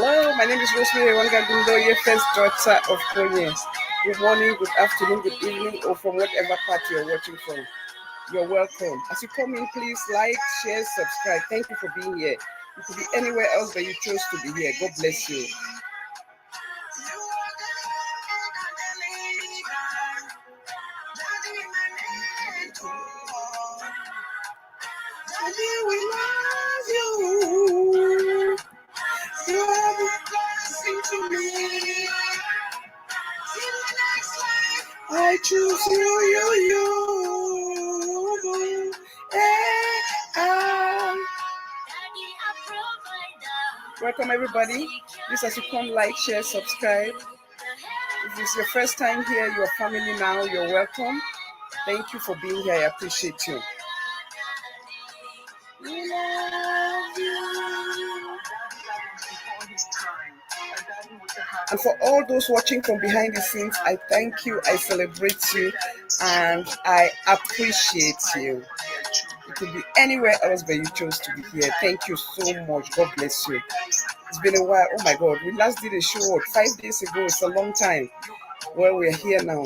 Hello, my name is Rosemary Wangagundo, your first daughter of Kanye. Good morning, good afternoon, good evening, or from whatever part you're watching from. You're welcome. As you come in, please like, share, subscribe. Thank you for being here. You could be anywhere else, but you chose to be here. God bless you. We love you. You are the blessing to me. In my next life, I choose you. Welcome everybody. Please, as you come, like, share, subscribe. If it's your first time here, you're family now, you're welcome. Thank you for being here. I appreciate you. We love you. And for all those watching from behind the scenes, I thank you, I celebrate you, and I appreciate you. You could be anywhere else, but you chose to be here. Thank you so much. God bless you. It's been a while. Oh my God, we last did a show 5 days ago. It's a long time. Well, we're here now.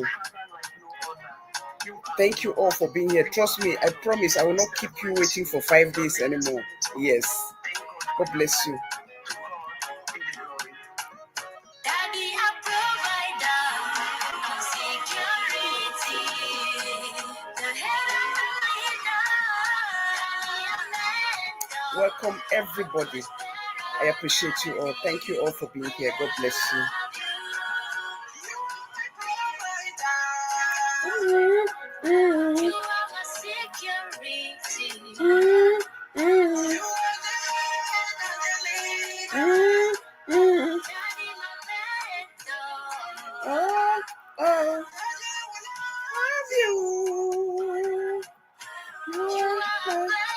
Thank you all for being here. Trust me, I promise I will not keep you waiting for 5 days anymore. Yes. God bless you. Welcome everybody. I appreciate you all. Thank you all for being here. God bless you.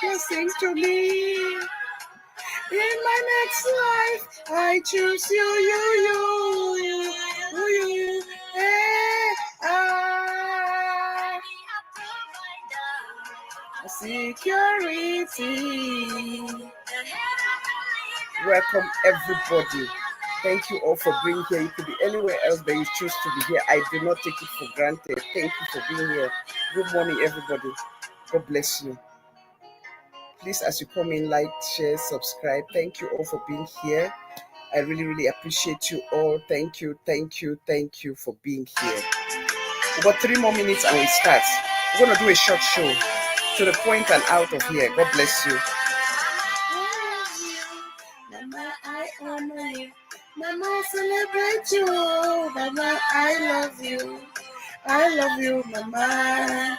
Blessing to me. In my next life, I choose you. Security. Welcome everybody. Thank you all for being here. You could be anywhere else, but you choose to be here. I do not take it for granted. Thank you for being here. Good morning, everybody. God bless you. Please, as you come in, like, share, subscribe. Thank you all for being here. I really appreciate you all. Thank you for being here. We've got 3 more minutes and we start. We're going to do a short show to the point and out of here. God bless you. Mama, I honor you. Mama, I celebrate you. Mama, I love you. I love you, Mama.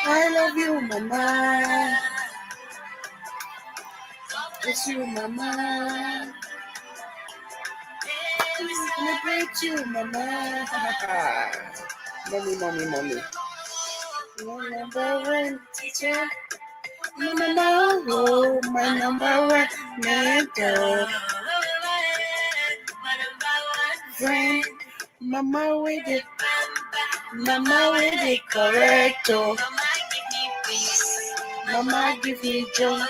I love you, Mama. It's you, Mama. I celebrate you, Mama. Mommy. My number one teacher. My number one mentor. Friend. Mama with it. Correcto. Mama give me joy.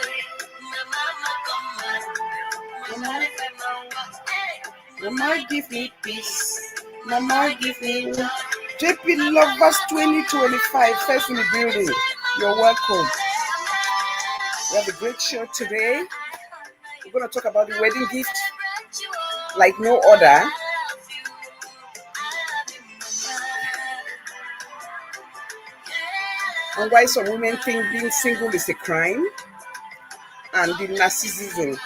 Mama give me peace. Mama give me love. JP Lovers 2025, first in the building. You're welcome. We have a great show today. We're going to talk about the wedding gift like no other. And why some women think being single is a crime. And the narcissism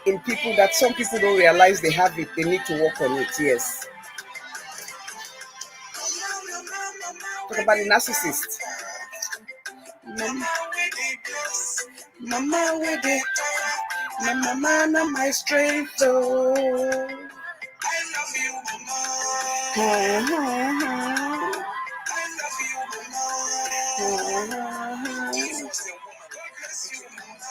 in people that some people don't realize they have it. They need to work on it, yes. Talk about the narcissist. Mama with it. Mama, my strength, oh. I love you, Mama. I love you, Mama. Jesus, the woman. God bless you, Mama.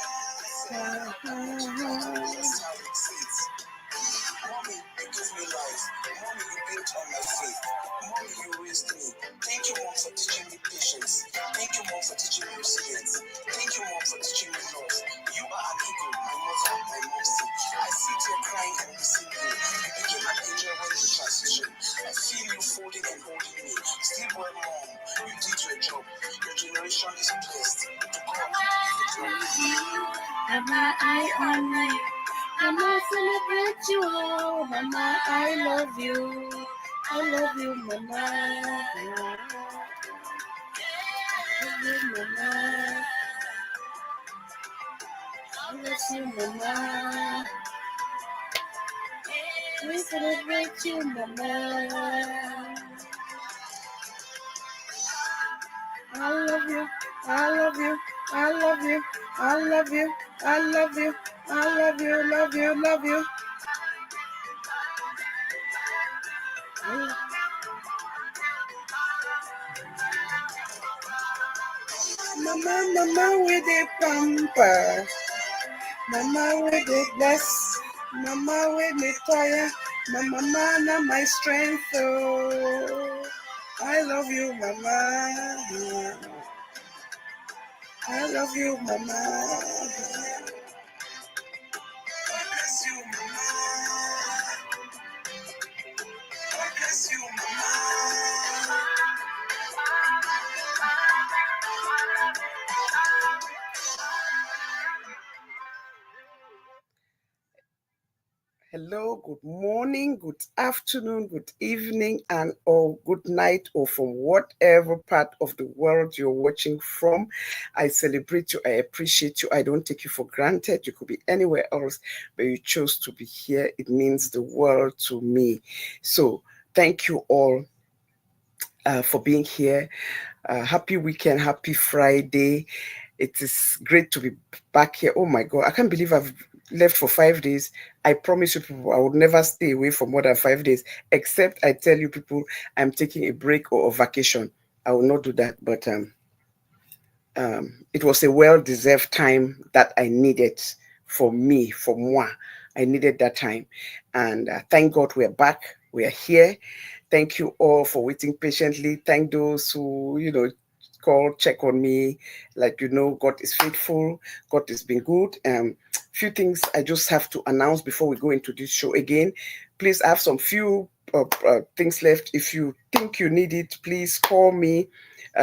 Mommy, you give me life. Mommy, you built on my faith. Mommy, you raised me. Thank you, Mom, for teaching me patience. Thank you, Mom, for teaching me resilience. Thank you, Mom, for teaching me love. You are an eagle. to a job. Your generation is blessed. To God be the glory. Mama, I honor you. Mama, I celebrate you. Oh, Mama, I love you. I love you, Mama. I love you, Mama. I love you, Mama. We celebrate you, Mama. I love you. I love you. I love you. I love you. I love you. I love you. Love you. Love you. Mama, mama with the pamper. Mama with the bless. Mama with me tire. Mama, mama, my strength. Oh, I love you, Mama. I love you, Mama. God bless you, Mama. God bless you, Mama. Hello, good morning, good afternoon, good evening, and or good night, or from whatever part of the world you're watching from. I celebrate you. I appreciate you. I don't take you for granted. You could be anywhere else, but you chose to be here. It means the world to me. So thank you all for being here. Happy weekend, happy Friday. It is great to be back here. Oh my God, I can't believe I've left for 5 days. I promise you people, I would never stay away for more than 5 days, except I tell you people I'm taking a break or a vacation. I will not do that, but it was a well-deserved time that I needed for me, for moi. I needed that time. And thank God we're back. We are here. Thank you all for waiting patiently. Thank those who, call, check on me. Like, God is faithful. God has been good. Few things I just have to announce before we go into this show again. Please, I have some few things left. If you think you need it, please call me.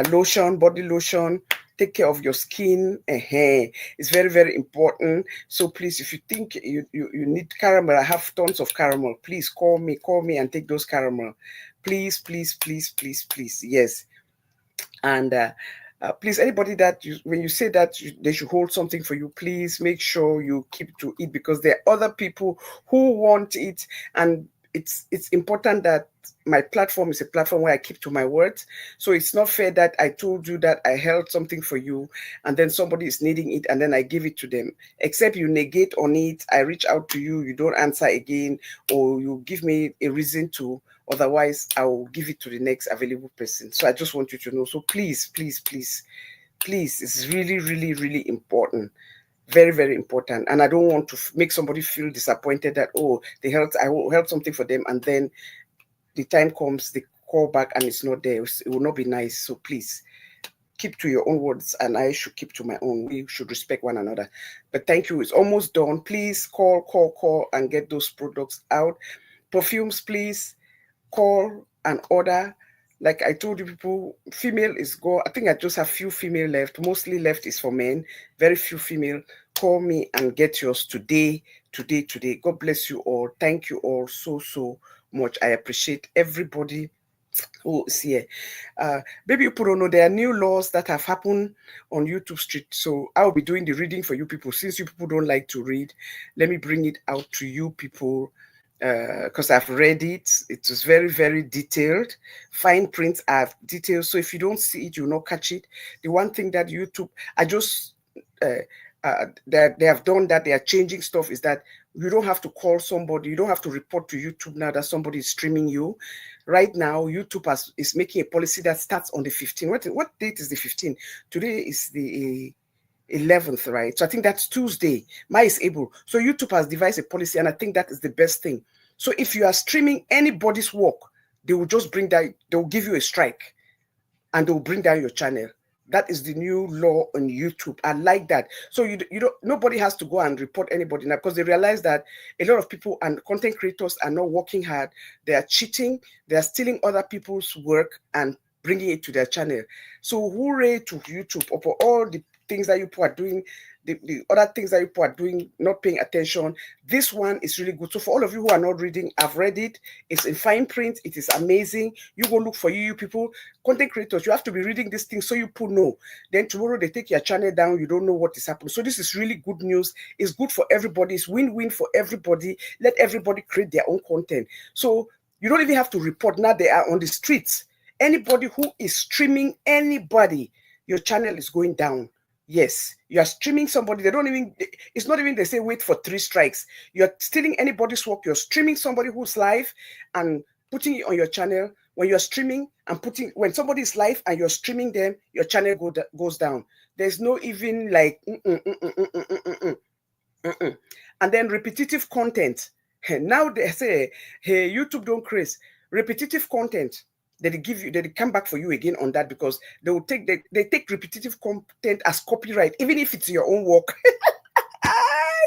Lotion, body lotion. Take care of your skin and hair. It's very, very important. So please, if you think you need caramel, I have tons of caramel. Please call me and take those caramel. Please, please, please, please, please. Yes. And please, anybody that when you say that they should hold something for you, please make sure you keep to it, because there are other people who want it, and it's important that my platform is a platform where I keep to my words. So it's not fair that I told you that I held something for you and then somebody is needing it and then I give it to them. Except you negate on it, I reach out to you, you don't answer again, or you give me a reason to. Otherwise, I will give it to the next available person. So I just want you to know. So please, please, please, please, it's really, really, really important. Very, very important. And I don't want to make somebody feel disappointed that, oh, I will help something for them, and then the time comes, they call back and it's not there. It will not be nice. So please keep to your own words, and I should keep to my own. We should respect one another. But thank you. It's almost done. Please call and get those products out. Perfumes, please call and order. Like I told you people, female is go. I think I just have few female left. Mostly left is for men. Very few female. Call me and get yours today. God bless you all. Thank you all so much. I appreciate everybody who is here. Maybe you don't know, there are new laws that have happened on YouTube Street. So I'll be doing the reading for you people. Since you people don't like to read, let me bring it out to you people. Because I've read it. It was very, very detailed. Fine print, I have details. So if you don't see it, you'll not catch it. The one thing that YouTube, they have done that, they are changing stuff, is that you don't have to call somebody. You don't have to report to YouTube now that somebody is streaming you. Right now, YouTube is making a policy that starts on the 15th. What date is the 15th? Today is the 11th, right? So I think that's Tuesday. Mine is April. So YouTube has devised a policy, and I think that is the best thing. So if you are streaming anybody's work, they will just bring that, they will give you a strike, and they will bring down your channel. That is the new law on YouTube. I like that. So you don't, nobody has to go and report anybody now, because they realize that a lot of people and content creators are not working hard. They are cheating. They are stealing other people's work and bringing it to their channel. So hooray to YouTube for all the things that you people are doing, the other things that you people are doing, not paying attention. This one is really good. So for all of you who are not reading, I've read it. It's in fine print. It is amazing. You go look for you people, content creators. You have to be reading this thing so you people know. Then tomorrow they take your channel down. You don't know what is happening. So this is really good news. It's good for everybody. It's win-win for everybody. Let everybody create their own content. So you don't even have to report. Now they are on the streets. Anybody who is streaming anybody, your channel is going down. Yes, you are streaming somebody. They don't even, it's not even they say wait for 3 strikes. You're stealing anybody's work. You're streaming somebody who's live and putting it on your channel. When you're streaming and when somebody is live and you're streaming them, your channel goes down. There's no even like, and then repetitive content. Now they say, hey, YouTube don't craze. Repetitive content. They come back for you again on that because they will take they take repetitive content as copyright, even if it's your own work.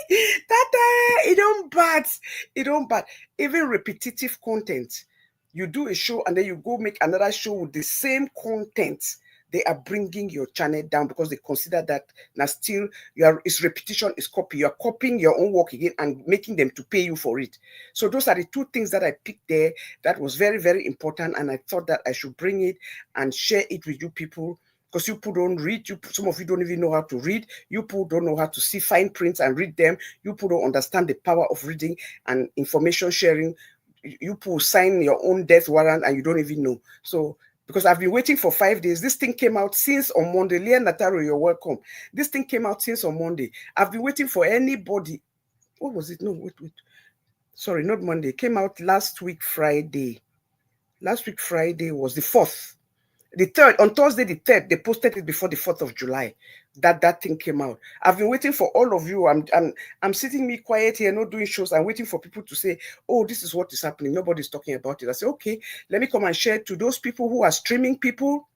It don't bad. Even repetitive content. You do a show and then you go make another show with the same content. They are bringing your channel down because they consider that now still it's repetition, it's copy. You're copying your own work again and making them to pay you for it. So those are the 2 things that I picked there. That was very, very important. And I thought that I should bring it and share it with you people. Because you people don't read, some of you don't even know how to read. You people don't know how to see fine prints and read them. You people don't understand the power of reading and information sharing. You people sign your own death warrant and you don't even know. So because I've been waiting for 5 days. This thing came out since on Monday. Leah Nataro, you're welcome. This thing came out since on Monday. I've been waiting for anybody. What was it? No, wait. Sorry, not Monday. It came out last week, Friday. Last week, Friday was the 4th. The 3rd, on Thursday, the 3rd, they posted it before the 4th of July. That thing came out. I've been waiting for all of you. I'm sitting me quiet here, not doing shows. I'm waiting for people to say, oh, this is what is happening. Nobody's talking about it. I say, okay, let me come and share to those people who are streaming people.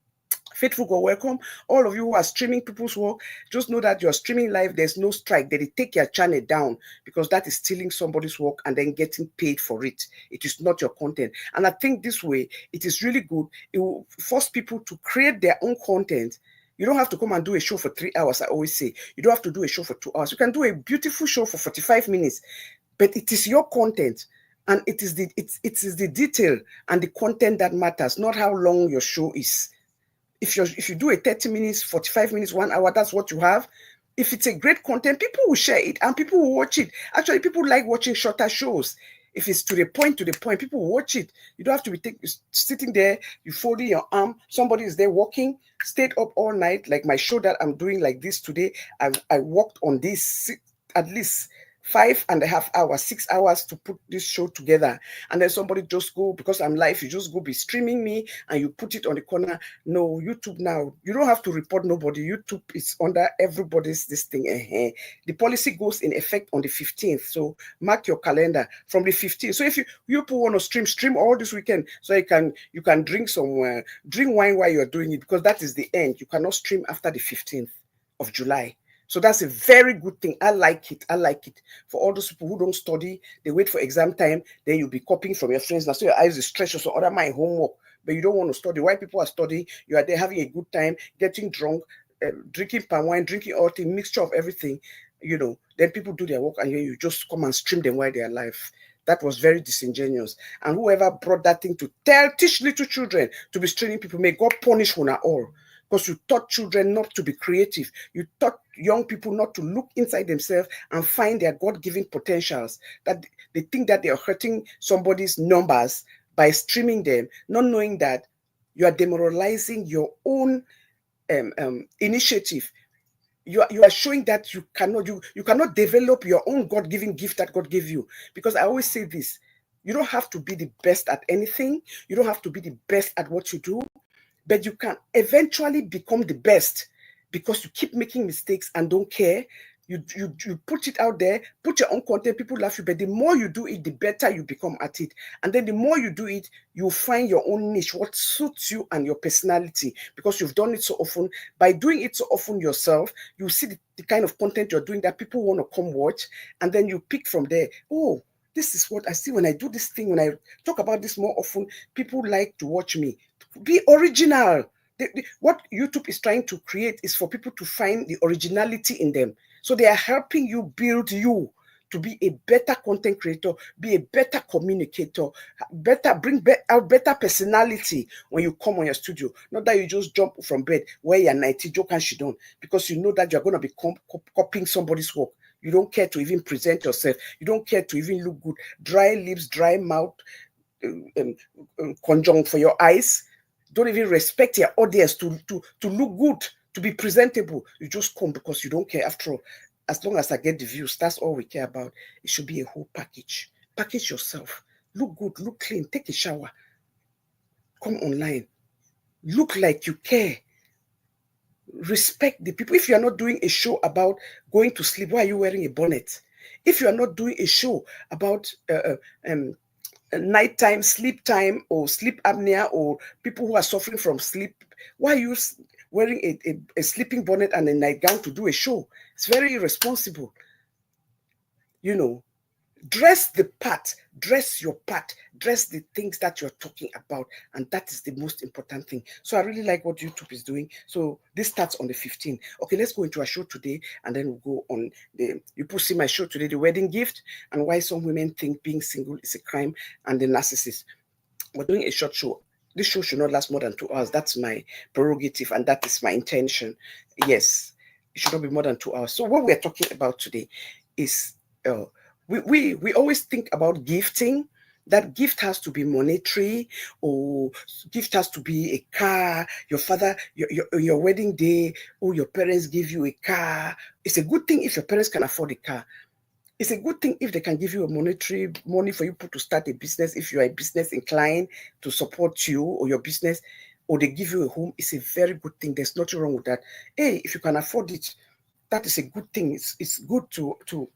Faithful God, welcome. All of you who are streaming people's work, just know that you're streaming live. There's no strike. They take your channel down because that is stealing somebody's work and then getting paid for it. It is not your content. And I think this way, it is really good. It will force people to create their own content. You don't have to come and do a show for 3 hours, I always say. You don't have to do a show for 2 hours. You can do a beautiful show for 45 minutes, but it is your content. And it is the detail and the content that matters, not how long your show is. If you do a 30 minutes, 45 minutes, 1 hour, that's what you have. If it's a great content, people will share it and people will watch it. Actually, people like watching shorter shows. If it's to the point, people will watch it. You don't have to be sitting there, you folding your arm, somebody is there walking, stayed up all night, like my show that I'm doing like this today. I worked on this at least 5.5 hours, 6 hours to put this show together. And then somebody just go, because I'm live, you just go be streaming me and you put it on the corner. No, YouTube now, you don't have to report nobody. YouTube is under everybody's this thing. The policy goes in effect on the 15th. So mark your calendar from the 15th. So if you people want to stream all this weekend, so you can drink somewhere, drink wine while you're doing it, because that is the end. You cannot stream after the 15th of July. So that's a very good thing. I like it. For all those people who don't study, they wait for exam time, then you'll be copying from your friends. Now, so your eyes is stretched or some other my homework, but you don't want to study. While people are studying, you are there having a good time, getting drunk, drinking palm wine, drinking all the mixture of everything, then people do their work and you just come and stream them while they are alive. That was very disingenuous. And whoever brought that thing to teach little children to be streaming people, may God punish one all. Because you taught children not to be creative. You taught young people not to look inside themselves and find their God-given potentials. That they think that they are hurting somebody's numbers by streaming them, not knowing that you are demoralizing your own initiative. You are showing that you cannot develop your own God-given gift that God gave you. Because I always say this, you don't have to be the best at anything. You don't have to be the best at what you do. But you can eventually become the best because you keep making mistakes and don't care. You put it out there, put your own content, people love you, but the more you do it, the better you become at it. And then the more you do it, you find your own niche, what suits you and your personality, because you've done it so often. By doing it so often yourself, you see the kind of content you're doing that people want to come watch, and then you pick from there. Oh, this is what I see when I do this thing. When I talk about this more often, people like to watch me. Be original. What YouTube is trying to create is for people to find the originality in them. So they are helping you build you to be a better content creator, be a better communicator, bring out better personality when you come on your studio. Not that you just jump from bed, wear your nighty, joke and shit on, because you know that you're going to be copying somebody's work. You don't care to even present yourself. You don't care to even look good. Dry lips, dry mouth, conjunct for your eyes. Don't even respect your audience to look good, to be presentable. You just come because you don't care. After all, as long as I get the views, that's all we care about. It should be a whole package. Package yourself. Look good, look clean, take a shower. Come online. Look like you care. Respect the people. If you are not doing a show about going to sleep, why are you wearing a bonnet? If you are not doing a show about nighttime, sleep time, or sleep apnea, or people who are suffering from sleep, why are you wearing a sleeping bonnet and a nightgown to do a show? It's very irresponsible. You know, dress the part, dress your part, dress the things that you're talking about, and that is the most important thing. So I really like what YouTube is doing. So this starts on the 15th. Okay, let's go into our show today, and then we'll go on you put see my show today, the wedding gift, and why some women think being single is a crime, and the narcissist. We're doing a short show. This show should not last more than 2 hours. That's my prerogative, and that is my intention. Yes, it should not be more than 2 hours. So what we're talking about today is we always think about gifting. That gift has to be monetary, or gift has to be a car. Your father, your wedding day, or your parents give you a car. It's a good thing if your parents can afford a car. It's a good thing if they can give you a monetary money for you to start a business, if you are a business inclined to support you or your business, or they give you a home. It's a very good thing. There's nothing wrong with that. Hey, if you can afford it, that is a good thing. It's good to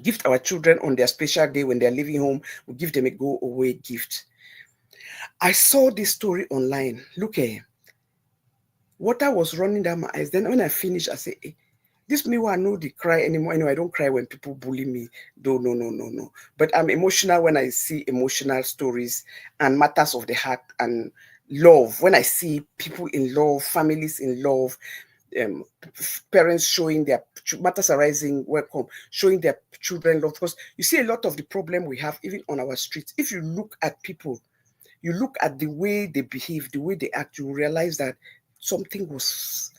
gift our children on their special day when they're leaving home. We give them a go away gift. I saw this story online. Look here. Water was running down my eyes. Then when I finished, I said, hey, this me why I know they cry anymore. Anyway, I don't cry when people bully me. No. But I'm emotional when I see emotional stories and matters of the heart and love. When I see people in love, families in love, parents showing their matters arising, welcome, showing their children love. Because you see a lot of the problem we have even on our streets. If you look at people, you look at the way they behave, the way they act, you realize that something was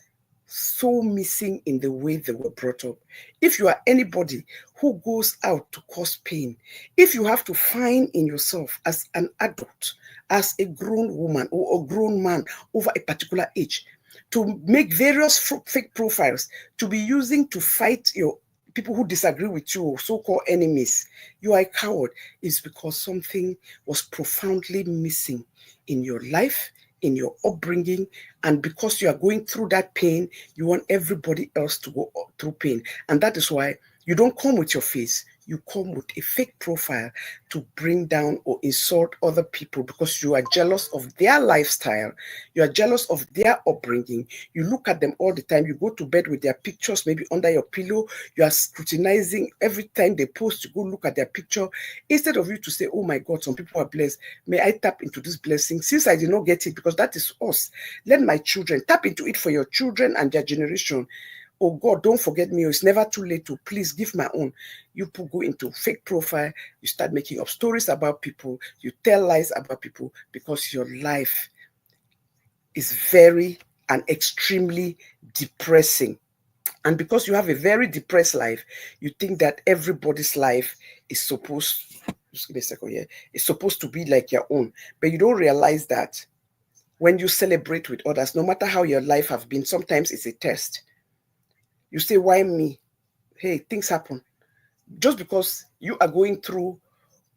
so missing in the way they were brought up. If you are anybody who goes out to cause pain, if you have to find in yourself as an adult, as a grown woman or a grown man over a particular age, to make various fake profiles to be using to fight your people who disagree with you, so-called enemies, you are a coward. It's because something was profoundly missing in your life, in your upbringing, and because you are going through that pain, you want everybody else to go through pain. And that is why you don't come with your face. You come with a fake profile to bring down or insult other people because you are jealous of their lifestyle. You are jealous of their upbringing. You look at them all the time. You go to bed with their pictures, maybe under your pillow. You are scrutinizing every time they post. You go look at their picture. Instead of you to say, oh my God, some people are blessed. May I tap into this blessing? Since I did not get it, because that is us. Let my children tap into it for your children and their generation. Oh God, don't forget me. It's never too late to please give my own. You go into fake profile. You start making up stories about people. You tell lies about people because your life is very and extremely depressing. And because you have a very depressed life, you think that everybody's life is supposed, just give me a second here, it's supposed to be like your own. But you don't realize that when you celebrate with others, no matter how your life has been, sometimes it's a test. You say, why me? Hey, things happen. Just because you are going through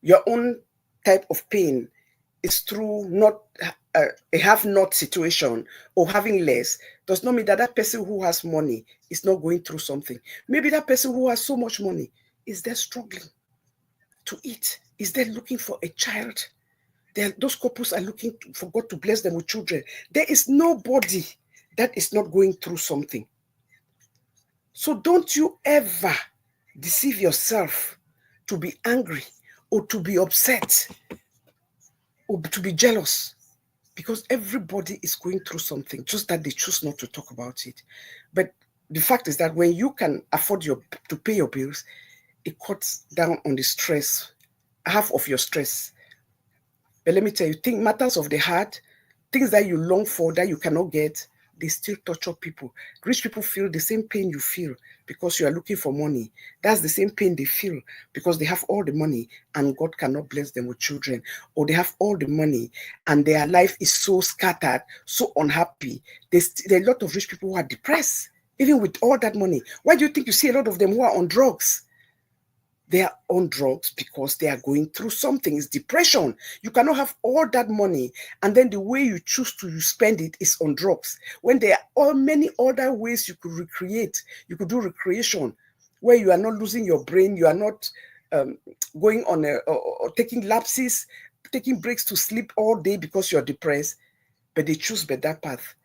your own type of pain is through not a have-not situation or having less, does not mean that that person who has money is not going through something. Maybe that person who has so much money is there struggling to eat, is there looking for a child. Those couples are looking for God to bless them with children. There is nobody that is not going through something. So don't you ever deceive yourself to be angry or to be upset or to be jealous because everybody is going through something, just that they choose not to talk about it. But the fact is that when you can afford to pay your bills, it cuts down on the stress, half of your stress. But let me tell you, think matters of the heart, things that you long for that you cannot get, they still torture people. Rich people feel the same pain you feel because you are looking for money. That's the same pain they feel because they have all the money and God cannot bless them with children. Or they have all the money and their life is so scattered, so unhappy. There are a lot of rich people who are depressed, even with all that money. Why do you think you see a lot of them who are on drugs? They are on drugs because they are going through something. It's depression. You cannot have all that money and then the way you choose to spend it is on drugs. When there are many other ways you could recreate, you could do recreation where you are not losing your brain, you are not going on or taking lapses, taking breaks to sleep all day because you're depressed, but they choose better path.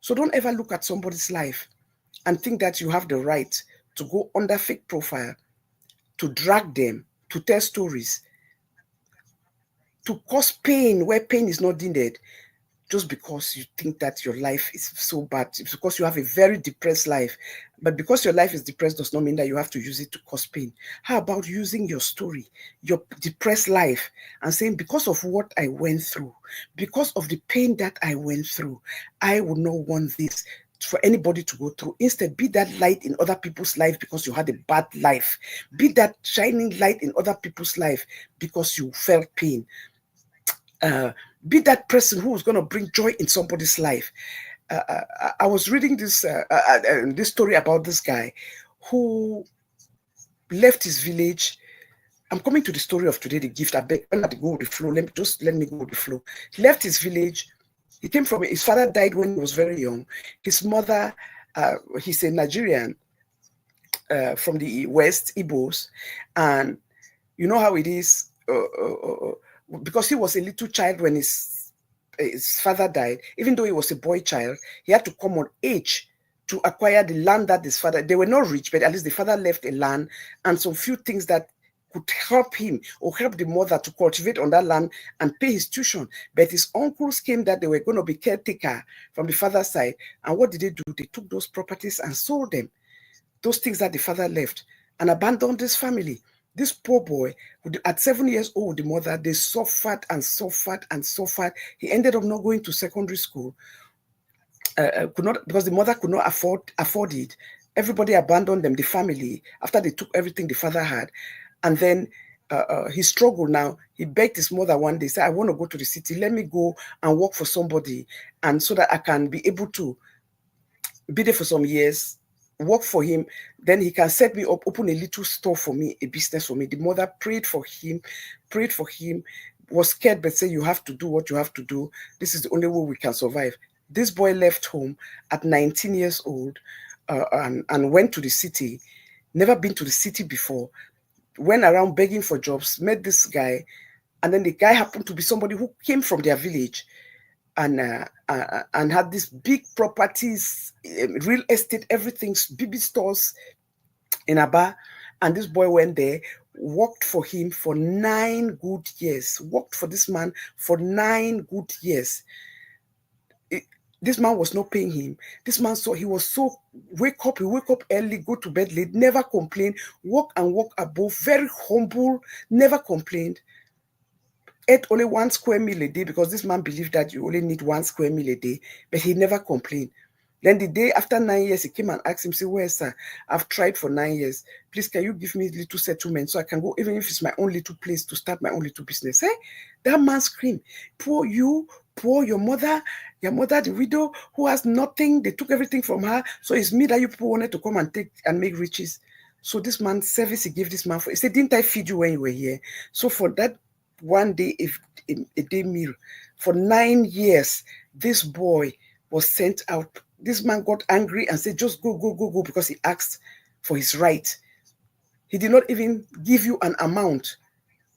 So don't ever look at somebody's life and think that you have the right to go under fake profile, to drag them, to tell stories, to cause pain where pain is not needed, just because you think that your life is so bad. It's because you have a very depressed life. But because your life is depressed does not mean that you have to use it to cause pain. How about using your story, your depressed life, and saying, because of what I went through, because of the pain that I went through, I would not want this for anybody to go through. Instead, be that light in other people's life because you had a bad life. Be that shining light in other people's life because you felt pain. Be that person who is going to bring joy in somebody's life. I was reading this story about this guy who left his village. I'm coming to the story of today, the gift. I beg, when I go with the flow, let me go with the flow. He left his village. He came from, his father died when he was very young. His mother, he's a Nigerian from the West, Igbos. And you know how it is, because he was a little child when his father died, even though he was a boy child, he had to come on age to acquire the land that his father, they were not rich, but at least the father left a land and some few things that could help him or help the mother to cultivate on that land and pay his tuition. But his uncles came that they were going to be caretaker from the father's side. And what did they do? They took those properties and sold them, those things that the father left, and abandoned this family. This poor boy, at 7 years old, the mother, they suffered and suffered and suffered. He ended up not going to secondary school, could not, because the mother could not afford it. Everybody abandoned them, the family, after they took everything the father had. And then he struggled now. He begged his mother one day, said, I want to go to the city. Let me go and work for somebody, and so that I can be able to be there for some years, work for him. Then he can set me up, open a little store for me, a business for me. The mother prayed for him, was scared, but said, you have to do what you have to do. This is the only way we can survive. This boy left home at 19 years old and went to the city, never been to the city before, went around begging for jobs, met this guy, and then the guy happened to be somebody who came from their village and had these big properties, real estate, everything, BB stores in Aba. And this boy went there, worked for him for 9 good years, worked for this man for 9 good years. This man was not paying him. This man he was so he wake up early, go to bed late, never complain, work and work above, very humble, never complained. Ate only 1 square meal a day because this man believed that you only need 1 square meal a day, but he never complained. Then the day after 9 years, he came and asked him, say, where, sir? I've tried for 9 years. Please, can you give me a little settlement so I can go, even if it's my own little place, to start my own little business? Hey, that man screamed, poor you, poor your mother, the widow who has nothing. They took everything from her. So it's me that you people wanted to come and take and make riches. So this man, service he gave this man for, he said, didn't I feed you when you were here? So for that one day, a day meal, for 9 years, this boy was sent out. This man got angry and said, just go, because he asked for his right. He did not even give you an amount.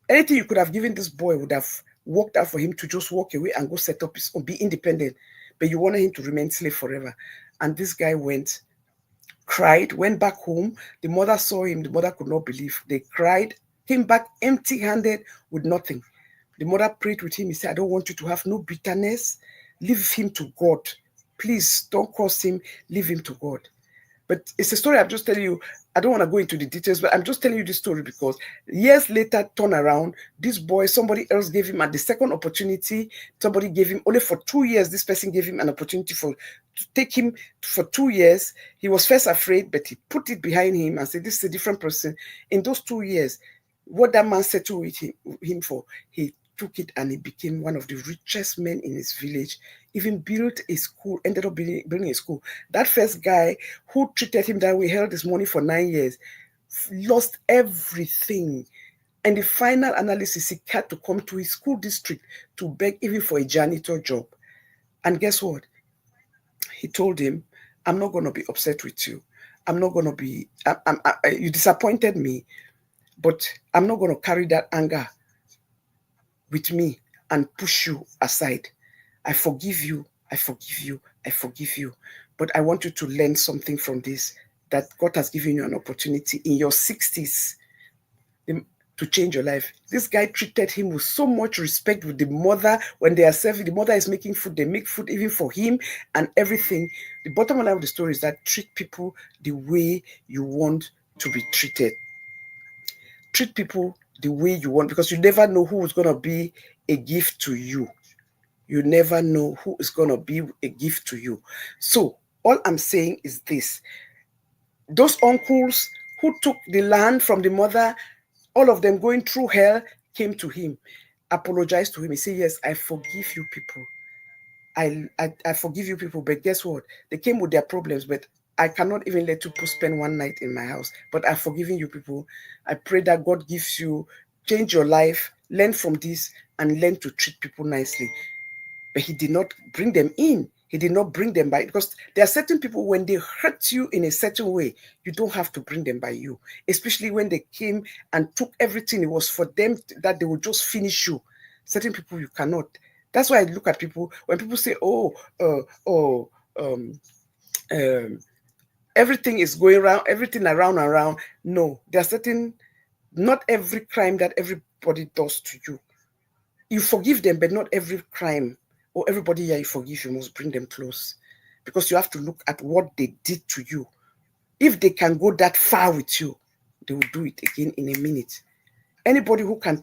Anything you could have given this boy would have worked out for him to just walk away and go set up his own, be independent. But you wanted him to remain slave forever. And this guy went, cried, went back home. The mother saw him. The mother could not believe. They cried, came back empty-handed with nothing. The mother prayed with him. He said, I don't want you to have no bitterness. Leave him to God. Please don't curse him. Leave him to God. But it's a story I'm just telling you. I don't want to go into the details, but I'm just telling you this story because years later, turn around, this boy, somebody else gave him at the second opportunity. Somebody gave him only for 2 years. This person gave him an opportunity to take him for 2 years. He was first afraid, but he put it behind him and said, this is a different person. In those 2 years, what that man settled with him for, he took it and he became one of the richest men in his village. Even built a school, ended up building a school. That first guy who treated him that way, held his money for 9 years, lost everything. And the final analysis, he had to come to his school district to beg even for a janitor job. And guess what? He told him, I'm not going to be upset with you. I'm not going to be, you disappointed me, but I'm not going to carry that anger with me and push you aside. I forgive you, I forgive you, I forgive you. But I want you to learn something from this, that God has given you an opportunity in your 60s to change your life. This guy treated him with so much respect with the mother. When they are serving, the mother is making food, they make food even for him and everything. The bottom line of the story is that treat people the way you want to be treated. Treat people the way you want, because you never know who is going to be a gift to you. You never know who is going to be a gift to you. So all I'm saying is this. Those uncles who took the land from the mother, all of them going through hell, came to him, apologized to him. He said, yes, I forgive you people. I forgive you people. But guess what? They came with their problems, but I cannot even let you spend one night in my house. But I've forgiven you people. I pray that God gives you, change your life, learn from this, and learn to treat people nicely. But he did not bring them in. He did not bring them by, because there are certain people, when they hurt you in a certain way, you don't have to bring them by you. Especially when they came and took everything. It was for them that they would just finish you. Certain people you cannot. That's why I look at people, when people say, everything is going around, everything around and around. No, there are certain, not every crime that everybody does to you. You forgive them, but not every crime or everybody you forgive, you must bring them close, because you have to look at what they did to you. If they can go that far with you, they will do it again in a minute. Anybody who can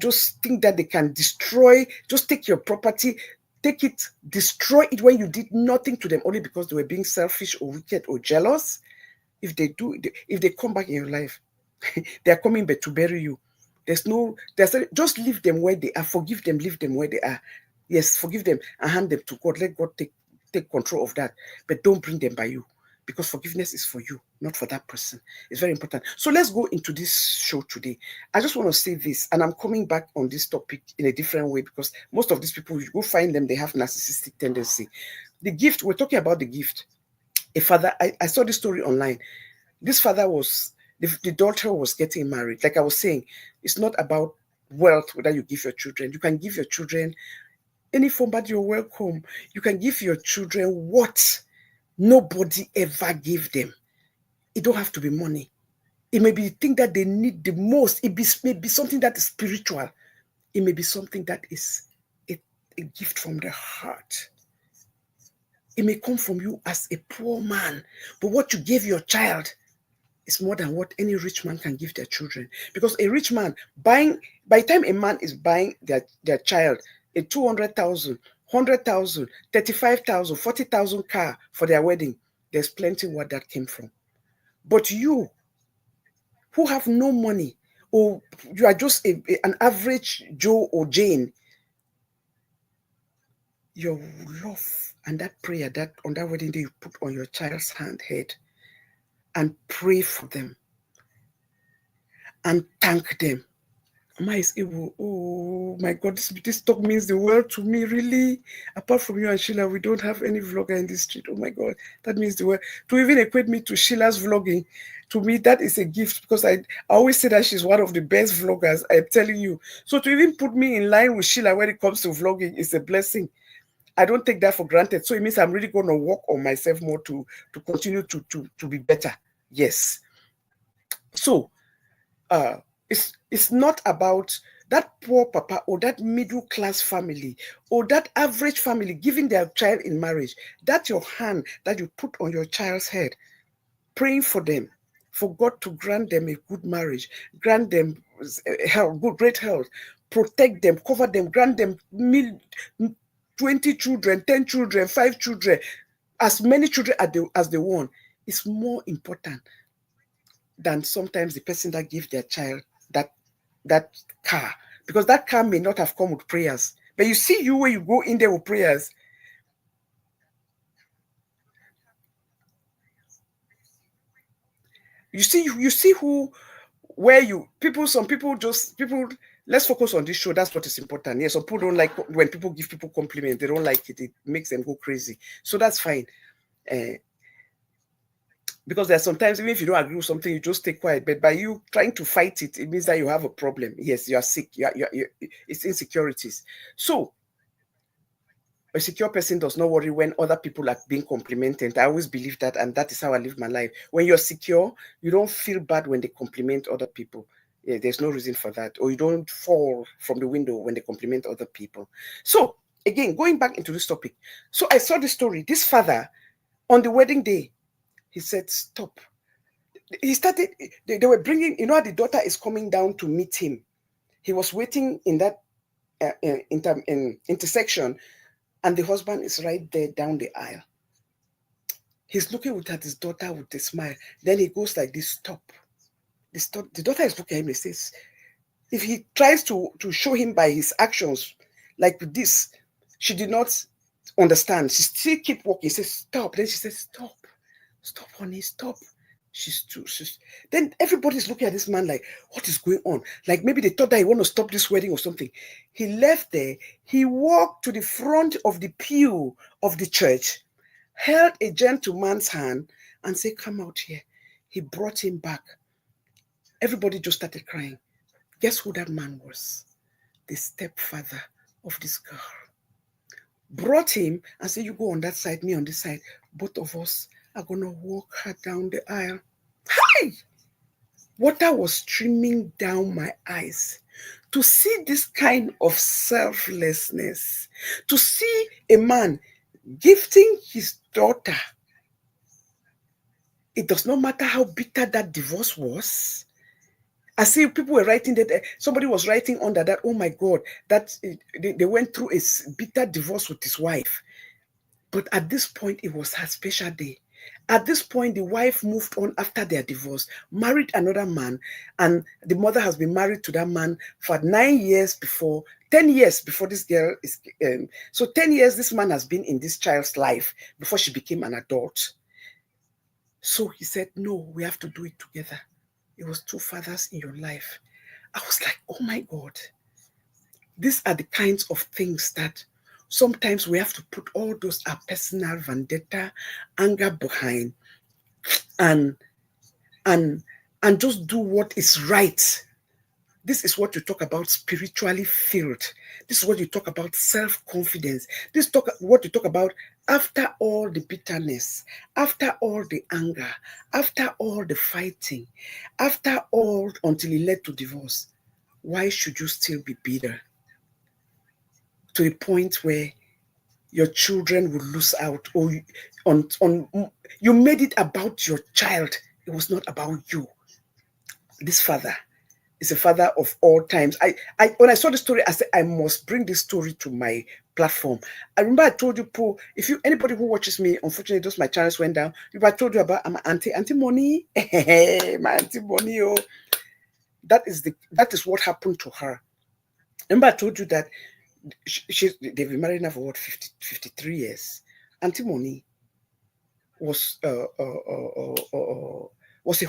just think that they can destroy, just take your property, take it, destroy it when you did nothing to them, only because they were being selfish or wicked or jealous. If they come back in your life, they are coming back to bury you. Just leave them where they are. Forgive them, leave them where they are. Yes, forgive them and hand them to God. Let God take control of that. But don't bring them by you, because forgiveness is for you, not for that person. It's very important. So let's go into this show today. I just want to say this, and I'm coming back on this topic in a different way, because most of these people, you go find them, they have narcissistic tendency. The gift, we're talking about the gift. A father, I saw this story online. This father was, the daughter was getting married. Like I was saying, it's not about wealth that you give your children. You can give your children any form, but you're welcome. You can give your children what nobody ever gave them. It don't have to be money. It may be the thing that they need the most. It may be something that is spiritual. It may be something that is a gift from the heart. It may come from you as a poor man, but what you gave your child is more than what any rich man can give their children. Because a rich man by the time a man is buying their child a 200,000, 100,000, 35,000, 40,000 car for their wedding, there's plenty where that came from. But you, who have no money, or you are just an average Joe or Jane, your love and that prayer that on that wedding day you put on your child's head and pray for them and thank them. Oh my God, this talk means the world to me, really. Apart from you and Sheila, we don't have any vlogger in this street. Oh my God, that means the world. To even equate me to Sheila's vlogging, to me, that is a gift, because I always say that she's one of the best vloggers, I'm telling you. So to even put me in line with Sheila when it comes to vlogging is a blessing. I don't take that for granted. So it means I'm really going to work on myself more to continue to be better. Yes. So, it's not about that poor papa or that middle class family or that average family giving their child in marriage, that's your hand that you put on your child's head, praying for them, for God to grant them a good marriage, grant them health, great health, protect them, cover them, grant them 20 children, 10 children, 5 children, as many children as they want, is more important than sometimes the person that gives their child that car, because that car may not have come with prayers. But you see, you when you go in there with prayers, you see who, where you people, some people just people. Let's focus on this show. That's what is important. Yeah, some people don't like when people give people compliments. They don't like it. It makes them go crazy. So that's fine. Uh, because there's sometimes, even if you don't agree with something, you just stay quiet. But by you trying to fight it, it means that you have a problem. Yes, you are sick. It's insecurities. So a secure person does not worry when other people are being complimented. I always believe that, and that is how I live my life. When you're secure, you don't feel bad when they compliment other people. Yeah, there's no reason for that. Or you don't fall from the window when they compliment other people. So again, going back into this topic. So I saw the story. This father, on the wedding day, he said, stop. He started, they were bringing, the daughter is coming down to meet him. He was waiting in that intersection, and the husband is right there down the aisle. He's looking at his daughter with a smile. Then he goes like this, stop. The daughter is looking at him and says, if he tries to show him by his actions, like this, she did not understand. She still keep walking. He says, stop. Then she says, stop. Stop, honey, stop. Then everybody's looking at this man like, what is going on? Like maybe they thought that he want to stop this wedding or something. He left there. He walked to the front of the pew of the church, held a gentleman's hand and said, come out here. He brought him back. Everybody just started crying. Guess who that man was? The stepfather of this girl. Brought him and said, you go on that side, me on this side. Both of us are going to walk her down the aisle. Hi! Water was streaming down my eyes to see this kind of selflessness, to see a man gifting his daughter. It does not matter how bitter that divorce was. I see people were writing that, somebody was writing under that, oh my God, that they went through a bitter divorce with his wife. But at this point, it was her special day. At this point, the wife moved on after their divorce, married another man, and the mother has been married to that man for 9 years before, 10 years before this girl is, so 10 years this man has been in this child's life before she became an adult. So he said, no, we have to do it together. It was 2 fathers in your life. I was like, oh my God. These are the kinds of things that sometimes we have to put all those our personal vendetta, anger behind, and just do what is right. This is what you talk about spiritually filled. This is what you talk about self-confidence. This is what you talk about after all the bitterness, after all the anger, after all the fighting, after all until it led to divorce. Why should you still be bitter? To the point where your children will lose out, or you made it about your child. It was not about you. This father is a father of all times. When I saw the story, I said, I must bring this story to my platform. I remember I told you, Paul, anybody who watches me, unfortunately, just my channels went down. I told you about my auntie Moni. My auntie Moni, oh. That is what happened to her. Remember I told you that they've been married now for what, 53 years. Auntie Moni was a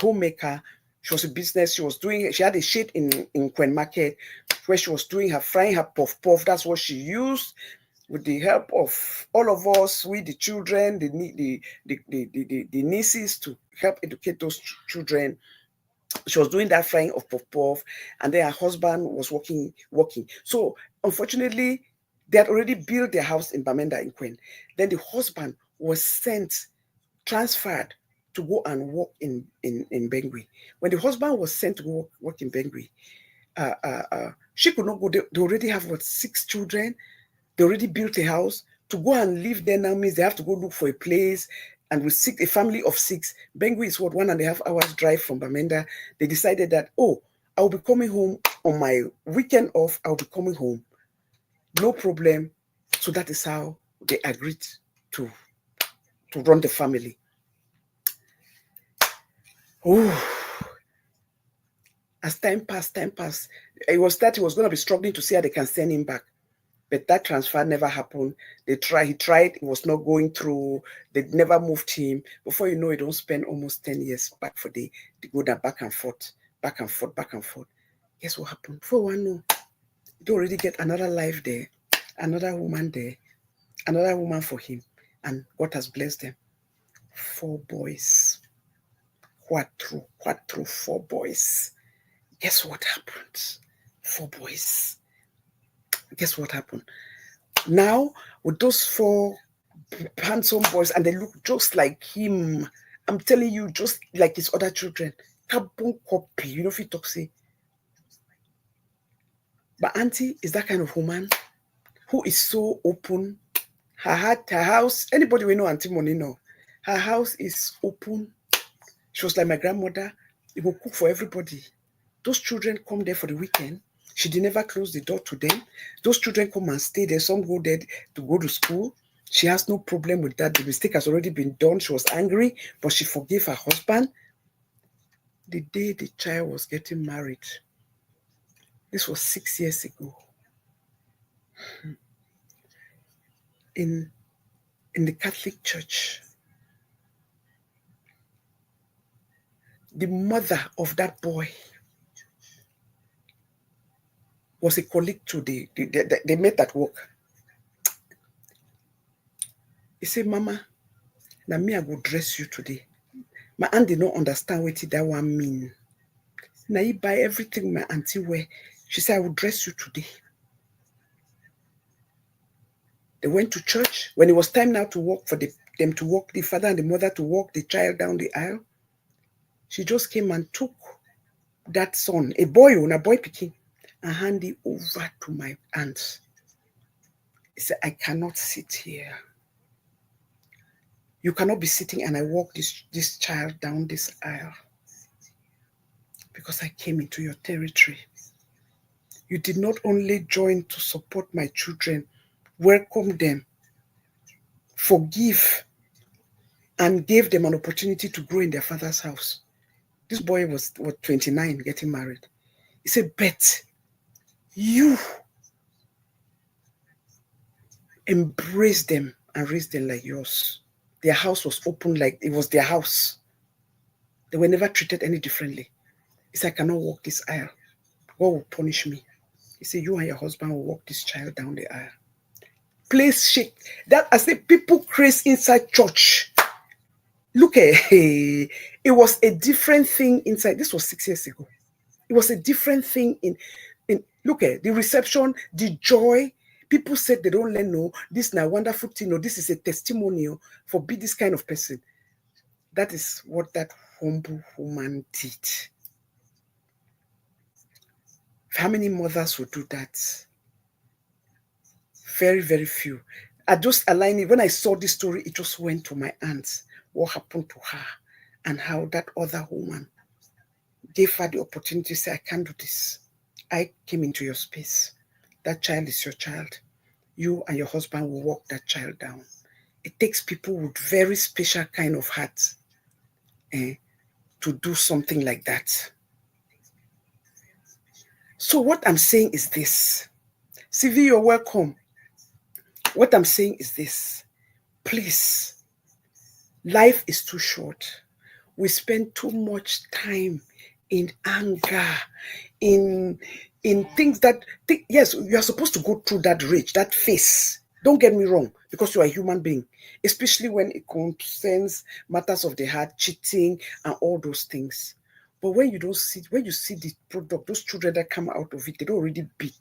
homemaker. She was a business. She had a shade in Quen Market where she was doing frying her puff. That's what she used with the help of all of us, we the children, the nieces, to help educate those children. She was doing that frying of puff, and then her husband was working. So unfortunately, they had already built their house in Bamenda in Quen. Then the husband was transferred to go and work in Bengui. When the husband was sent to go work in Bengui, She could not go. They already have, what, 6 children? They already built a house. To go and live there now means they have to go look for a place. And with a family of 6, Bangui is, what, 1.5 hours drive from Bamenda. They decided that, oh, I'll be coming home on my weekend off. I'll be coming home. No problem. So that is how they agreed to run the family. Oh, as time passed, it was that he was going to be struggling to see how they can send him back. But that transfer never happened. He tried, it was not going through. They never moved him. Before you know it, don't spend almost 10 years back for they go down back and forth. Guess what happened? Before one know, they already get another life there, another woman there, another woman for him. And God has blessed them. 4 boys. Quattro, 4 boys. Guess what happened? 4 boys. Guess what happened? Now, with those 4 handsome boys, and they look just like him, I'm telling you, just like his other children. Carbon copy, you know, if you talk, say. But auntie is that kind of woman who is so open. Her house, anybody we know Auntie Money know, her house is open. She was like my grandmother. She will cook for everybody. Those children come there for the weekend. She did never close the door to them. Those children come and stay there. Some go there to go to school. She has no problem with that. The mistake has already been done. She was angry, but she forgave her husband. The day the child was getting married, this was 6 years ago, in the Catholic Church, the mother of that boy was a colleague to they met at work. He said, Mama, now me I go dress you today. My aunt did not understand what that one mean. Now you buy everything my auntie wear. She said, I will dress you today. They went to church. When it was time now to walk, for them to walk, the father and the mother to walk the child down the aisle, she just came and took that son, a boy picking, and handed it over to my aunt. He said, I cannot sit here. You cannot be sitting and I walk this child down this aisle, because I came into your territory. You did not only join to support my children, welcome them, forgive, and gave them an opportunity to grow in their father's house. This boy was 29, getting married. He said, but you embrace them and raise them like yours. Their house was open like it was their house. They were never treated any differently. He said, I cannot walk this aisle. God will punish me. He said, you and your husband will walk this child down the aisle. Place shake. That, I say, people craze inside church. Look at it was a different thing inside. This was 6 years ago. It was a different thing in look at the reception, the joy. People said they don't let know this is a wonderful thing, or this is a testimonial for be this kind of person. That is what that humble woman did. How many mothers would do that? Very, very few. I just aligned it. When I saw this story, it just went to my aunt. What happened to her and how that other woman gave her the opportunity to say, I can't do this. I came into your space. That child is your child. You and your husband will walk that child down. It takes people with very special kind of hearts to do something like that. So what I'm saying is this. CV, you're welcome. What I'm saying is this. Please, life is too short. We spend too much time in anger, in things that, yes, you are supposed to go through that rage, that phase. Don't get me wrong, because you are a human being, especially when it concerns matters of the heart, cheating, and all those things. But when you see the product, those children that come out of it, they're already big.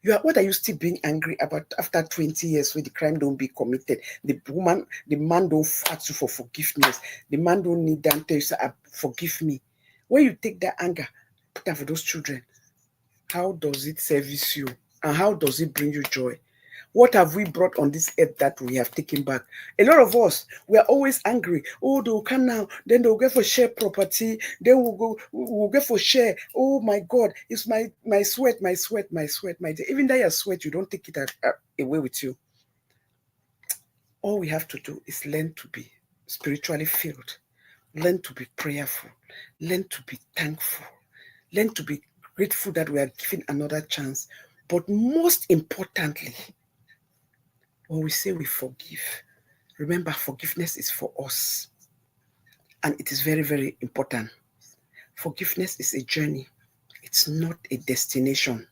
What are you still being angry about after 20 years when the crime don't be committed? The man don't ask you for forgiveness. The man don't need that and tell you, forgive me. When you take that anger, put that for those children, How does it service you? And how does it bring you joy? What have we brought on this earth that we have taken back? A lot of us, we are always angry. Oh, they'll come now, then they'll get for share property, then we'll get for share. Oh my God, it's my sweat, my sweat, my sweat, my day. Even that your sweat, you don't take it away with you. All we have to do is learn to be spiritually filled, learn to be prayerful, learn to be thankful, learn to be grateful that we are given another chance. But most importantly, when we say we forgive, remember forgiveness is for us. And it is very, very important. Forgiveness is a journey. It's not a destination.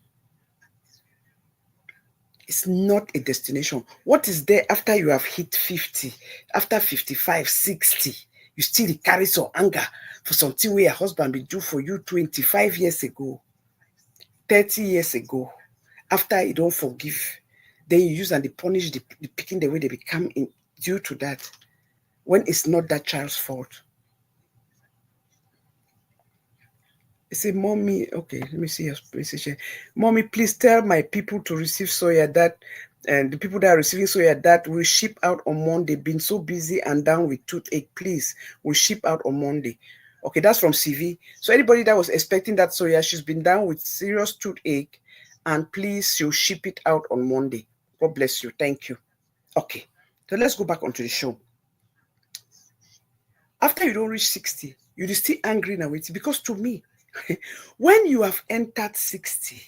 It's not a destination. What is there after you have hit 50, after 55, 60? You still carry some anger for something where your husband be do for you 25 years ago, 30 years ago. After you don't forgive, then you use and they punish the picking the way they become due to that, when it's not that child's fault. I say, Mommy, okay, let me see your message. Mommy, please tell my people to receive soya that, and the people that are receiving soya that will ship out on Monday. Been so busy and down with toothache, please, will ship out on Monday. Okay, that's from CV. So anybody that was expecting that soya, she's been down with serious toothache, and please, she'll ship it out on Monday. God bless you. Thank you. Okay, so let's go back onto the show. After you don't reach 60, you're still angry now, because to me, when you have entered 60,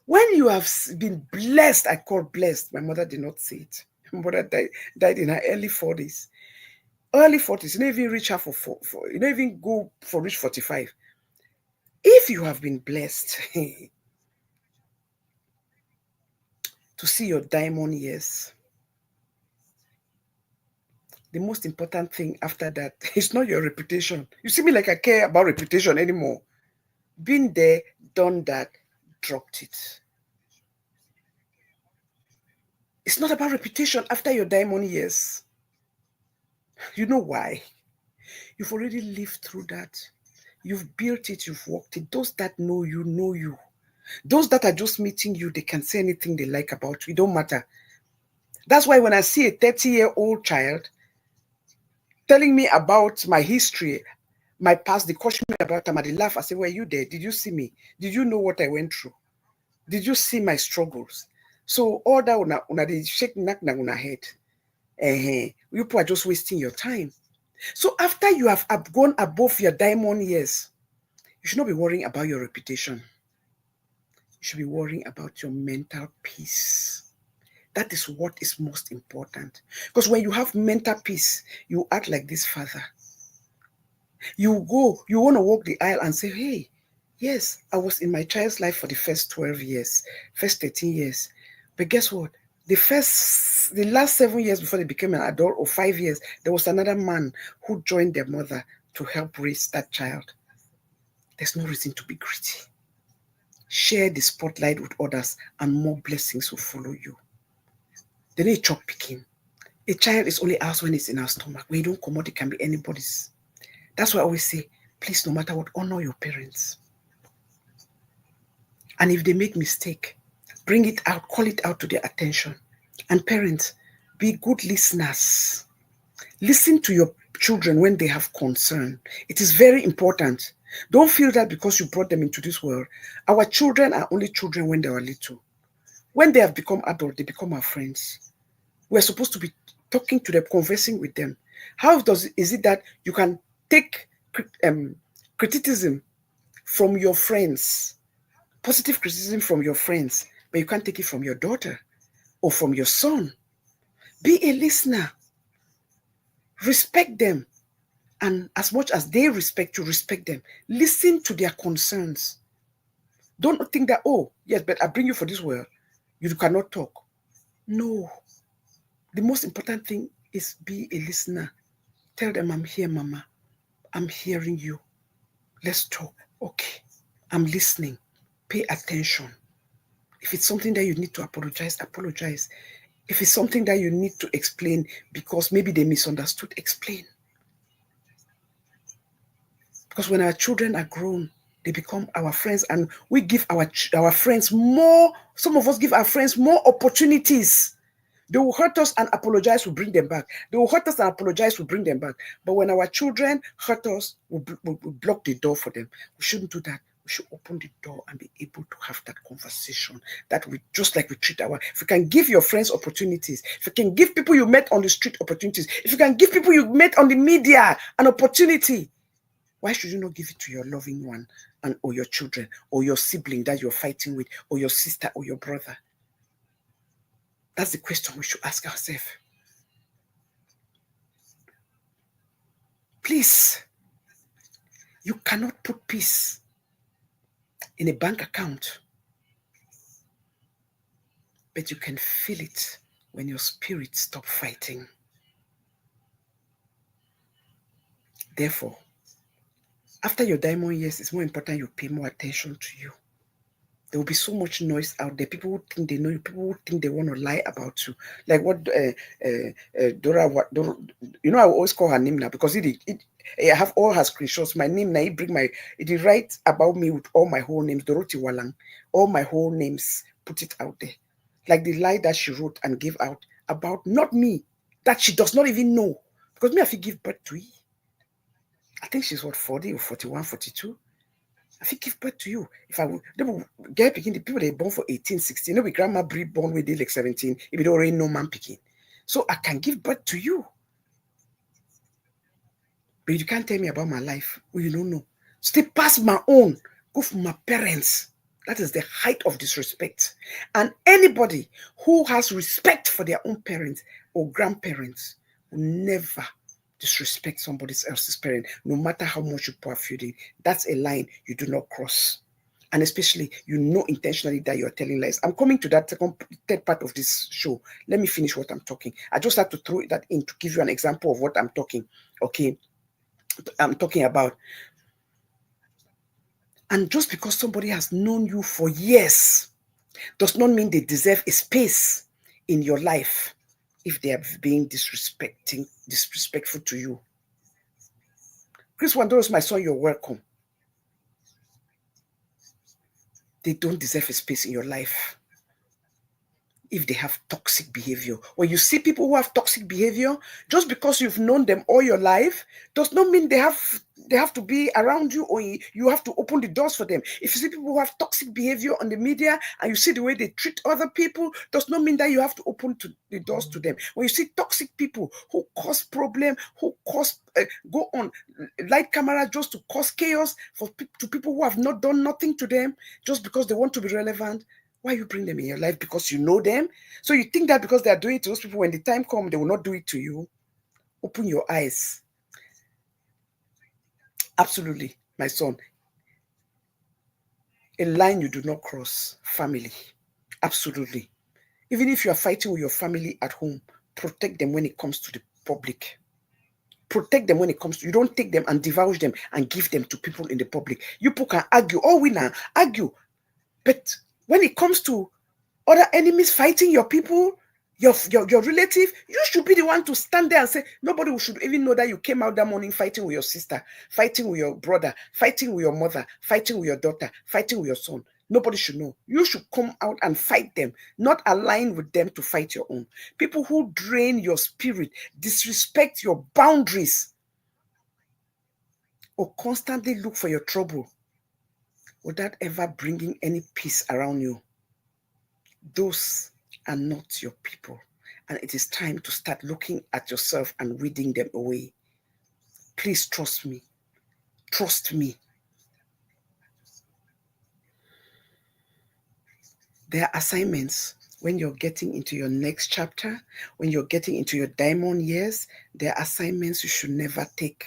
when you have been blessed, I call blessed. My mother did not say it. My mother died in her early 40s. Early 40s, you don't even reach her you don't even go for reach 45. If you have been blessed to see your diamond years, the most important thing after that is not your reputation. You see me like I care about reputation anymore. Been there, done that, dropped it. It's not about reputation after your diamond years. You know why? You've already lived through that. You've built it, you've walked it. Those that know you, know you. Those that are just meeting you, they can say anything they like about you. It don't matter. That's why when I see a 30-year-old child telling me about my history, my past, they question me about them, and they laugh. I say, were you there? Did you see me? Did you know what I went through? Did you see my struggles? So all that una they shake knack na una head. You people are just wasting your time. So after you have gone above your diamond years, you should not be worrying about your reputation. You should be worrying about your mental peace. That is what is most important. Because when you have mental peace, you act like this father. You want to walk the aisle and say, hey, yes, I was in my child's life for the first 12 years, first 13 years. But guess what? The last 7 years before they became an adult, or 5 years, there was another man who joined their mother to help raise that child. There's no reason to be greedy. Share the spotlight with others and more blessings will follow you. They need chop picking. A child is only ours when it's in our stomach. When you don't come out, it can be anybody's. That's why I always say, please, no matter what, honor your parents. And if they make mistake, bring it out, call it out to their attention. And parents, be good listeners. Listen to your children when they have concern. It is very important. Don't feel that because you brought them into this world. Our children are only children when they are little. When they have become adult, they become our friends. We're supposed to be talking to them, conversing with them. How is it that you can take criticism from your friends, positive criticism from your friends, but you can't take it from your daughter or from your son? Be a listener. Respect them. And as much as they respect you, respect them. Listen to their concerns. Don't think that, oh, yes, but I bring you for this world. You cannot talk. No. The most important thing is be a listener. Tell them, I'm here, Mama. I'm hearing you. Let's talk. Okay. I'm listening. Pay attention. If it's something that you need to apologize, apologize. If it's something that you need to explain because maybe they misunderstood, explain. Because when our children are grown, they become our friends, and we give our friends more. Some of us give our friends more opportunities. They will hurt us and apologize, we'll bring them back. They will hurt us and apologize, we'll bring them back. But when our children hurt us, we'll block the door for them. We shouldn't do that. We should open the door and be able to have that conversation. That we, just like we treat if you can give your friends opportunities, if you can give people you met on the street opportunities, if you can give people you met on the media an opportunity, why should you not give it to your loving one or your children or your sibling that you're fighting with, or your sister or your brother? That's the question we should ask ourselves. Please, you cannot put peace in a bank account, but you can feel it when your spirit stops fighting. Therefore, after your diamond years, it's more important you pay more attention to you. There will be so much noise out there. People who think they know you, people who think they want to lie about you. Like what Dora, I always call her name now because I have all her screenshots. My name now, it write about me with all my whole names, Dorothy Walang, all my whole names, put it out there. Like the lie that she wrote and gave out about not me, that she does not even know. Because me, if you give birth to you, I think she's what, 40 or 41, 42. I think give birth to you. If I would, they will get picking the people they born for 18, 16. No, we grandma breed born with like 17. If you don't already know man picking. So I can give birth to you. But you can't tell me about my life. Well, you don't know. Stay past my own. Go for my parents. That is the height of disrespect. And anybody who has respect for their own parents or grandparents will never disrespect somebody else's parent, no matter how much you pour feeding. That's a line you do not cross. And especially, you know intentionally that you're telling lies. I'm coming to that third part of this show. Let me finish what I'm talking. I just have to throw that in to give you an example of what I'm talking. Okay, I'm talking about. And just because somebody has known you for years does not mean they deserve a space in your life if they are being disrespectful to you. Chris Wandoros, my son, you're welcome. They don't deserve a space in your life if they have toxic behavior. When you see people who have toxic behavior, just because you've known them all your life, does not mean they have to be around you, or you have to open the doors for them. If you see people who have toxic behavior on the media and you see the way they treat other people, does not mean that you have to open the doors to them. When you see toxic people who cause problem, who cause go on light camera just to cause chaos to people who have not done nothing to them, just because they want to be relevant, why you bring them in your life? Because you know them? So you think that because they are doing it to those people, when the time comes, they will not do it to you? Open your eyes. Absolutely, my son. A line you do not cross, family. Absolutely. Even if you are fighting with your family at home, protect them when it comes to the public. Protect them when it comes to, you don't take them and divulge them and give them to people in the public. You people can argue, argue. But when it comes to other enemies fighting your people, your relative, you should be the one to stand there and say, nobody should even know that you came out that morning fighting with your sister, fighting with your brother, fighting with your mother, fighting with your daughter, fighting with your son. Nobody should know. You should come out and fight them, not align with them to fight your own. People who drain your spirit, disrespect your boundaries, or constantly look for your trouble without ever bringing any peace around you, those are not your people. And it is time to start looking at yourself and weeding them away. Please trust me. Trust me. There are assignments when you're getting into your next chapter, when you're getting into your diamond years, there are assignments you should never take.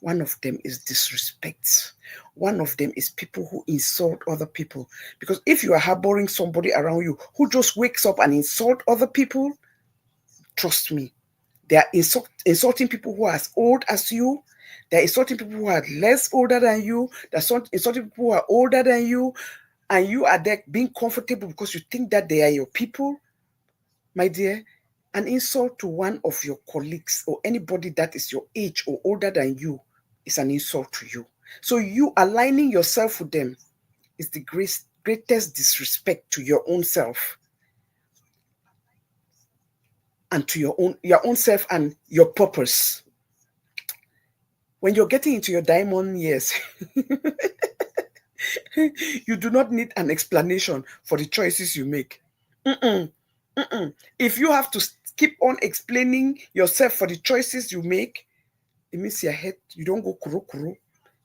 One of them is disrespect. One of them is people who insult other people. Because if you are harboring somebody around you who just wakes up and insult other people, trust me, they are insulting people who are as old as you. They're insulting people who are less older than you. They're insulting people who are older than you. And you are there being comfortable because you think that they are your people. My dear, an insult to one of your colleagues or anybody that is your age or older than you is an insult to you. So you aligning yourself with them is the greatest disrespect to your own self and to your own self and your purpose. When you're getting into your diamond years, you do not need an explanation for the choices you make. If you have to keep on explaining yourself for the choices you make, it means your head, you don't go kuro kuro.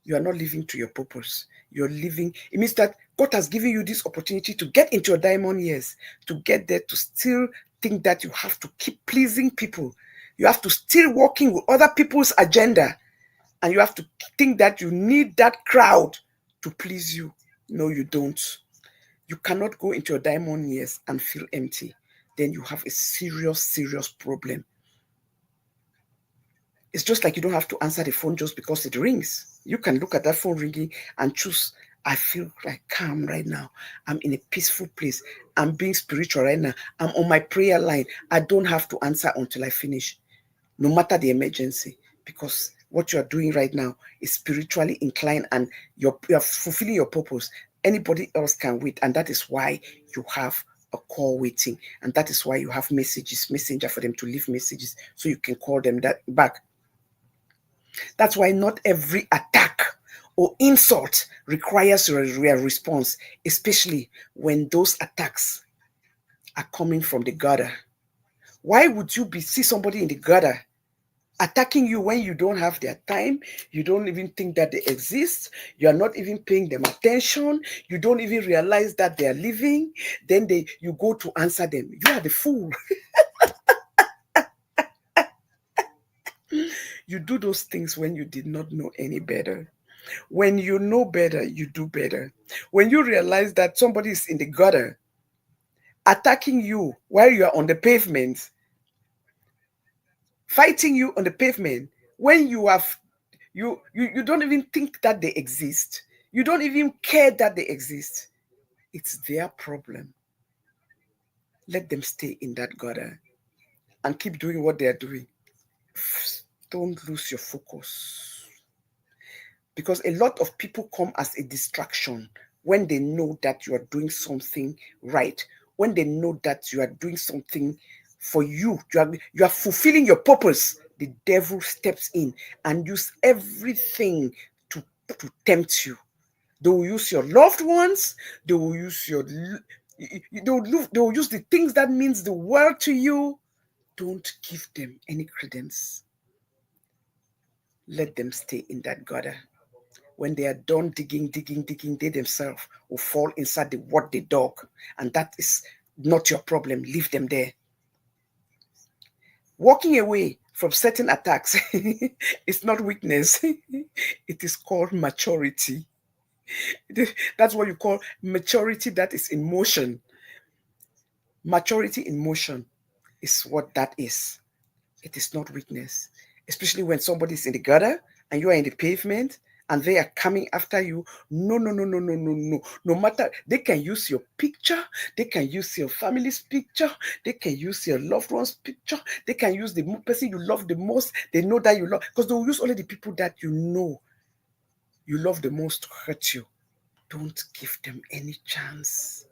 You are not living to your purpose. You're living, it means that God has given you this opportunity to get into your diamond years, to get there, to still think that you have to keep pleasing people. You have to still working with other people's agenda. And you have to think that you need that crowd to please you. No, you don't. You cannot go into your diamond years and feel empty. Then you have a serious, serious problem. It's just like you don't have to answer the phone just because it rings. You can look at that phone ringing and choose, I feel like calm right now. I'm in a peaceful place. I'm being spiritual right now. I'm on my prayer line. I don't have to answer until I finish, no matter the emergency, because what you are doing right now is spiritually inclined and you're fulfilling your purpose. Anybody else can wait, and that is why you have a call waiting, and that is why you have messenger for them to leave messages so you can call them back. That's why not every attack or insult requires a response, especially when those attacks are coming from the gutter. Why would you see somebody in the gutter attacking you when you don't have their time? You don't even think that they exist. You are not even paying them attention. You don't even realize that they are living. Then you go to answer them. You are the fool. You do those things when you did not know any better. When you know better, you do better. When you realize that somebody is in the gutter attacking you while you are on the pavement, fighting you on the pavement, when you don't even think that they exist. You don't even care that they exist. It's their problem. Let them stay in that gutter and keep doing what they are doing. Don't lose your focus. Because a lot of people come as a distraction when they know that you are doing something right, when they know that you are doing something for you, you are fulfilling your purpose. The devil steps in and use everything to tempt you. They will use your loved ones. They will use they will use the things that means the world to you. Don't give them any credence. Let them stay in that gutter. When they are done digging, they themselves will fall inside what they dug. And that is not your problem. Leave them there. Walking away from certain attacks is not weakness. It is called maturity. That's what you call maturity that is in motion. Maturity in motion is what that is. It is not weakness. Especially when somebody is in the gutter and you are in the pavement and they are coming after you. No. No matter, they can use your picture, they can use your family's picture, they can use your loved one's picture, they can use the person you love the most. They know that you love, because they will use only the people that you know you love the most to hurt you. Don't give them any chance.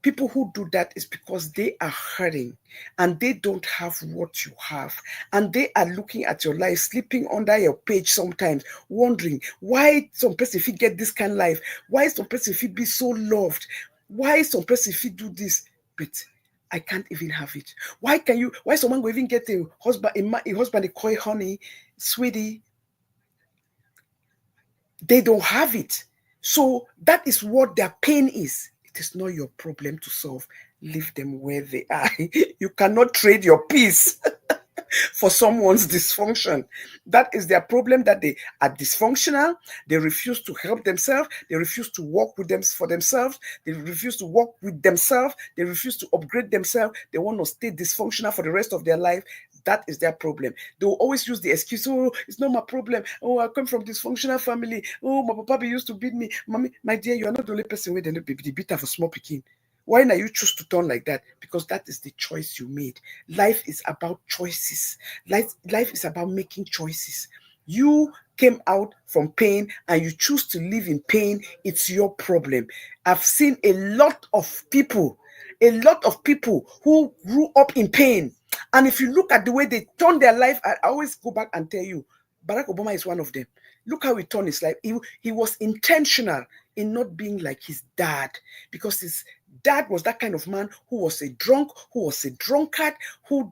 People who do that is because they are hurting and they don't have what you have. And they are looking at your life, sleeping under your page sometimes, wondering why some person if get this kind of life, why some person if be so loved, why some person if do this, but I can't even have it. Why someone will even get a husband, a husband they call honey, sweetie? They don't have it. So that is what their pain is. It is not your problem to solve. Leave them where they are. You cannot trade your peace for someone's dysfunction. That is their problem, that they are dysfunctional. They refuse to help themselves. They refuse to work with them for themselves. They refuse to work with themselves. They refuse to upgrade themselves. They want to stay dysfunctional for the rest of their life. That is their problem. They will always use the excuse, oh, it's not my problem. Oh, I come from dysfunctional family. Oh, my papa used to beat me. Mommy, my dear, you are not the only person where they beat her for small picking. Why now you choose to turn like that? Because that is the choice you made. Life is about choices. Life is about making choices. You came out from pain and you choose to live in pain, it's your problem. I've seen a lot of people who grew up in pain. And if you look at the way they turn their life, I always go back and tell you, Barack Obama is one of them. Look how he turned his life. He was intentional in not being like his dad, because his dad was that kind of man who was a drunk, who was a drunkard, who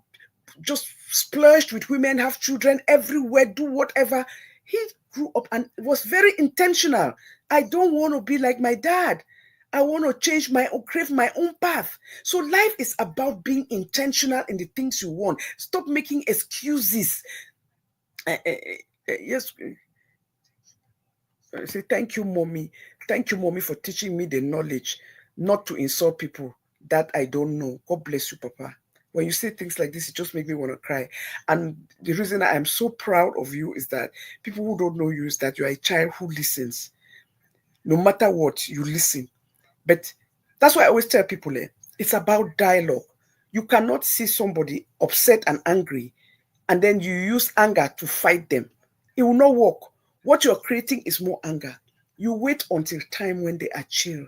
just splurged with women, have children everywhere, do whatever. He grew up and was very intentional. I don't want to be like my dad. I want to change my own, crave my own path. So life is about being intentional in the things you want. Stop making excuses. Yes. I say, thank you, mommy. Thank you, mommy, for teaching me the knowledge not to insult people that I don't know. God bless you, Papa. When you say things like this, it just makes me want to cry. And the reason I am so proud of you is that people who don't know you is that you are a child who listens. No matter what, you listen. But that's why I always tell people, it's about dialogue. You cannot see somebody upset and angry, and then you use anger to fight them. It will not work. What you're creating is more anger. You wait until time when they are chill.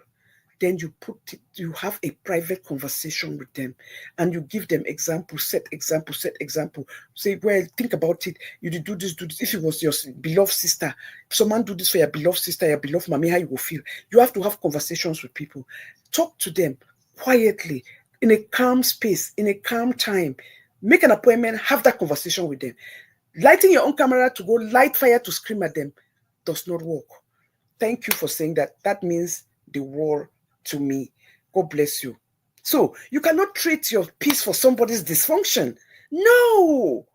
Then you have a private conversation with them, and you give them example, set example. Say, well, think about it. You do this. If it was your beloved sister, if someone do this for your beloved sister, your beloved mommy, how you will feel? You have to have conversations with people. Talk to them quietly, in a calm space, in a calm time. Make an appointment, have that conversation with them. Lighting your own camera to go light fire to scream at them does not work. Thank you for saying that. That means the world to me. God bless you. So you cannot trade your peace for somebody's dysfunction. No.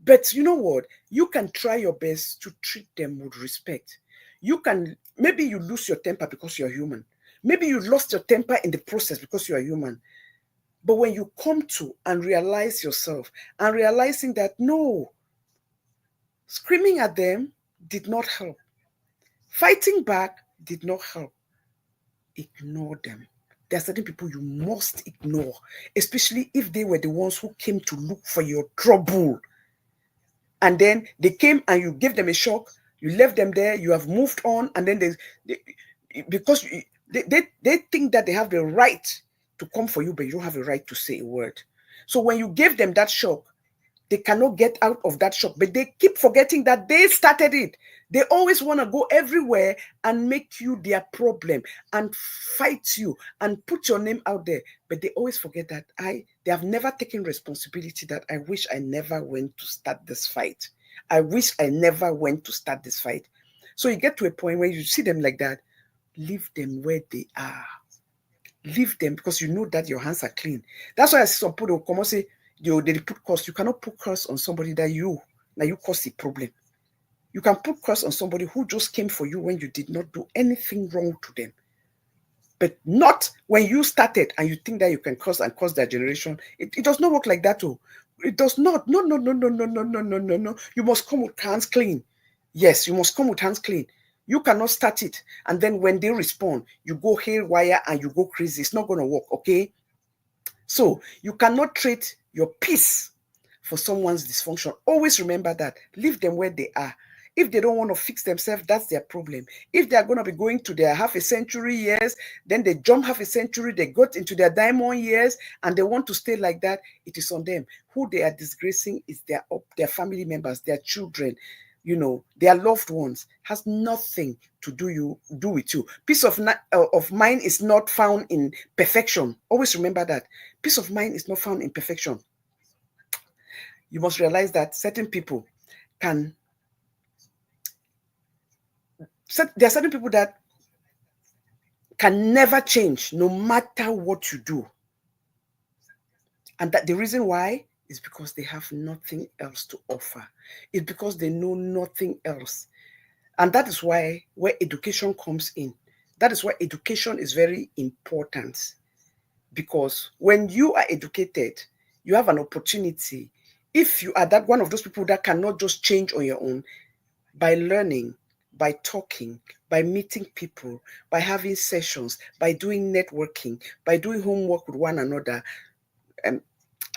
But you know what? You can try your best to treat them with respect. Maybe you lose your temper because you're human. Maybe you lost your temper in the process because you are human. But when you come to and realize yourself and realizing that no, screaming at them did not help. Fighting back did not help. Ignore them. There are certain people you must ignore, especially if they were the ones who came to look for your trouble. And then they came and you gave them a shock, you left them there, you have moved on, and then because they think that they have the right to come for you, but you don't have a right to say a word. So when you gave them that shock, they cannot get out of that shock, but they keep forgetting that they started it. They always want to go everywhere and make you their problem and fight you and put your name out there. But they always forget that they have never taken responsibility that I wish I never went to start this fight. I wish I never went to start this fight. So you get to a point where you see them like that, leave them where they are. Leave them, because you know that your hands are clean. That's why some people will come and say, they put curse. You cannot put curse on somebody that you cause the problem. You can put curse on somebody who just came for you when you did not do anything wrong to them. But not when you started and you think that you can curse and cause their generation. It does not work like that. Oh, it does not. No. You must come with hands clean. Yes, you must come with hands clean. You cannot start it. And then when they respond, you go haywire and you go crazy. It's not going to work, okay? So you cannot trade your peace for someone's dysfunction. Always remember that. Leave them where they are. If they don't want to fix themselves, that's their problem. If they are going to be going to their half a century years, then they jump half a century, they got into their diamond years, and they want to stay like that, it is on them. Who they are disgracing is their family members, their children, their loved ones. Has nothing to do with you. Peace of mind is not found in perfection. Always remember that. Peace of mind is not found in perfection. You must realize that certain people there are certain people that can never change no matter what you do. And that the reason why is because they have nothing else to offer. It's because they know nothing else. And that is where education comes in. That is why education is very important. Because when you are educated, you have an opportunity. If you are that one of those people that cannot just change on your own, by learning, by talking, by meeting people, by having sessions, by doing networking, by doing homework with one another,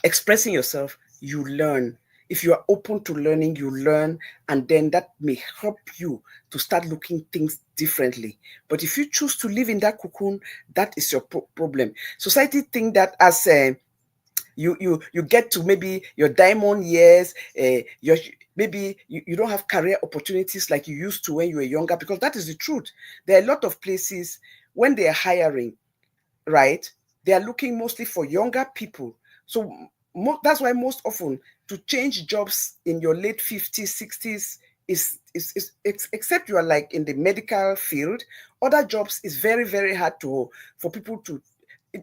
expressing yourself, you learn. If you are open to learning, you learn, and then that may help you to start looking things differently. But if you choose to live in that cocoon, that is your problem. Society think that as you get to maybe your diamond years, maybe you don't have career opportunities like you used to when you were younger, because that is the truth. There are a lot of places when they are hiring, right? They are looking mostly for younger people. So that's why most often to change jobs in your late 50s, 60s is except you are like in the medical field, other jobs is very, very hard to for people to.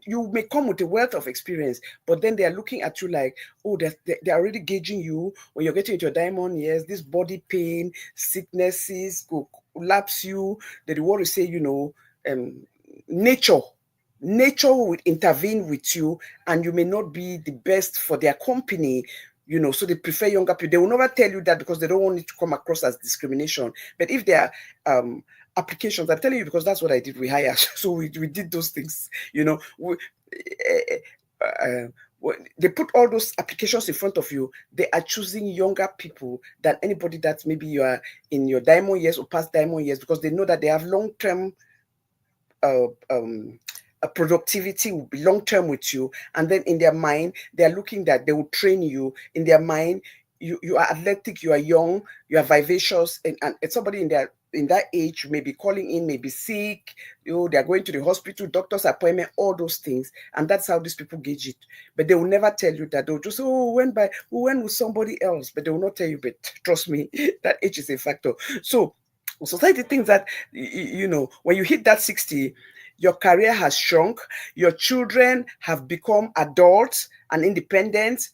You may come with a wealth of experience, but then they are looking at you like, oh, they're already gauging you when you're getting into your diamond years. This body pain, sicknesses go collapse you. They want to say, nature will intervene with you, and you may not be the best for their company, so they prefer younger people. They will never tell you that because they don't want it to come across as discrimination. But if there are applications, I'm telling you because that's what I did. We hired, so we did those things. They put all those applications in front of you. They are choosing younger people than anybody that maybe you are in your diamond years or past diamond years, because they know that they have long-term productivity, will be long-term with you. And then in their mind, they are looking that they will train you. In their mind, you are athletic, you are young, you are vivacious, and somebody in that age may be calling in, may be sick, they are going to the hospital, doctor's appointment, all those things. And that's how these people gauge it. But they will never tell you that. They'll just say, oh, who went with somebody else, but they will not tell you. But trust me, that age is a factor. So society thinks that, when you hit that 60, your career has shrunk, your children have become adults and independent,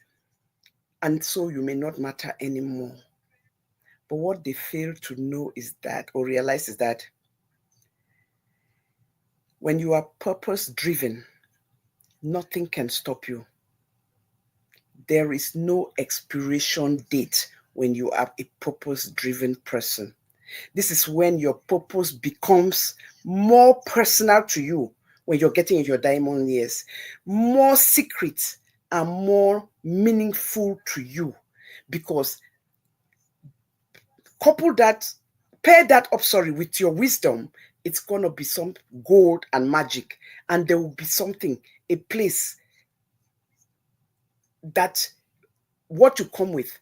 and so you may not matter anymore. But what they fail to know is that, or realize is that, when you are purpose-driven, nothing can stop you. There is no expiration date when you are a purpose-driven person. This is when your purpose becomes more personal to you when you're getting in your diamond years, more secret and more meaningful to you, because pair that up, with your wisdom, it's going to be some gold and magic, and there will be something, a place that what you come with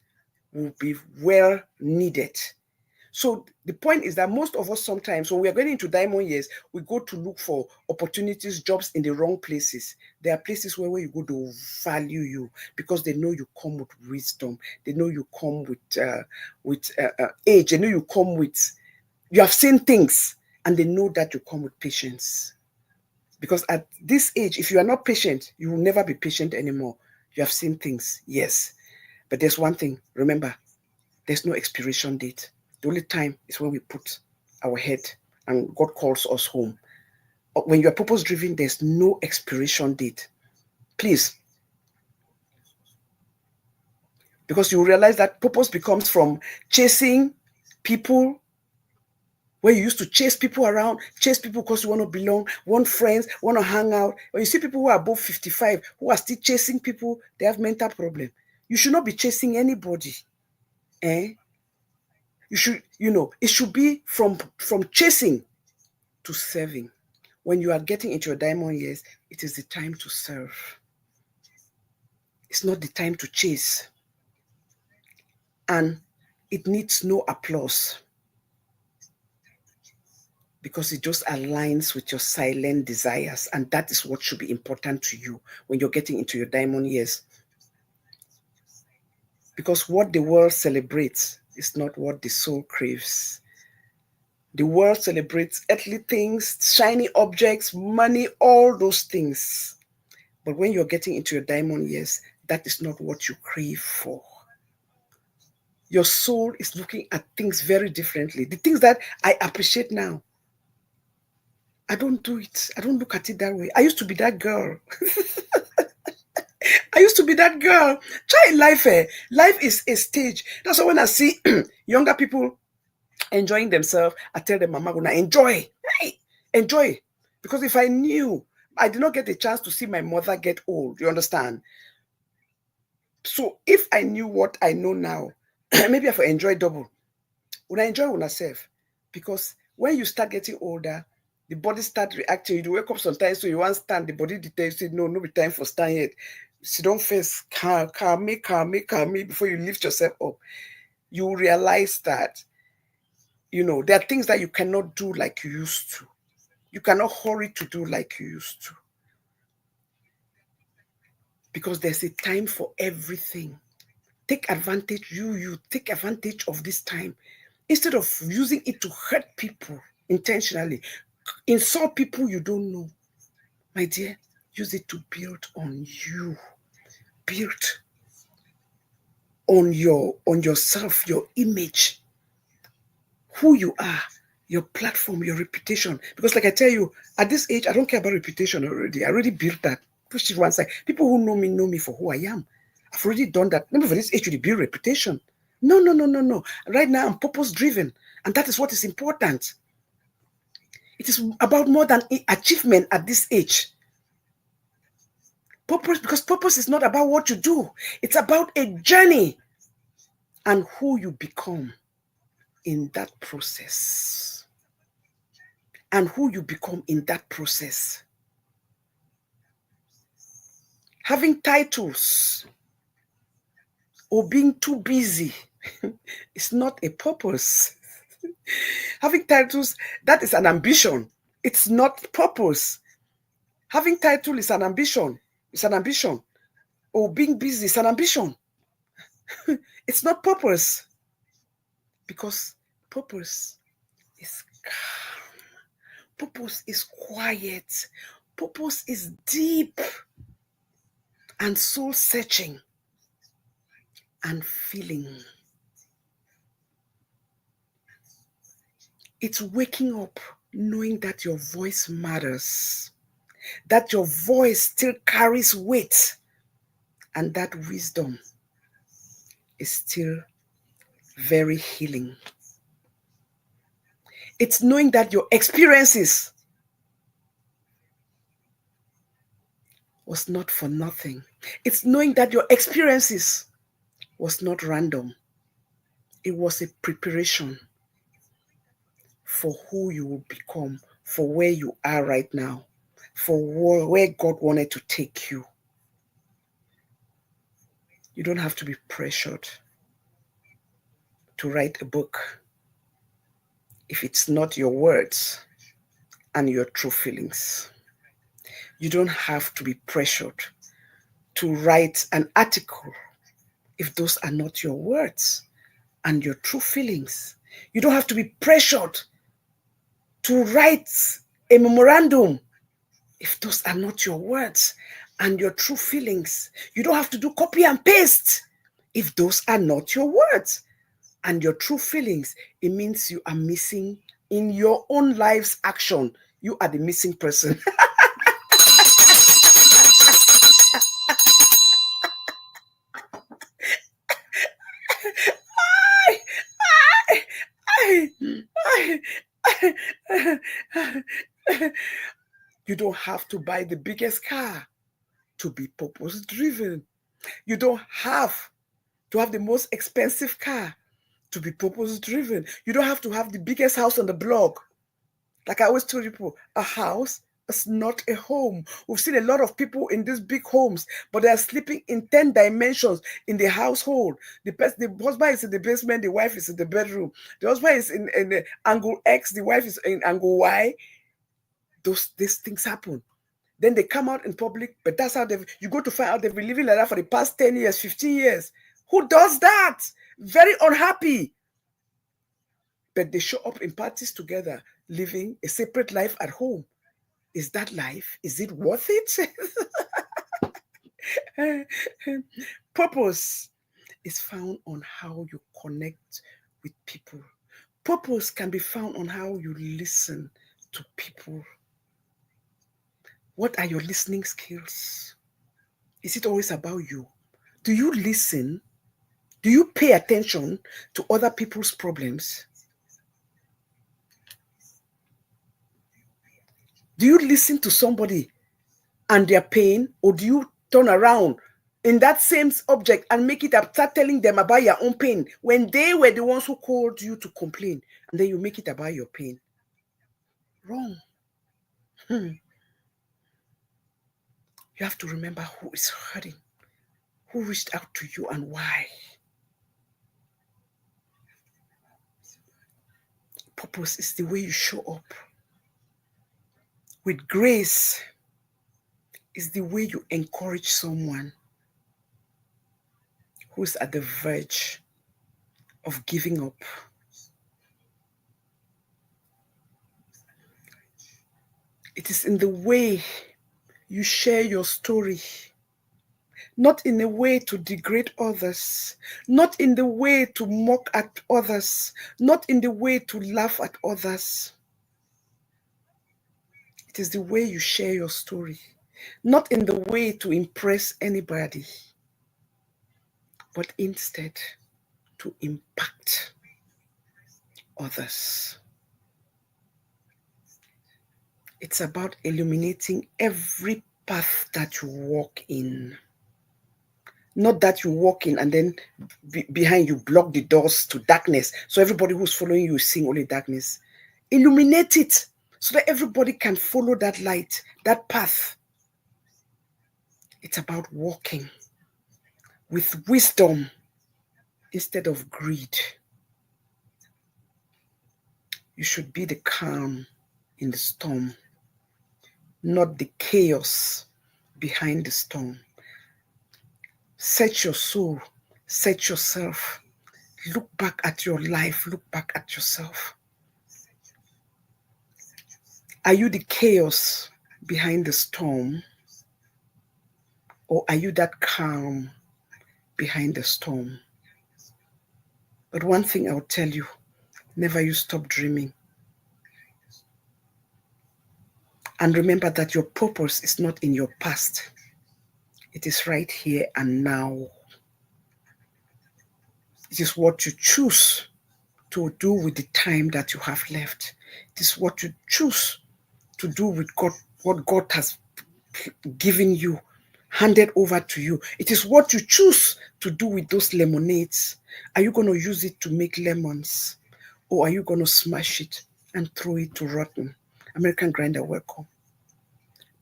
will be well needed. So the point is that most of us sometimes, when we are getting into diamond years, we go to look for opportunities, jobs in the wrong places. There are places where you go to value you, because they know you come with wisdom. They know you come with age. They know you come with, you have seen things, and they know that you come with patience. Because at this age, if you are not patient, you will never be patient anymore. You have seen things, yes. But there's one thing, remember, there's no expiration date. The only time is when we put our head and God calls us home. When you're purpose-driven, there's no expiration date. Please. Because you realize that purpose becomes from chasing people, where you used to chase people around, chase people because you want to belong, want friends, want to hang out. When you see people who are above 55, who are still chasing people, they have mental problem. You should not be chasing anybody. You should, it should be from chasing to serving. When you are getting into your diamond years, it is the time to serve. It's not the time to chase. And it needs no applause, because it just aligns with your silent desires. And that is what should be important to you when you're getting into your diamond years. Because what the world celebrates is not what the soul craves. The world celebrates earthly things, shiny objects, money, all those things. But when you're getting into your diamond years, that is not what you crave for. Your soul is looking at things very differently. The things that I appreciate now, I don't do it. I don't look at it that way. I used to be that girl. I used to be that girl. Try life. Life is a stage. That's why when I see younger people enjoying themselves, I tell them, Mama, gonna enjoy. Hey, enjoy. Because if I knew, I did not get a chance to see my mother get old. You understand? So if I knew what I know now, maybe I would enjoy double. When I enjoy on myself, because when you start getting older, the body start reacting. You wake up sometimes, so you want to stand. The body details say, no, no be time for stand yet. Sit down first, calm me before you lift yourself up. You realize that, there are things that you cannot do like you used to. You cannot hurry to do like you used to. Because there's a time for everything. Take advantage, you take advantage of this time. Instead of using it to hurt people intentionally, insult people you don't know. My dear, use it to build on you. Build on yourself, your image, who you are, your platform, your reputation. Because like I tell you, at this age, I don't care about reputation already. I already built that. Push it one side. People who know me for who I am. I've already done that. Maybe for this age, you build reputation. No. Right now, I'm purpose driven. And that is what is important. It is about more than achievement at this age. Purpose, because purpose is not about what you do. It's about a journey and who you become in that process. And who you become in that process. Having titles or being too busy is not a purpose. Having titles, that is an ambition. It's not purpose. Having title is an ambition. It's an ambition. Or being busy is an ambition. It's not purpose. Because purpose is calm. Purpose is quiet. Purpose is deep and soul searching and feeling. It's waking up knowing that your voice matters, that your voice still carries weight, and that wisdom is still very healing. It's knowing that your experiences was not for nothing. It's knowing that your experiences was not random. It was a preparation for who you will become, for where you are right now, for where God wanted to take you. You don't have to be pressured to write a book if it's not your words and your true feelings. You don't have to be pressured to write an article if those are not your words and your true feelings. You don't have to be pressured to write a memorandum if those are not your words and your true feelings. You don't have to do copy and paste if those are not your words and your true feelings. It means you are missing in your own life's action. You are the missing person. You don't have to buy the biggest car to be purpose driven. You don't have to have the most expensive car to be purpose driven. You don't have to have the biggest house on the block. Like I always tell people, a house is not a home. We've seen a lot of people in these big homes, but they are sleeping in 10 dimensions in the household. The husband is in the basement, the wife is in the bedroom. The husband is in the angle X, the wife is in angle Y. These things happen. Then they come out in public, but that's how you go to find out they've been living like that for the past 10 years, 15 years. Who does that? Very unhappy. But they show up in parties together, living a separate life at home. Is that life? Is it worth it? Purpose is found on how you connect with people. Purpose can be found on how you listen to people. What are your listening skills? Is it always about you? Do you listen? Do you pay attention to other people's problems? Do you listen to somebody and their pain, or do you turn around in that same object and make it up, start telling them about your own pain when they were the ones who called you to complain, and then you make it about your pain. Wrong. You have to remember who is hurting, who reached out to you, and why. Purpose is the way you show up. With grace is the way you encourage someone who's at the verge of giving up. It is in the way you share your story, not in a way to degrade others, not in the way to mock at others, not in the way to laugh at others. It is the way you share your story, not in the way to impress anybody, but instead to impact others. It's about illuminating every path that you walk in. Not that you walk in and then behind you block the doors to darkness, so everybody who's following you is seeing only darkness. Illuminate it so that everybody can follow that light, that path. It's about walking with wisdom instead of greed. You should be the calm in the storm, not the chaos behind the storm. Search your soul, search yourself. Look back at your life, look back at yourself. Are you the chaos behind the storm? Or are you that calm behind the storm? But one thing I'll tell you, never you stop dreaming. And remember that your purpose is not in your past. It is right here and now. It is what you choose to do with the time that you have left. It is what you choose to do with God, what God has given you, handed over to you. It is what you choose to do with those lemonades. Are you going to use it to make lemons? Or are you going to smash it and throw it to rotten? American Grinder, welcome.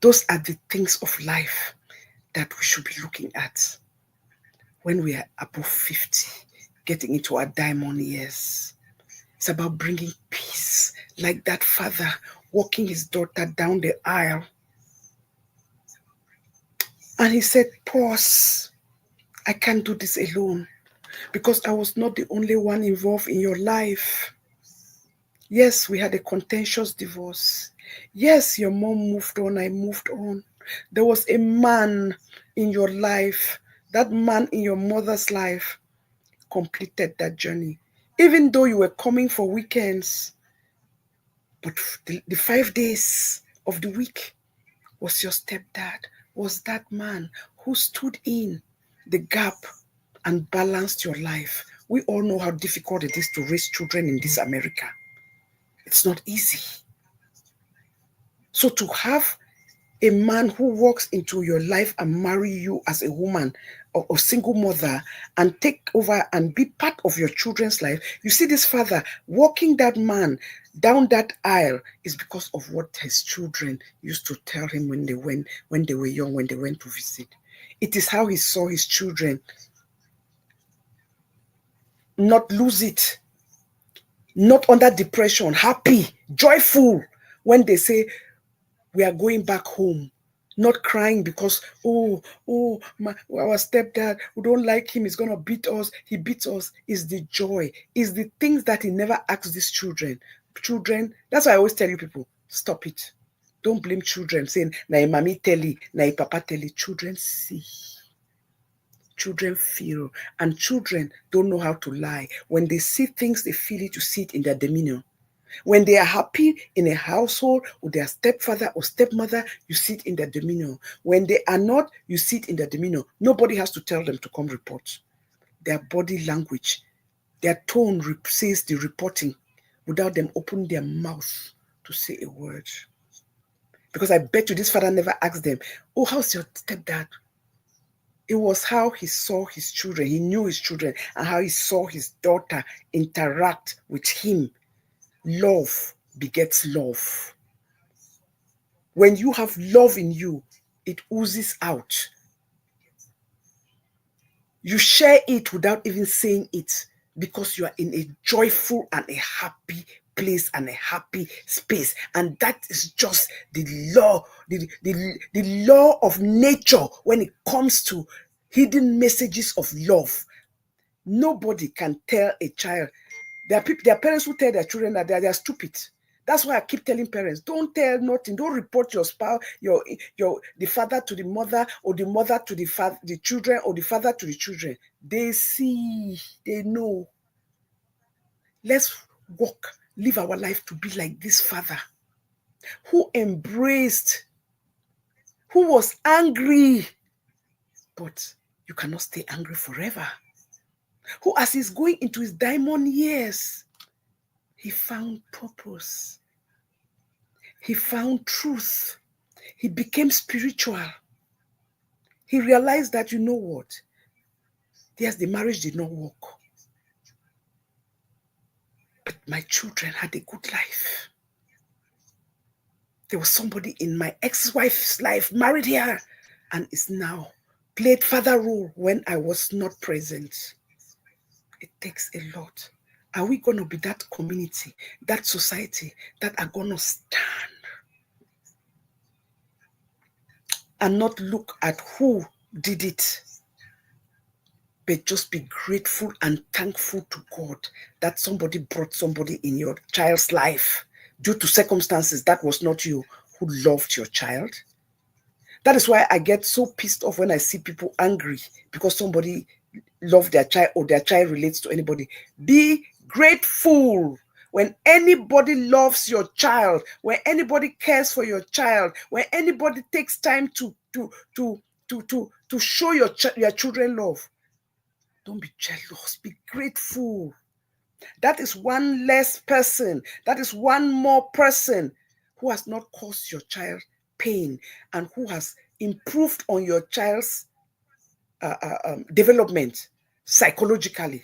Those are the things of life that we should be looking at when we are above 50, getting into our diamond years. It's about bringing peace, like that father walking his daughter down the aisle. And he said, pause, I can't do this alone, because I was not the only one involved in your life. Yes, we had a contentious divorce. Yes, your mom moved on, I moved on. There was a man in your life. That man in your mother's life completed that journey. Even though you were coming for weekends, but the 5 days of the week was your stepdad, was that man who stood in the gap and balanced your life. We all know how difficult it is to raise children in this America. It's not easy. So to have a man who walks into your life and marry you as a woman or a single mother and take over and be part of your children's life, you see this father walking that man down that aisle is because of what his children used to tell him when they were young, when they went to visit. It is how he saw his children not lose it, not under depression, happy, joyful when they say, we are going back home, not crying because, our stepdad, we don't like him, he's going to beat us, he beats us. Is the joy, is the things that he never asks these children. Children, that's why I always tell you people, stop it. Don't blame children saying, na mommy tell you, na papa tell you. Children see. Children feel, and children don't know how to lie. When they see things, they feel it, you see it in their demeanor. When they are happy in a household with their stepfather or stepmother, you see it in their demeanor. When they are not, you see it in their demeanor. Nobody has to tell them to come report. Their body language, their tone says the reporting without them opening their mouth to say a word. Because I bet you this father never asked them, oh, how's your stepdad? It was how he saw his children. He knew his children and how he saw his daughter interact with him. Love begets love. When you have love in you, it oozes out. You share it without even saying it because you are in a joyful and a happy place and a happy space. And that is just the law, the law of nature when it comes to hidden messages of love. Nobody can tell a child. There are parents who tell their children that they are stupid. That's why I keep telling parents, don't tell nothing. Don't report your spouse, the father to the mother, or the mother to the children, or the father to the children. They see, they know. Let's live our life to be like this father who embraced, who was angry, but you cannot stay angry forever. Who, as he's going into his diamond years, he found purpose. He found truth. He became spiritual. He realized that, you know what? Yes, the marriage did not work. But my children had a good life. There was somebody in my ex-wife's life, married her, and is now played father role when I was not present. It takes a lot. Are we going to be that community, that society that are going to stand and not look at who did it, but just be grateful and thankful to God that somebody brought somebody in your child's life due to circumstances that was not you, who loved your child? That is why I get so pissed off when I see people angry because somebody loved their child or their child relates to anybody. Be grateful. When anybody loves your child, when anybody cares for your child, when anybody takes time to show your children love, don't be jealous. Be grateful. That is one less person. That is one more person who has not caused your child pain and who has improved on your child's development psychologically.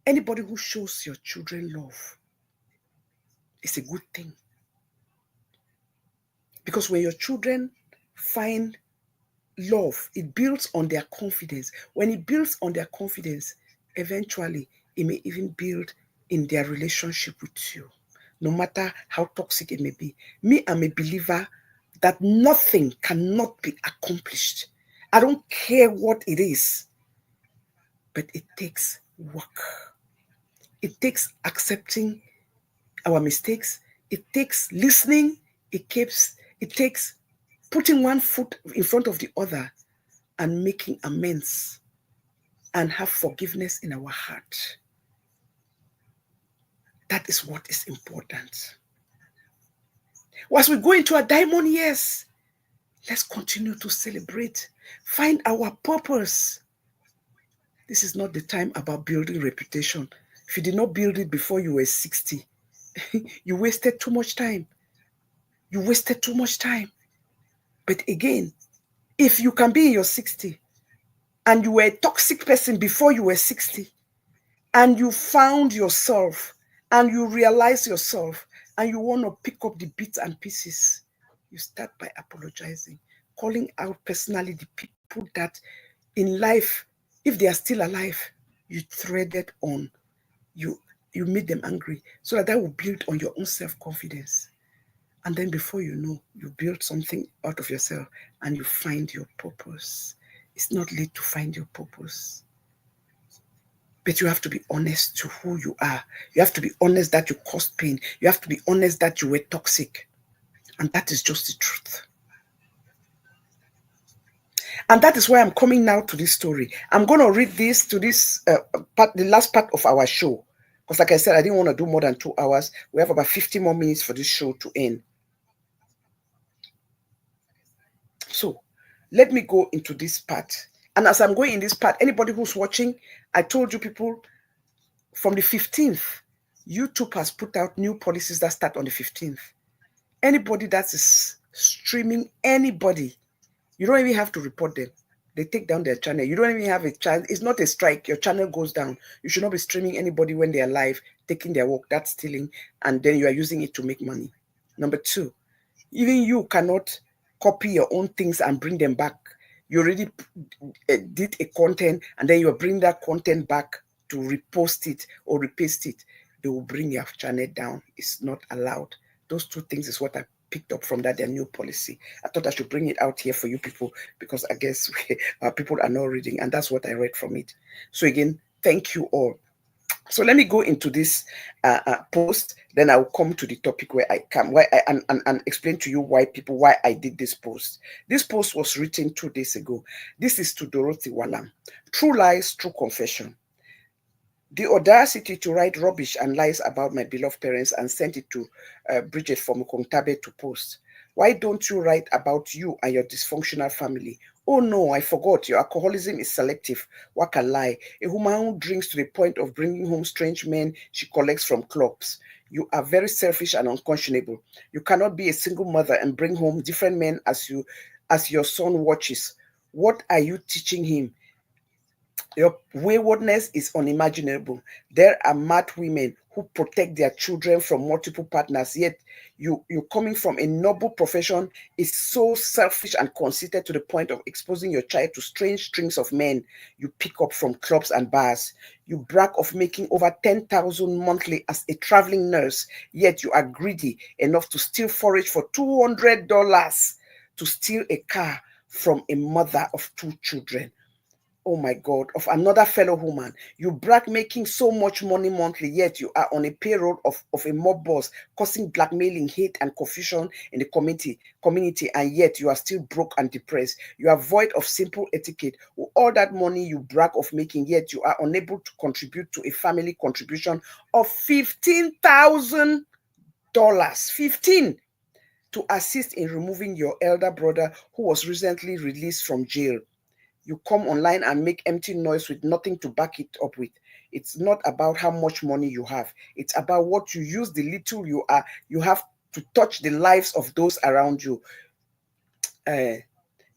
Anybody who shows your children love is a good thing. Because when your children find love, it builds on their confidence. When it builds on their confidence, eventually it may even build in their relationship with you, no matter how toxic it may be. Me, I'm a believer that nothing cannot be accomplished. I don't care what it is, but it takes work. It takes accepting our mistakes. It takes listening. It takes putting one foot in front of the other and making amends and have forgiveness in our heart. That is what is important. As we go into our diamond years, let's continue to celebrate. Find our purpose. This is not the time about building reputation. If you did not build it before you were 60, you wasted too much time. You wasted too much time. But again, if you can be in your 60 and you were a toxic person before you were 60, and you found yourself and you realize yourself and you want to pick up the bits and pieces, you start by apologizing, calling out personally the people that in life, if they are still alive, you threaded on, you made them angry, so that will build on your own self-confidence. And then before you know, you build something out of yourself and you find your purpose. It's not late to find your purpose. But you have to be honest to who you are. You have to be honest that you caused pain. You have to be honest that you were toxic. And that is just the truth. And that is why I'm coming now to this story. I'm going to read this to this part, the last part of our show. Because like I said, I didn't want to do more than 2 hours. We have about 50 more minutes for this show to end. So let me go into this part. And as I'm going in this part, anybody who's watching, I told you people, from the 15th, YouTube has put out new policies that start on the 15th. Anybody that is streaming, anybody, you don't even have to report them. they take down their channel. You don't even have a chance. It's not a strike. Your channel goes down. You should not be streaming anybody when they're live, taking their work. That's stealing. And then you are using it to make money. Number two, even you cannot copy your own things and bring them back. You already did a content and then you bring that content back to repost it or repaste it. They will bring your channel down. It's not allowed. Those two things is what I picked up from their new policy. I thought I should bring it out here for you people because I guess people are not reading, and that's what I read from it. So again, thank you all. So let me go into this post, then I'll come to the topic where I come, and explain to you why I did this post. This post was written 2 days ago. This is to Dorothy Wallam. True lies, true confession. The audacity to write rubbish and lies about my beloved parents and send it to Bridget from Mukongtabe to post. Why don't you write about you and your dysfunctional family? Oh no, I forgot. Your alcoholism is selective. What a lie. A woman who drinks to the point of bringing home strange men she collects from clubs. You are very selfish and unconscionable. You cannot be a single mother and bring home different men as your son watches. What are you teaching him? Your waywardness is unimaginable. There are mad women who protect their children from multiple partners, yet you coming from a noble profession is so selfish and conceited to the point of exposing your child to strange strings of men you pick up from clubs and bars. You brag of making over 10,000 monthly as a traveling nurse, yet you are greedy enough to steal forage for $200 to steal a car from a mother of 2 children. Oh my God, of another fellow woman. You brag making so much money monthly, yet you are on a payroll of a mob boss, causing blackmailing, hate, and confusion in the community, and yet you are still broke and depressed. You are void of simple etiquette. With all that money you brag of making, yet you are unable to contribute to a family contribution of $15,000. 15 to assist in removing your elder brother who was recently released from jail. You come online and make empty noise with nothing to back it up with. It's not about how much money you have. It's about what you use the little you have to touch the lives of those around you.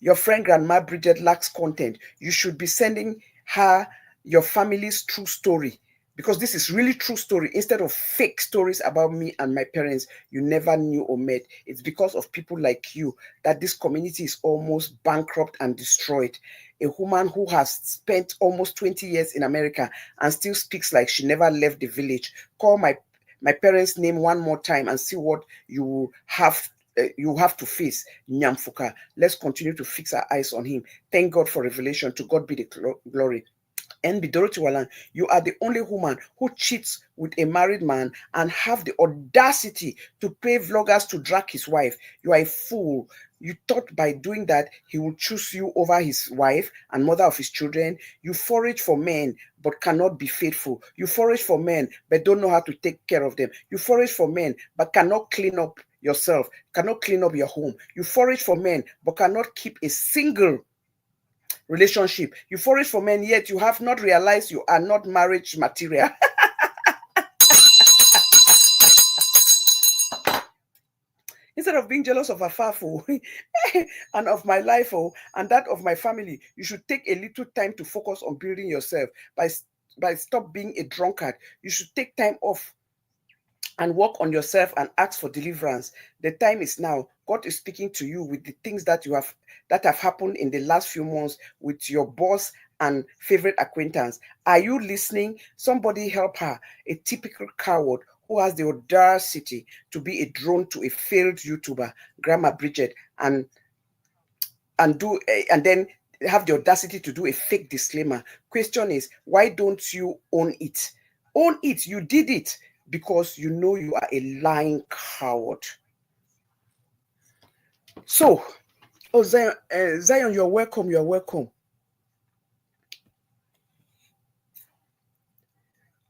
Your friend Grandma Bridget lacks content. You should be sending her your family's true story, because this is really true story instead of fake stories about me and my parents you never knew or met. It's because of people like you that this community is almost bankrupt and destroyed. A woman who has spent almost 20 years in America and still speaks like she never left the village. Call my parents' name one more time and see what you have to face. Nyamfuka. Let's continue to fix our eyes on him. Thank God for revelation. To God be the glory. NB Dorothy Wallam, you are the only woman who cheats with a married man and have the audacity to pay vloggers to drag his wife. You are a fool. You thought by doing that he would choose you over his wife and mother of his children. You forage for men but cannot be faithful. You forage for men but don't know how to take care of them. You forage for men but cannot clean up yourself, cannot clean up your home. You forage for men but cannot keep a single relationship. You forage for men, yet you have not realized you are not marriage material. Instead of being jealous of Afafo and of my life and that of my family, you should take a little time to focus on building yourself by stop being a drunkard. You should take time off and work on yourself and ask for deliverance. The time is now. God is speaking to you with the things that have happened in the last few months with your boss and favorite acquaintance. Are you listening? Somebody help her, a typical coward who has the audacity to be a drone to a failed YouTuber, Grandma Bridget, and then have the audacity to do a fake disclaimer. Question is, why don't you own it? Own it. You did it because you know you are a lying coward. So, oh Zion, you're welcome. You're welcome.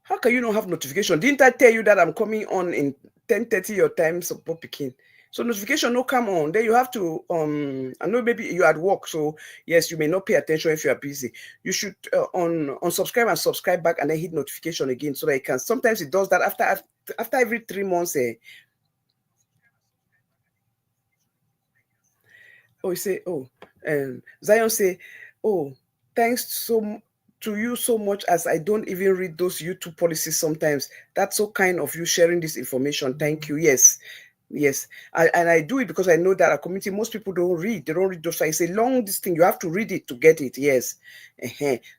How can you not have notification? Didn't I tell you that I'm coming on in 10:30 your time, support picking? So notification no come on. Then you have to I know maybe you're at work, so yes, you may not pay attention if you are busy. You should unsubscribe and subscribe back and then hit notification again so that it can. Sometimes it does that after every 3 months. Oh, you say, Zion say, Oh, thanks to you so much, as I don't even read those YouTube policies sometimes. That's so kind of you sharing this information. Thank you. Yes. Yes. And I do it because I know that our community, most people don't read. They don't read those. It's a long this thing. You have to read it to get it. Yes.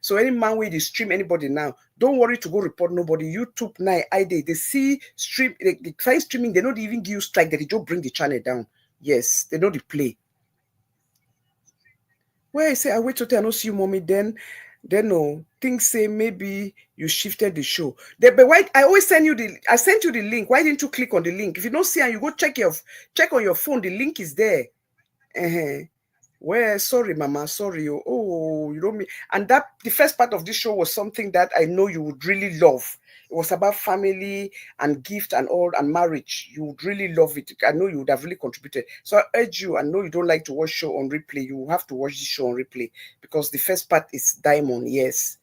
So any man where they stream anybody now, don't worry to go report nobody. YouTube now, they see stream, they try streaming, they don't even give you strike, that they don't bring the channel down. Yes, they know the play. Where I say I wait till I don't see you, mommy, then no things say maybe you shifted the show. But why I always send you I sent you the link. Why didn't you click on the link? If you don't see and you go check on your phone, the link is there. Uh-huh. Well, sorry, Mama, sorry. Oh, you know me. And that the first part of this show was something that I know you would really love. It was about family and gift and all and marriage. You would really love it. I know you would have really contributed. So I urge you, I know you don't like to watch show on replay. You have to watch this show on replay because the first part is diamond. Yes,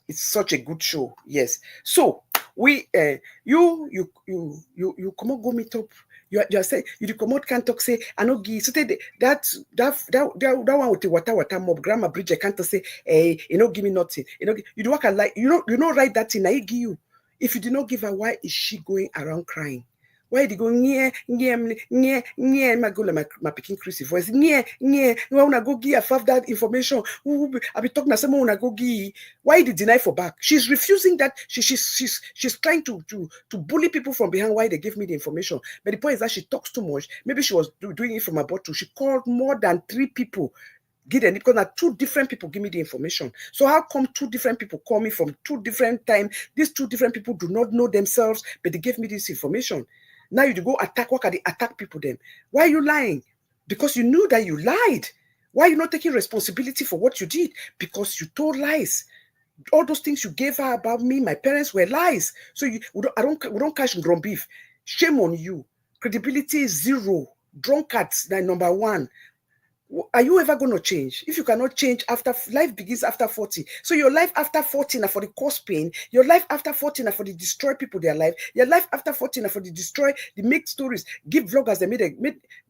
it's such a good show. Yes. So we you come on go meet up. You are saying you come out can't talk say I know give so that one with the water mob grandma bridge can't say hey you know give me nothing you do work like you know write that thing I give you. If you did not give her, why is she going around crying? Why they go my go like my picking Chrissy voice you wanna go give her that information? I be talking to someone wanna go give. Why did deny for back? She's refusing that. She's trying to bully people from behind. Why they give me the information? But the point is that she talks too much. Maybe she was doing it from a bottle. She called more than 3 people. Because now 2 different people give me the information. So how come 2 different people call me from 2 different times? These 2 different people do not know themselves, but they gave me this information. Now you go attack. What can they attack people then? Why are you lying? Because you knew that you lied. Why are you not taking responsibility for what you did? Because you told lies. All those things you gave her about me, my parents, were lies. So we don't catch ground beef. Shame on you. Credibility is 0. Drunkards, number 1. Are you ever going to change? If you cannot change after life begins after 40. So your life after 40 now for the cause pain. Your life after 40 now for the destroy people their life. Your life after 40 now for the destroy, the make stories, give vloggers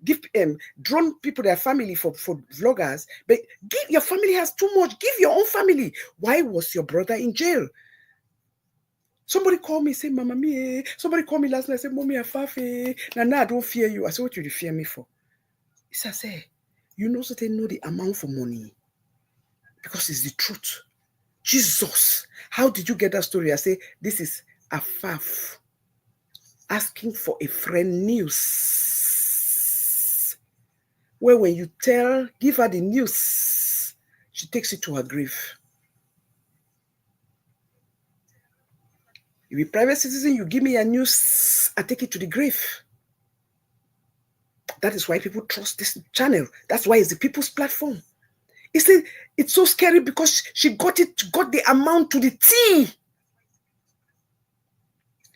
give drone people their family for vloggers. But give your family has too much. Give your own family. Why was your brother in jail? Somebody called me, say, Mama me. Somebody called me last night, say, Mommy, I fafe. Now I don't fear you. I said, what you fear me for? It's I say, you know, so they know the amount for money because it's the truth. Jesus, how did you get that story? I say, this is a faff asking for a friend news. Where when you give her the news, she takes it to her grave. You be private citizen, you give me a news, I take it to the grave. That is why people trust this channel. That's why it's the people's platform. It's so scary because she got the amount to the T.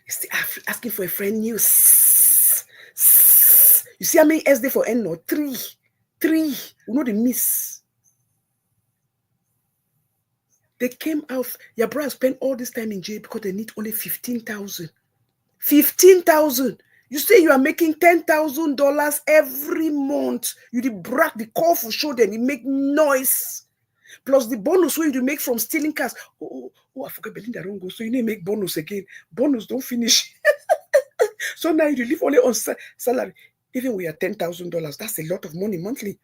Still asking for a friend news. You see how many S day for N? No, 3. You know the miss. They came out. Your brother spent all this time in jail because they need only 15,000. 15,000. You say you are making $10,000 every month. You did brag the call for show, then you make noise. Plus the bonus where you make from stealing cars. Oh, I forgot Belinda don't go. So you need to make bonus again. Bonus don't finish. So now you live only on salary. Even we are $10,000. That's a lot of money monthly.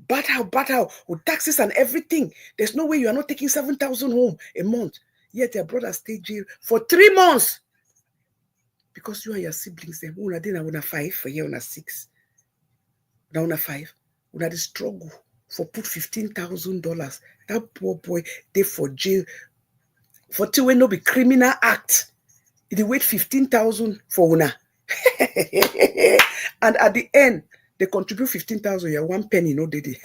But how with taxes and everything, there's no way you are not taking 7,000 home a month. Yet your brother stayed jail for 3 months because you and your siblings them una dey na 5 for here una 6. Now una 5. Una the struggle for put $15,000. That poor boy they for jail for 2 no be criminal act. They wait 15,000 for una. And at the end, they contribute 15,000. You're 1 penny, no daddy.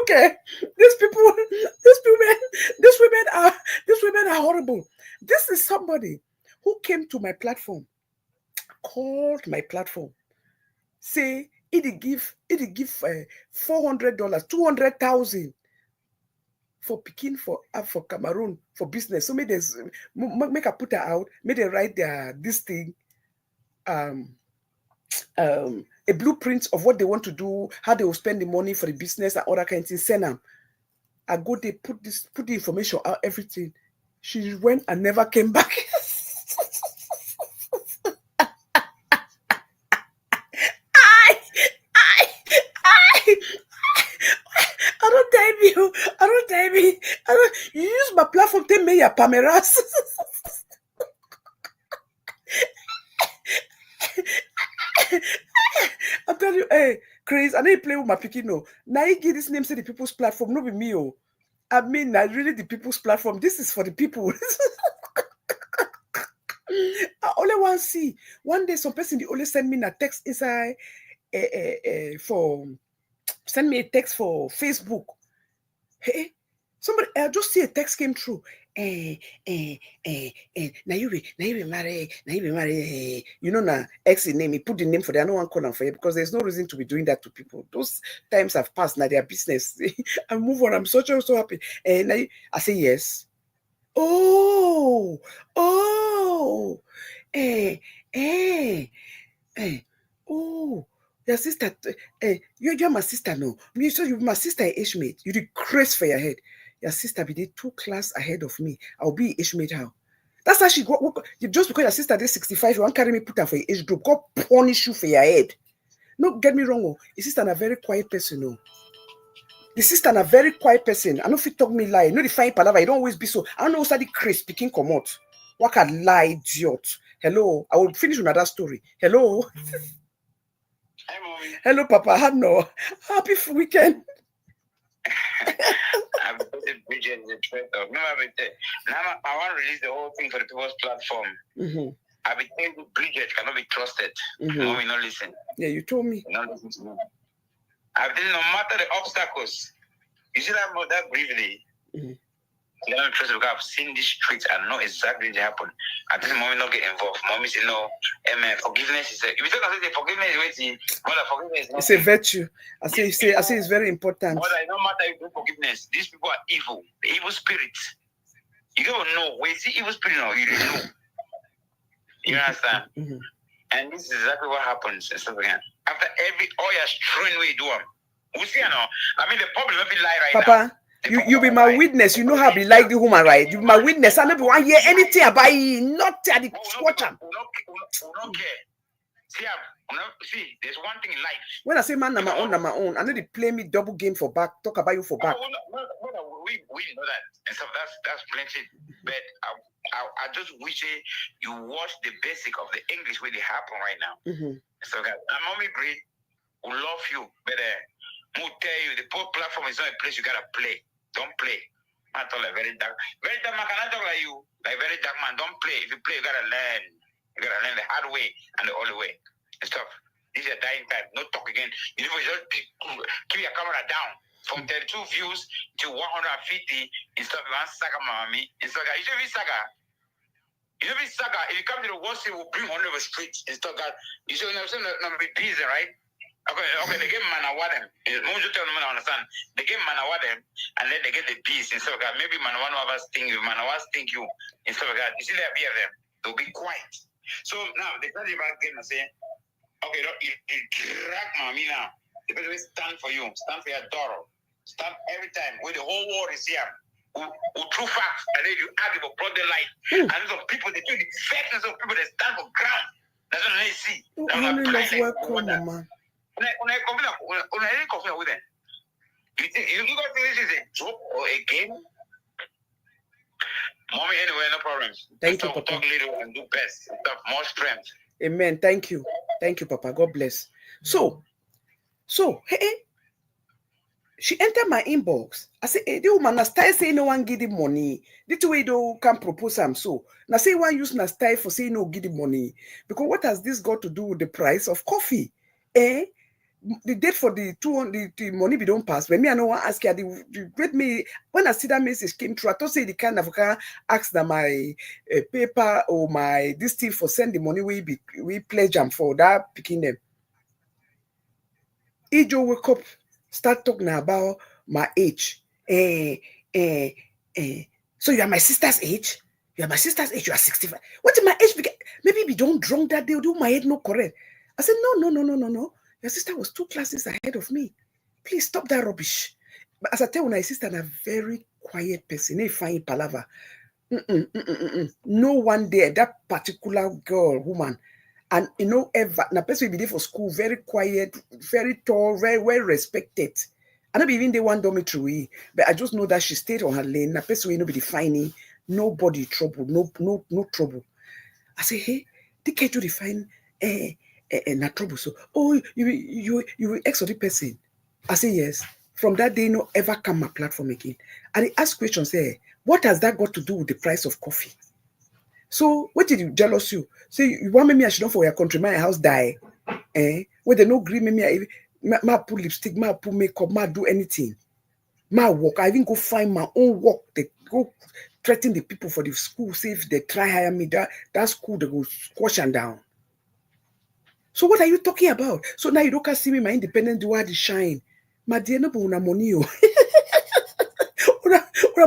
Okay, these women are horrible. This is somebody who came to my platform, called my platform, say it give $400, 200,000 for picking for Cameroon for business. So make I put her out, make they write this thing, a blueprint of what they want to do, how they will spend the money for the business and other kinds of things. Send them. I go, they put the information out, everything. She went and never came back. I don't time you. You use my platform to make your pameras. I'm telling you, hey, Chris, I know you play with my picking. No, now you give this name to the people's platform, not be me. Oh, I mean, not really the people's platform. This is for the people. I only want to see one day some person they only send me a text inside for send me a text for Facebook. Hey, somebody I just see a text came through. Now you be married. You know now ex name. He put the name for the no one call them for you because there's no reason to be doing that to people. Those times have passed. Now their business. I move on. I'm so happy. And I say yes. Oh, oh, your sister, you're my sister, no. Me, so you my sister age mate. You did craze for your head. Your sister be there 2 class ahead of me. I'll be age mate how. That's how she go. Just because your sister is 65, you want carry me put her for your age group. God punish you for your head. No, get me wrong. Oh, your sister a very quiet person, no. The sister a very quiet person. I know if you talk me lie. You know the fine palaver. You don't always be so. I don't know what's the Chris speaking come out. What can lie, idiot? Hello. I will finish another story. Hello. Hi, Mommy. Hello, Papa. Hello. Happy weekend. I'm Bridget the Twitter. Remember, I want to release the whole thing for the people's platform. Mm-hmm. I've been saying Bridget cannot be trusted. Mm-hmm. Mommy, not listen. Yeah, you told me. Not listen to me. I've been no matter the obstacles. You see that briefly. Mm-hmm. I don't trust because I've seen these streets and know exactly what happened. I think Mommy not get involved. Mommy say no. Forgiveness is if you talk about the forgiveness is waiting, mother forgiveness is not. It's a virtue. I say it's very important. Mother, it don't matter if you do forgiveness. These people are evil. The evil spirits. You don't know. Where is the evil spirit now? You don't know. You understand? Mm-hmm. And this is exactly what happens. After every you're throwing away do them. We see now. I mean the problem will be lie right Papa, now. you be my witness. You know how be like the human right. You be my witness. I never want to hear anything about you. Not at the watch am. We don't care. See, there's one thing in life. When I say man na my own, I know they play me double game for back. Talk about you for back. We know that, and so that's plenty. But I just wish you watch the basic of the English where they happen right now. Mm-hmm. So guys, Mommy Brie will love you, but will tell you the poor platform is not a place you gotta play. Don't play. I told like very dark man cannot talk like you. Like very dark man, don't play. If you play, you gotta learn. You gotta learn the hard way and the only way. And stuff. This is a dying time. No talk again. You know, just keep your camera down. From 32 views to 150 and stuff. You want saga mommy. And stuff. You should be saga. You should be saga. If you come to the worst, it will bring 100 streets and stuff. You should not be busy, right? Okay, they get Manawa them. Most of them understand. They get Manawa them and then they get the beast and stuff. Maybe Manawa will sting you, Manawa sting you and stuff. You see there be of them. They'll be quiet. So now they tell you about game and say, okay, you drag mommy now. The better way stand for you, stand for your daughter. Stand every time when the whole world is here. Who true facts and then you argue about broad light. And some people they do the fakeness of people that stand for ground. That's what they see. When I confident with them. You guys think this is a joke or a game? Mommy, anyway, no problem. Thank you, Papa. Talk little and do best. More strength. Amen. Thank you, Papa. God bless. So, hey, she entered my inbox. I say, hey, the woman style say no one give the money. This way they can propose them. So now say one use na style for say no give the money. Because what has this got to do with the price of coffee? The date for the money we don't pass. When me I know one ask you, the great me when I see that message came through, I thought say the kind of ask that my paper or my this thing for send the money we pledge them for that picking them. Ijo wake up, start talking about my age. So you are my sister's age? You are my sister's age, you are 65. What is my age? Maybe we don't drunk that day, do my head no correct. I said, no. Your sister was 2 classes ahead of me. Please stop that rubbish. But as I tell my sister, I'm a very quiet person. They find palaver. No one there, that particular girl, woman, and ever na person be there for school, very quiet, very tall, very well respected. I don't even the one dormitory, but I just know that she stayed on her lane. Na person nobody defining, nobody trouble, no trouble. I say, hey, the kid to define na trouble. So, oh, you ex of the person. I say yes. From that day, no ever come my platform again. And they ask questions, say, what has that got to do with the price of coffee? So, what did you jealous you? Say, you want me I should not for your country, my house die. Where they no agree me, ma put lipstick, ma put makeup, ma do anything. Ma work. I even go find my own work. They go threaten the people for the school, say if they try hire me, that school, they go squash and down. So what are you talking about? So now you don't see me, my independent do the shine. My dear, no una money. Una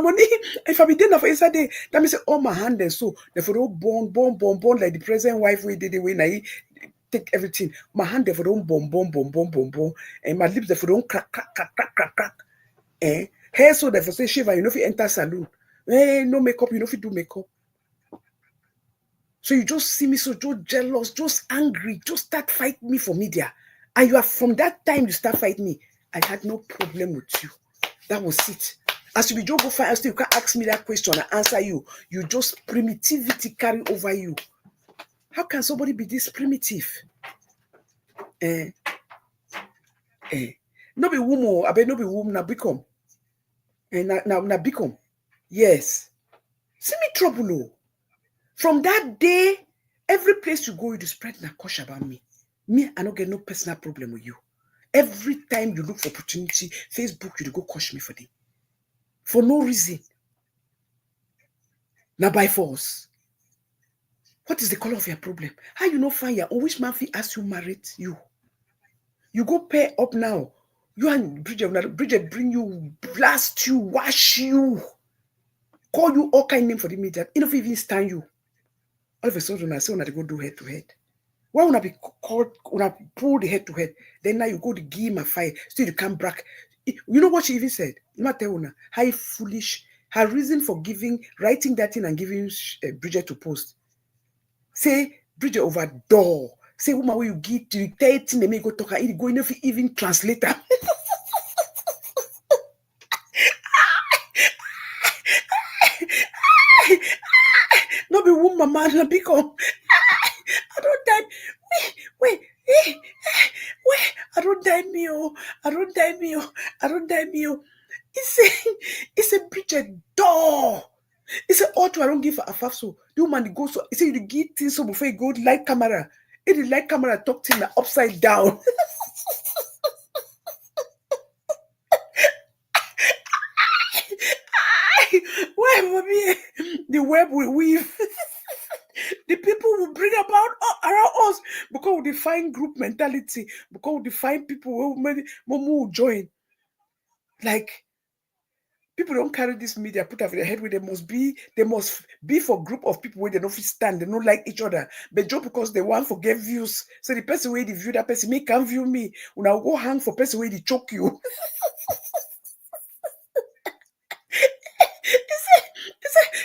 money. If I be there for yesterday, that means all my hand and so therefore don't born like the present wife we did the way I take everything. My hand therefore don't born, and my lips therefore don't crack. Hair so therefore say shiva, you know if you enter saloon. No makeup, you know if you do makeup. So you just see me so jealous, just angry, just start fighting me for media. And you are from that time you start fighting me. I had no problem with you. That was it. As you be go fight, you can't ask me that question and answer you. You just primitivity carry over you. How can somebody be this primitive? No be woman, I bet no be woman na become. Na become. Yes. See me trouble. From that day, every place you go, you spread na kosh about me. Me, I don't get no personal problem with you. Every time you look for opportunity, Facebook, you go kosh me for them. For no reason. Now by force. What is the color of your problem? How you not find your own? Which man ask you married you? You go pay up now. You and Bridget bring you, blast you, wash you, call you all kind of name for the media. Enough even stand you. All of a sudden, I say, when I go do head to head. Why would I be called, when I pull the head to head? Then now you go to give him a fight. Still you come back. You know what she even said? Not tell her. How foolish. Her reason for writing that thing and giving Bridget to post. Say, Bridget over door. Say, woman, when you give to the 13, they may go talk. It go enough even translate her. No be woman, man, no become. I don't die. Wait. I don't die me. I don't die me. It's a Bridget door. It's an auto I don't give a fuck so. The woman goes so. He say you give things so before you go light camera. It is light camera talk to him upside down. Why, mommy? The web will weave. The people will bring about around us because we define group mentality, because we define people who will join. Like, people don't carry this media put over their head where they must be for a group of people where they don't stand, they don't like each other. But just because they want to get views. So the person where they view that person, may can't view me. When I go hang for person where they choke you.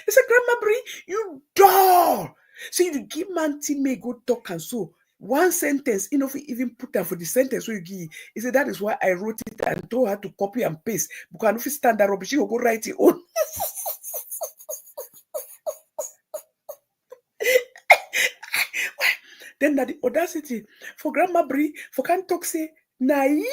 It's a Grandma Brie, you door. So you give man team may go talk and so one sentence, enough even put down for the sentence where you give. He said that is why I wrote it and told her to copy and paste. Because if you stand that rubbish, you will go write it own. Then that the audacity for Grandma Brie for can't talk say naive.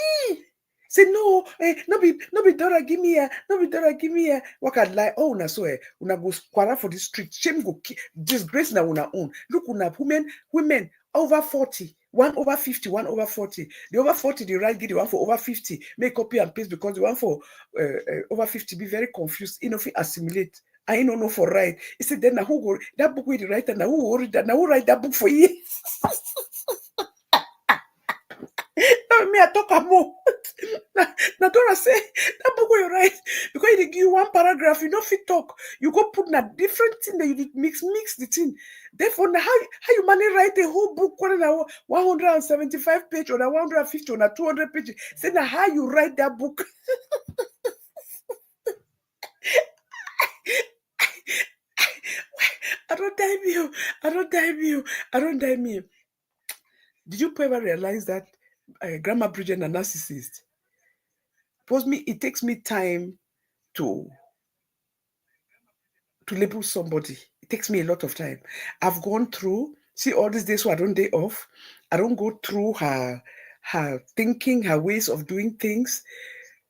Say no, no be Dora give me here, no be Dora give me here. What can lie? Oh, una so una go squara for the street. Shame go disgrace na una own. Look una women over 40, 1 over 50, 1 over 40. The over 40, the right give the one for over 50. Make copy and paste because the one for over 50 be very confused. Enough assimilate. I don't know for right. He said then who go that book with the writer now who read that now who write that book for you? Me I talk about. Now Dora say that book will write because they give you one paragraph, you know, fit talk. You go put in a different thing that you mix the thing. Therefore, now how you manage write a whole book, 175 page or 150 or 200 pages. Say now how you write that book. I don't time you. Did you ever realize that Grandma Bridget and a narcissist? Because it takes me time to label somebody. It takes me a lot of time. I've gone through, see all these days, so I don't day off. I don't go through her thinking, her ways of doing things.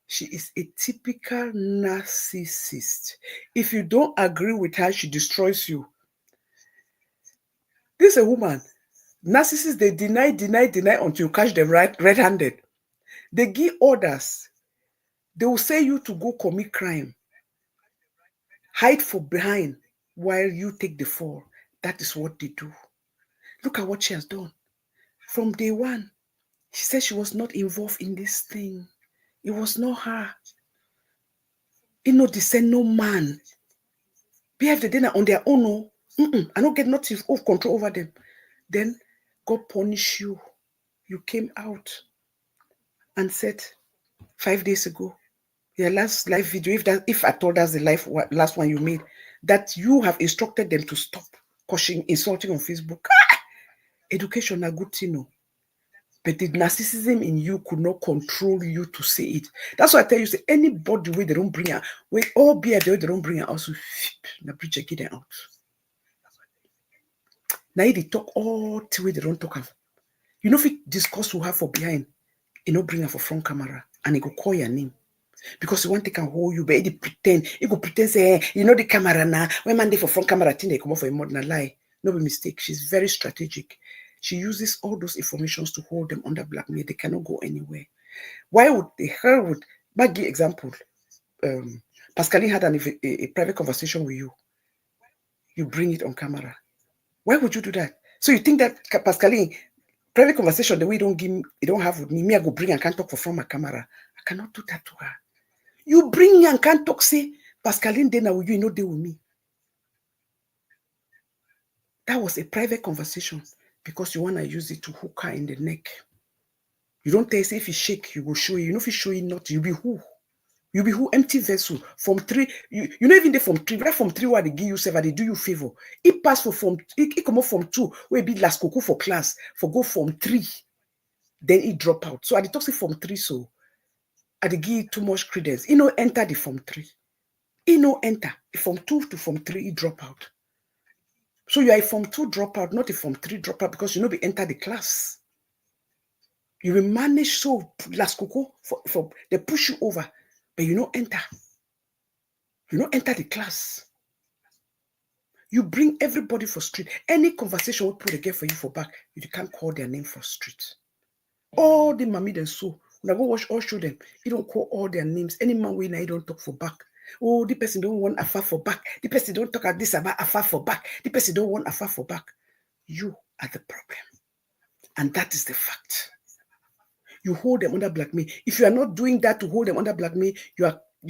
She is a typical narcissist. If you don't agree with her, she destroys you. This is a woman. Narcissists, they deny until you catch them red-handed. They give orders. They will say you to go commit crime. Hide from behind while you take the fall. That is what they do. Look at what she has done. From day one, she said she was not involved in this thing. It was not her. You know, they say no man. Behave the dinner on their own. I don't get nothing of control over them. Then God punish you. You came out and said 5 days ago, your last live video, if I told us the last one you made, that you have instructed them to stop insulting on Facebook. Education a good thing, no. But the narcissism in you could not control you to say it. That's why I tell you, say anybody where they don't bring her, where all be they don't bring her, also na preacher get them out. Now they talk all the way they don't talk of. You know if it discuss who have for behind, you know bring her for front camera and he go call your name. Because he want to can hold you, but he pretend. He go pretend say, you know the camera now. When man they for front camera, think they come off for a modern lie. No be mistake. She's very strategic. She uses all those informations to hold them under blackmail. They cannot go anywhere. Why would they? Her would. But give example. Pascaline had a private conversation with you. You bring it on camera. Why would you do that? So you think that Pascaline private conversation the way you don't have with me, I go bring and can't talk for front my camera. I cannot do that to her. You bring me and can't talk, say, Pascaline, then will you know they with me. That was a private conversation because you want to use it to hook her in the neck. You don't tell say if you shake, you will show you. You know if you show you not, you be who? You be who? Empty vessel. From 3, you know even there from 3, right from 3 where they give you 7, they do you favor. It pass from it come up from 2, where it be last cocoa for class, for go from 3. Then it drop out. So I talk say from 3, so I give you too much credence. You know, enter the from 3. You know, enter. From 2 to from 3, it drop out. So you are a from 2 dropout, not a from 3 dropout, because you know we enter the class. You will manage so last cocoa for they push you over, but you don't enter. You don't enter the class. You bring everybody for street. Any conversation will put a girl for you for back, you can't call their name for street. All the mommy then so when I go watch all show them, you don't call all their names. Any man we now you don't talk for back. Oh, the person don't want afar for back. The person don't talk at this about afar for back. The person don't want afar for back. You are the problem. And that is the fact. You hold them under blackmail. If you are not doing that to hold them under blackmail, you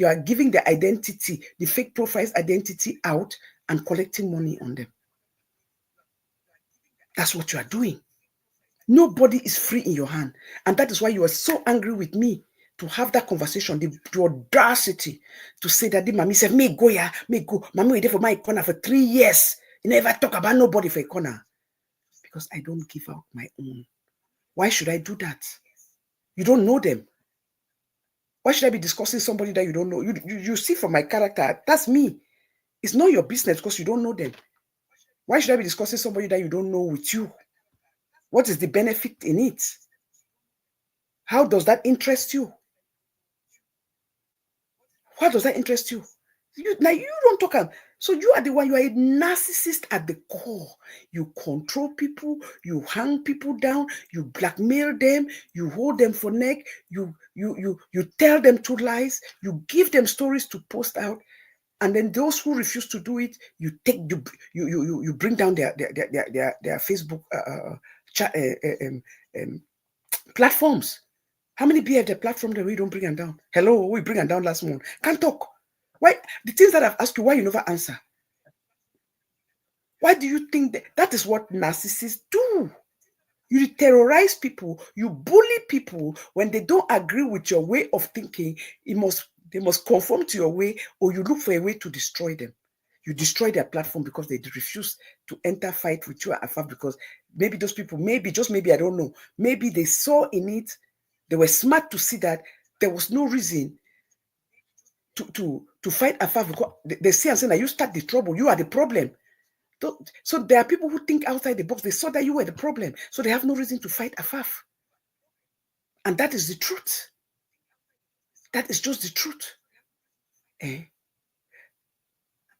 are giving the identity, the fake profile's identity out and collecting money on them. That's what you are doing. Nobody is free in your hand. And that is why you are so angry with me to have that conversation, the audacity to say that the mommy said, me go. Mommy wait there for my corner for 3 years. You never talk about nobody for a corner. Because I don't give out my own. Why should I do that? You don't know them. Why should I be discussing somebody that you don't know? You see from my character, that's me. It's not your business because you don't know them. Why should I be discussing somebody that you don't know with you? What is the benefit in it? How does that interest you? What does that interest you? You don't talk. So you are the one, you are a narcissist at the core. You control people, you hang people down, you blackmail them, you hold them for neck, you tell them 2 lies, you give them stories to post out, and then those who refuse to do it, you bring down their Facebook platforms. How many be at the platform that we don't bring them down? Hello, we bring them down last month. Can't talk. Why the things that I've asked you, why you never answer? Why do you think that is what narcissists do? You terrorize people, you bully people when they don't agree with your way of thinking. They must conform to your way, or you look for a way to destroy them. You destroy their platform because they refuse to enter fight with you at AFAF, because maybe those people, maybe, just maybe, I don't know, maybe they saw in it, they were smart to see that there was no reason to fight AFAF, because they see and say, now you start the trouble, you are the problem. So there are people who think outside the box. They saw that you were the problem, so they have no reason to fight AFAF. And that is the truth. That is just the truth. Eh?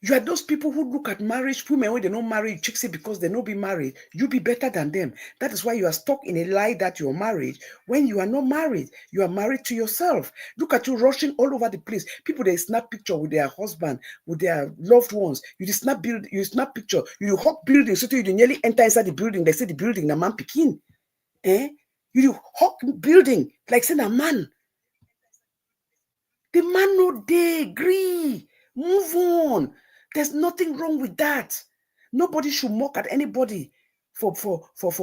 You are those people who look at marriage, women when they don't marry, chicks say because they don't be married, you be better than them. That is why you are stuck in a lie that you're married when you are not married. You are married to yourself. Look at you rushing all over the place. People, they snap picture with their husband, with their loved ones. You snap picture, you hug building, so you nearly enter inside the building. They say the building, the man picking. Eh? You hug building, like saying a man. The man no dey agree. Move on. There's nothing wrong with that. Nobody should mock at anybody for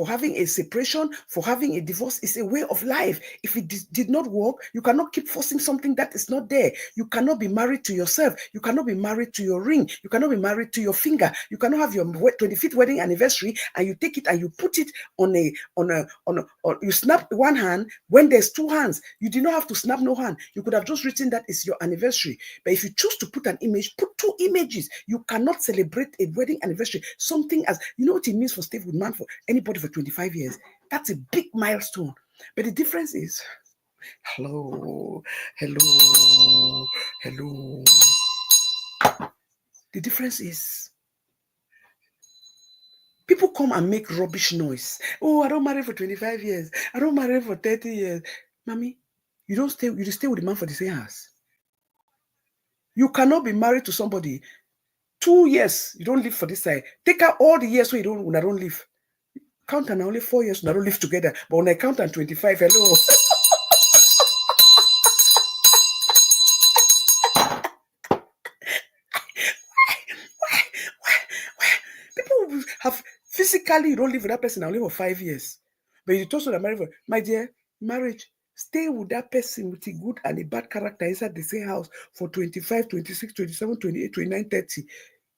having a separation, for having a divorce. It's a way of life. If it did not work, you cannot keep forcing something that is not there. You cannot be married to yourself. You cannot be married to your ring. You cannot be married to your finger. You cannot have your 25th wedding anniversary and you take it and you put it on you snap one hand when there's two hands. You did not have to snap no hand. You could have just written that it's your anniversary. But if you choose to put an image, put two images. You cannot celebrate a wedding anniversary. Something as, you know what it means for stay with man, for anybody for 25 years. That's a big milestone. But the difference is, hello. The difference is, people come and make rubbish noise. Oh, I don't marry for 25 years. I don't marry for 30 years. Mommy, you stay with the man for the same house. You cannot be married to somebody 2 years, you don't live for this side. Take out all the years so when I don't live. Count on only 4 years, when I don't live together. But when I count on 25, hello. People have physically, you don't live with that person, I live for 5 years. But you told them, my dear, marriage, stay with that person with a good and a bad character inside the same house for 25, 26, 27, 28, 29, 30.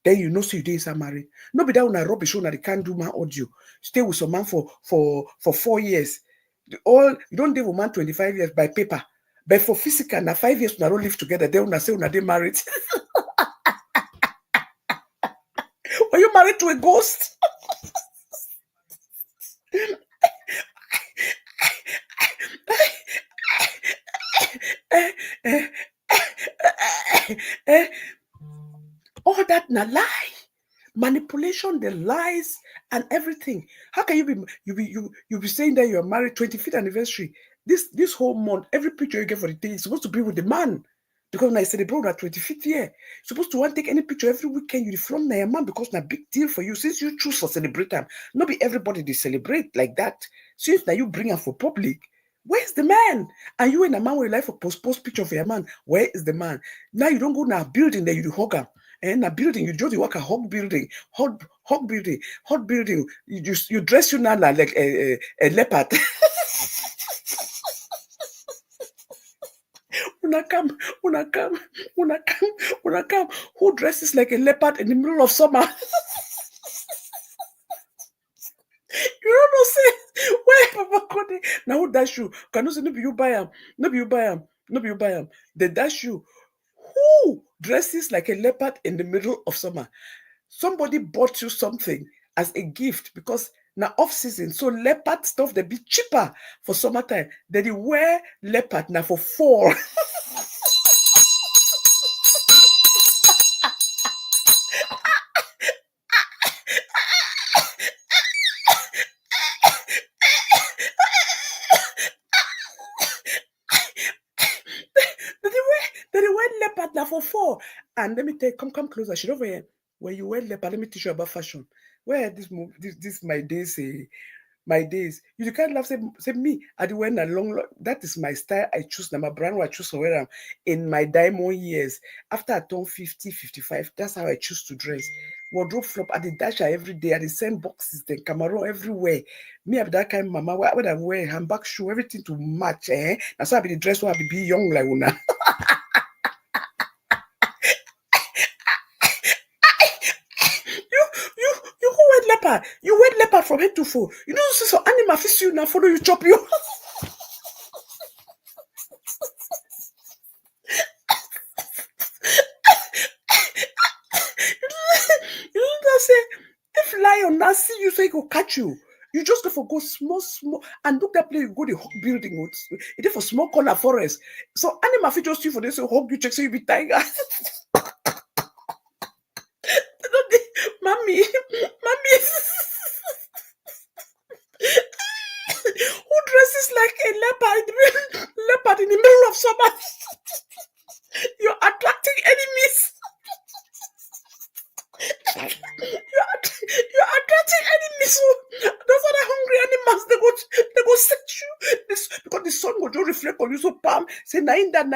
Then you know, so you didn't marry. No be that when I rubbish on, they can't do my audio. Stay with some man for 4 years. You don't live with man 25 years by paper. But for physical, now 5 years when I don't live together, then when I say when they married. Were you married to a ghost? All that na lie, manipulation, the lies and everything. How can you be saying that you're married 25th anniversary? This whole month, every picture you get for the day is supposed to be with the man. Because when I celebrate that 25th year, you're supposed to want to take any picture every weekend. You from your man because it's a big deal for you. Since you choose for celebrate time, not be everybody they celebrate like that. Since now you bring her for public, where's the man? And you and a man with life for post picture of your man. Where is the man? Now you don't go to a building that you do hug him. And a building, you just work a hot building. You dress you now like a leopard. Una come. Who dresses like a leopard in the middle of summer? You don't know, say, where Papa Cody? Now who dash you? Can you say, no be you buy him? No be you buy him. They dash you. Who dresses like a leopard in the middle of summer? Somebody bought you something as a gift because now off season, so leopard stuff they be cheaper for summertime. Then they wear leopard now for fall. They wear leopard now for fall. And let me tell you, come closer. She over here. When you wear leopard, let me teach you about fashion. Where this my day say my days. You can't laugh. Say me. I do wear a long. That is my style. I choose. Now my brand. I choose to wear them in my diamond years. After I turn 50, 55, that's how I choose to dress. Wardrobe flop at the dasher every day. At the send boxes, then camera everywhere. Me have that kind of mama. When I wear handbag, shoe, everything to match. That's why I be the dress. Why I be young like una. You who wear leopard? You wear leopard from head to toe. You know, so animal fish you now follow you chop you. You know say if lion now see you, so he go catch you. You just go for go small, and look that place. You go the hug building. It is for small corner forest. So animal fish just you for this. So hug you check. So you be tiger. Mommy. Who dresses like a leopard in the middle of summer? You're attracting enemies. You're attracting enemies. Those are the hungry animals. They go set you. Because the sun will just reflect on you. So palm say nine that.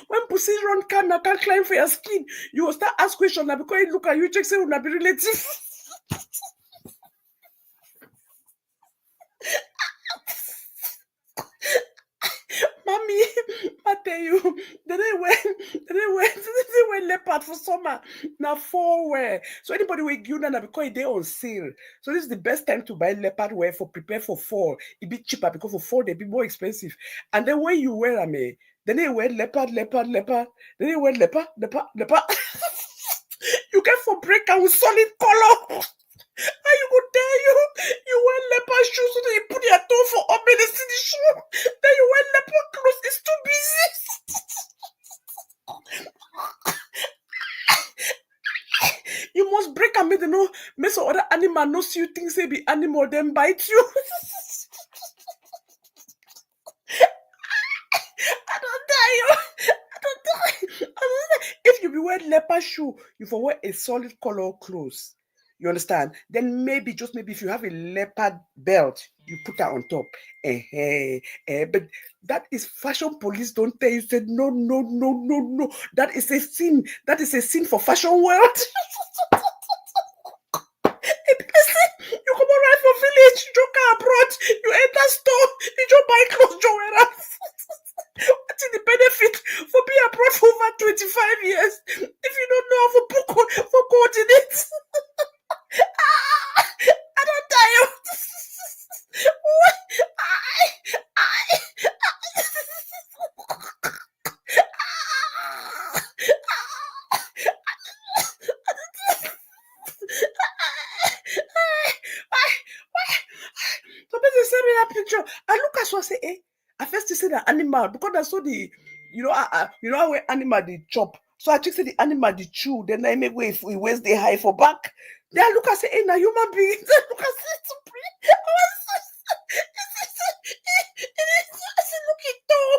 When pussy run can climb for your skin, you will start ask questions now because you look at you check say will not be relative. Mommy, I tell you, they wear leopard for summer. Now fall wear. So anybody will give them because they on sale. So this is the best time to buy leopard wear for prepare for fall. It be cheaper because for fall they be more expensive. And then when you wear them, then they wear leopard. Then they wear leopard. You get for break and with solid color. How you go tell you wear leopard shoes so that you put your toe for up in the city shoe. Then you wear leopard clothes. It's too busy. You must break and make the no make some other animal no see you think say be animal then bite you. I don't die. If you be wear leopard shoe, you for wear a solid color clothes. You understand? Then maybe, just maybe, if you have a leopard belt, you put that on top. But that is fashion police don't tell you. Said no. That is a sin. That is a sin for fashion world. You come on right for village, you car abroad, you enter store, you just buy clothes, you wear them. What is the benefit for being abroad for over 25 years if you don't know how for coordinates? I don't die. So basically, send me that picture. I look at so I say, I first say the animal because I saw the, you know how animal they chop. So I just say the animal they chew. Then I make way if we waist they high for back. Then I look at say, now human being. Then look at say to pray. I said, look it tall.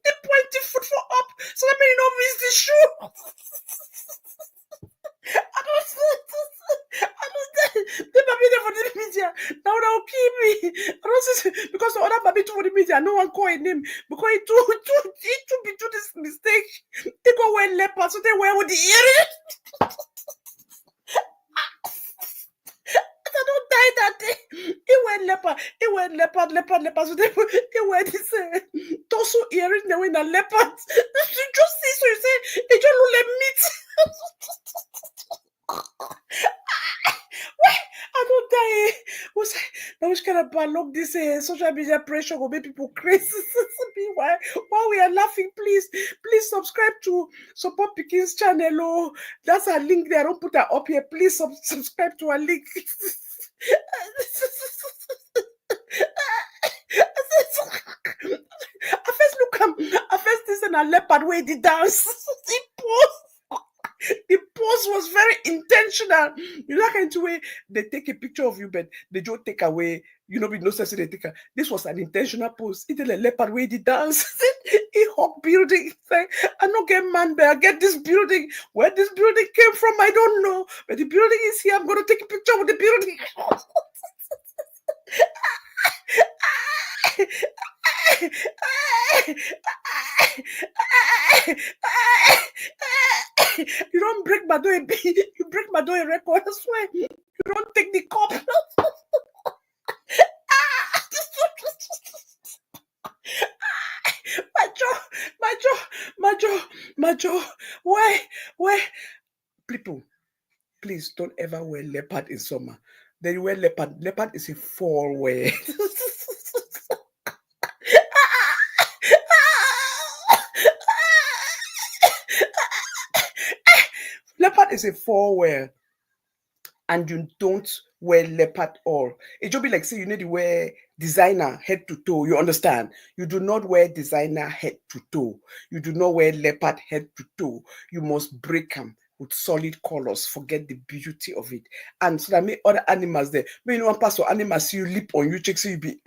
They pointing foot for up. So that means you don't miss the shoe. I don't. They baby there for the media. Now they'll kill me. I don't say because the other baby for the media, no one call him because he too be do this mistake. They go wear leopard, so they wear with the earring. I don't die that day. He wear leopard. So they wear this torso earring. They wear a leopard. You just see, so you say they just look like meat. I don't die. Now which kind of bad luck this social media pressure will make people crazy. Why we are laughing? Please subscribe to Support Pikin's channel. Oh, that's a link there. I don't put that up here. Please subscribe to our link. I first listen a leopard way the dance. The pose was very intentional. You know, kind of way they take a picture of you, but they just take away, you know, with no necessary taker. This was an intentional pose. It did a leopard way the dance. He hawk building. Like, I don't get man, but I get this building. Where this building came from, I don't know. But the building is here. I'm gonna take a picture with the building. You don't break my door, you break my door a record. I swear. You don't take the cup. Majo. Why? People, please don't ever wear leopard in summer. Then you wear leopard. Leopard is a fall wear. Leopard is a fall wear. And you don't wear leopard all. It should be like, say, you need to wear designer head to toe. You understand? You do not wear designer head to toe. You do not wear leopard head to toe. You must break them with solid colors. Forget the beauty of it. And so that make other animals there. When you want pass or animals see you leap on you, check so you be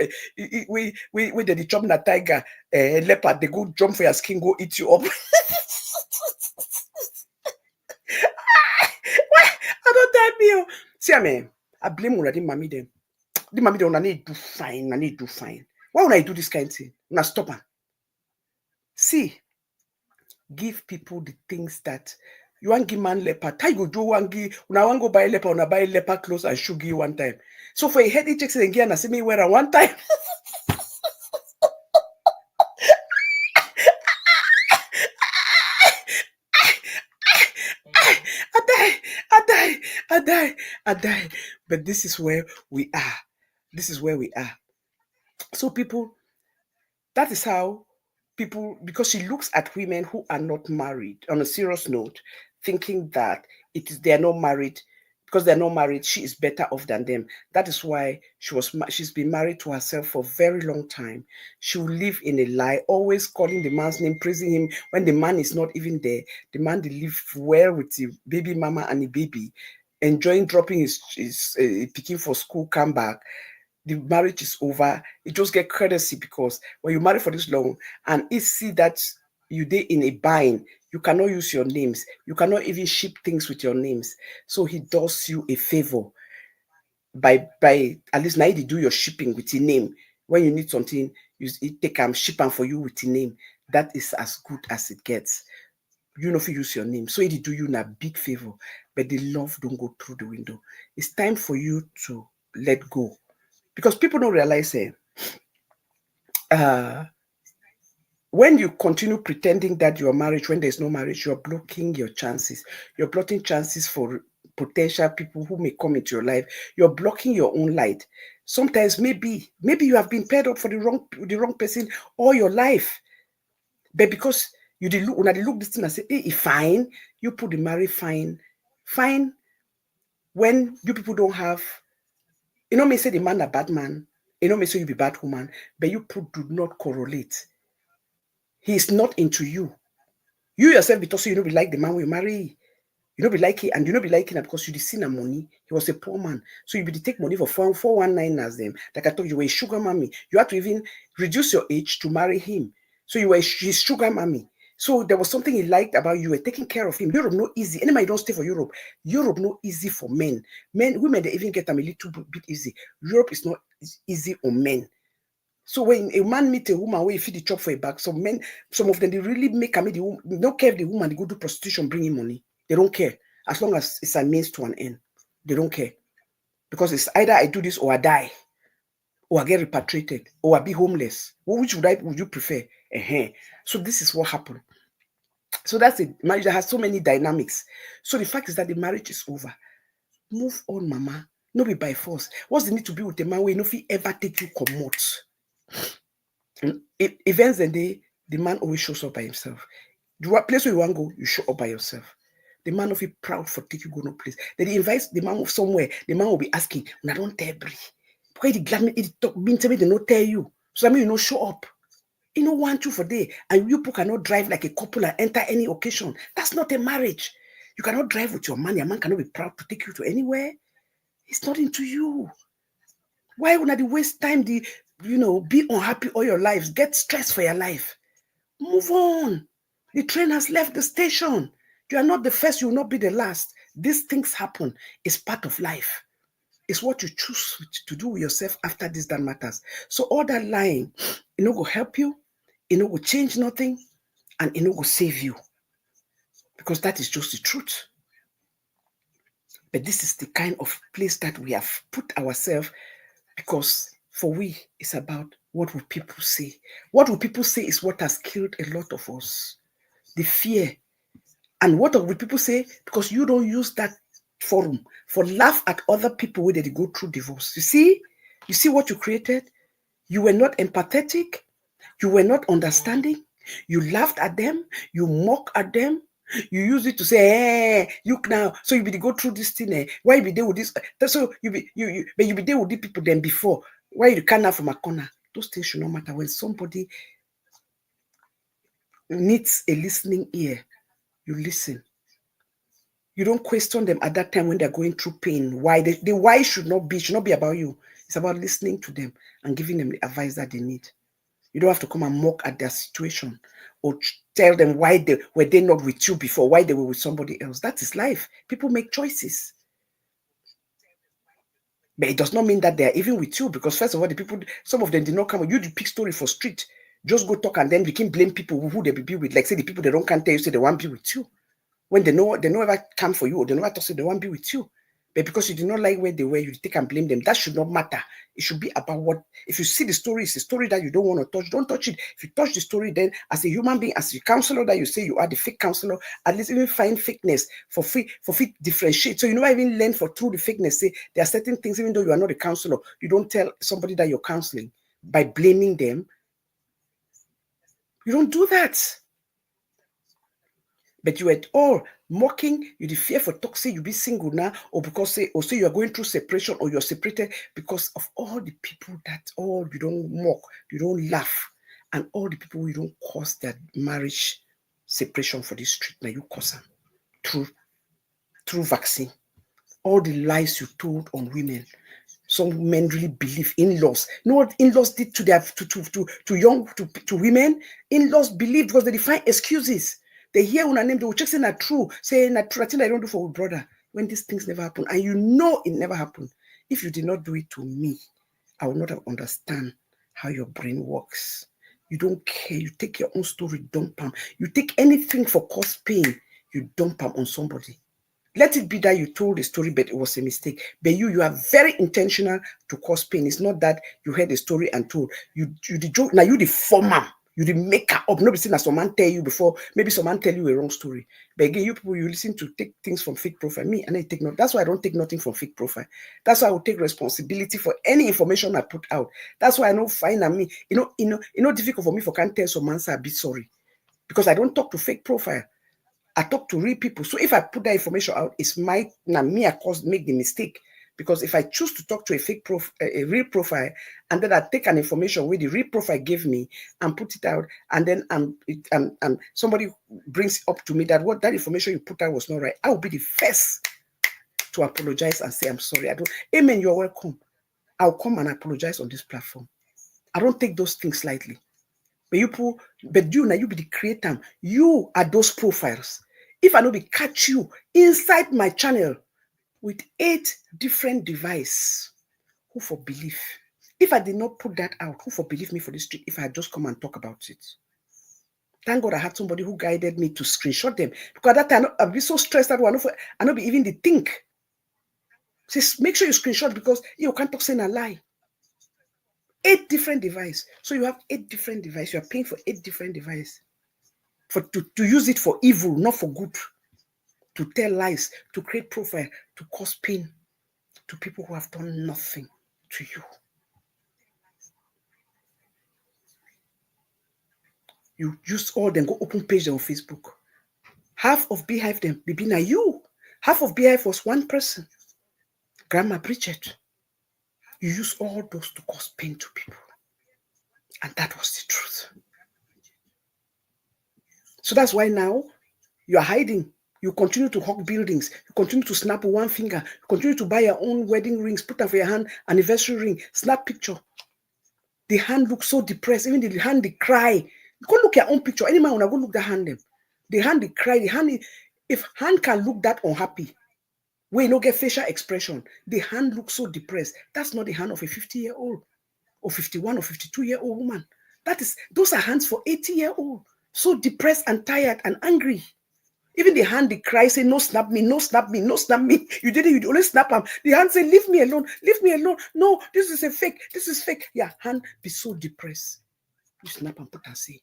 we the chop na tiger, leopard, they go jump for your skin, go eat you up. I don't tell me. See, I blame already mommy them. The mommy them, I need to do fine. Why would I do this kind of thing? Now stop her. See, give people the things that you want give man leopard. How you go do one give? When I want go buy leopard, when I buy leopard clothes, I should give one time. So for a head it checks and again, I see me wear one time. I die. But this is where we are. So people, that is how people, because she looks at women who are not married on a serious note, thinking that they are not married. Because they're not married, she is better off than them. That is why she's been married to herself for a very long time. She will live in a lie, always calling the man's name, praising him when the man is not even there. The man they live well with the baby mama and the baby, enjoying dropping his picking for school, come back. The marriage is over. You just get courtesy because when you marry for this long and it see that you did in a bind, you cannot use your names. You cannot even ship things with your names. So he does you a favor by at least now you do your shipping with your name. When you need something, you take ship for you with your name. That is as good as it gets. You know if you use your name. So he do you a big favor, but the love don't go through the window. It's time for you to let go. Because people don't realize when you continue pretending that you're married when there's no marriage, you're blocking your chances. You're blocking chances for potential people who may come into your life. You're blocking your own light. Sometimes maybe you have been paired up for the wrong person all your life. But because you did look, when I look this thing and say, hey, fine, you put the marriage fine when you people don't have, you know, may say the man a bad man, you know, may say you be bad woman, but you do not correlate. He is not into you. You yourself, because you don't be like the man we marry. You don't be like it, and you don't be liking it because you did see the money. He was a poor man. So you be take money for 419 as them. Like I told you, were a sugar mommy. You have to even reduce your age to marry him. So you were his sugar mommy. So there was something he liked about you. Were taking care of him. Europe no easy. Anybody don't stay for Europe. Europe no easy for men. Women, they even get them a little bit easy. Europe is not easy on men. So when a man meet a woman where he feed the chop for a bag, some of them, they really make a the woman, they don't care if the woman, they go do prostitution, bring him money. They don't care. As long as it's a means to an end. They don't care. Because it's either I do this or I die. Or I get repatriated. Or I be homeless. Which would you prefer? So this is what happened. So that's it. Marriage that has so many dynamics. So the fact is that the marriage is over. Move on, mama. No be by force. What's the need to be with a man where if he ever take you commot? Events and the man always shows up by himself. The place where you want to go, you show up by yourself. The man will be proud for take you go no place. Then he invites the man somewhere. The man will be asking, "I don't tell Brie. Why the glad me talk mean to me they not tell you? So I mean you not show up. You don't want you for day, and you people cannot drive like a couple and enter any occasion. That's not a marriage. You cannot drive with your man. Your man cannot be proud to take you to anywhere. It's not into you. Why would you waste time? Be unhappy all your lives. Get stressed for your life. Move on. The train has left the station. You are not the first. You will not be the last. These things happen. It's part of life. It's what you choose to do with yourself after this that matters. So all that lying, it no go help you. It no go change nothing, and it no go save you. Because that is just the truth. But this is the kind of place that we have put ourselves, because for we, it's about what will people say. What will people say is what has killed a lot of us. The fear. And what will people say? Because you don't use that forum for laugh at other people when they go through divorce. You see what you created? You were not empathetic. You were not understanding. You laughed at them. You mock at them. You use it to say, hey, you now, so you be go through this thing. Why you be there with this? So you be there with the people then before. Why you can't have from a corner? Those things should not matter. When somebody needs a listening ear, you listen. You don't question them at that time when they're going through pain. Why the why should not be about you. It's about listening to them and giving them the advice that they need. You don't have to come and mock at their situation or tell them why they were not with you before, why they were with somebody else. That is life. People make choices. But it does not mean that they are even with you, because first of all, some of them did not come with you. The pick story for street. Just go talk and then we can blame people who they be with. Like say the people they don't can't tell you, say they won't be with you. When they know ever come for you, or they never talk, say they won't be with you. But because you did not like where they were, you take and blame them. That should not matter. It should be about what, if you see the story, it's a story that you don't want to touch, don't touch it. If you touch the story, then as a human being, as a counselor that you say you are the fake counselor, at least even find fakeness for free differentiate. So you never even learn through the fakeness. Say there are certain things, even though you are not a counselor, you don't tell somebody that you're counseling by blaming them. You don't do that. But you at all mocking, you the fear for talk, say you be single now, or because say you are going through separation, or you're separated because of all the people that you don't mock, you don't laugh, and all the people you don't cause that marriage separation for this street. Now you cause them through vaccine. All the lies you told on women. Some men really believe in-laws. You know what in-laws did to their to women? In-laws believe because they find excuses. They hear una name, they will check saying that true, saying that true. I think I don't do for a brother when these things never happen, and you know it never happened. If you did not do it to me, I would not have understand how your brain works. You don't care. You take your own story, dump them. You take anything for cause pain, you dump them on somebody. Let it be that you told the story, but it was a mistake. But you are very intentional to cause pain. It's not that you heard the story and told. You the joke. Now you the former. You the maker up. Nobody seen that someone tell you before. Maybe someone tell you a wrong story. But again, you people, you listen to take things from fake profile. Me, and I take nothing. That's why I don't take nothing from fake profile. That's why I will take responsibility for any information I put out. That's why I know fine and me. Difficult for me for can't tell someone say I be sorry. Because I don't talk to fake profile. I talk to real people. So if I put that information out, it's me I make the mistake. Because if I choose to talk to a real profile, and then I take an information where the real profile gave me and put it out, and then somebody brings up to me that what that information you put out was not right, I will be the first to apologize and say I'm sorry. Amen, you're welcome. I'll come and apologize on this platform. I don't take those things lightly. But you now you be the creator. You are those profiles. If I know be catch you inside my channel with 8 different devices, who for believe? If I did not put that out, who for believe me for the street if I had just come and talk about it? Thank God I had somebody who guided me to screenshot them. Because at that time I'd be so stressed that I not be even the think. Say, make sure you screenshot because you can't talk saying a lie. 8 different devices. So you have 8 different devices. You are paying for 8 different devices. To use it for evil, not for good. To tell lies, to create profile, to cause pain to people who have done nothing to you. You use all them, go open page on Facebook. Half of Beehive them, be na you. Half of Beehive was one person. Grandma Bridget. You use all those to cause pain to people. And that was the truth. So that's why now you are hiding. You continue to hug buildings. You continue to snap with one finger. You continue to buy your own wedding rings, put them for your hand, anniversary ring, snap picture. The hand looks so depressed. Even the hand, they cry. Go look at your own picture. Any man wanna go look that hand them. The hand, they cry. The hand, if hand can look that unhappy, where you don't get facial expression, the hand looks so depressed. That's not the hand of a 50-year-old or 51 or 52-year-old woman. Those are hands for 80-year-old. So depressed and tired and angry. Even the hand, they cry, say, no, snap me, no, snap me, no, snap me. You did it, you only snap him. The hand say, leave me alone, leave me alone. No, this is a fake, this is fake. Yeah, hand be so depressed. You snap and put and say,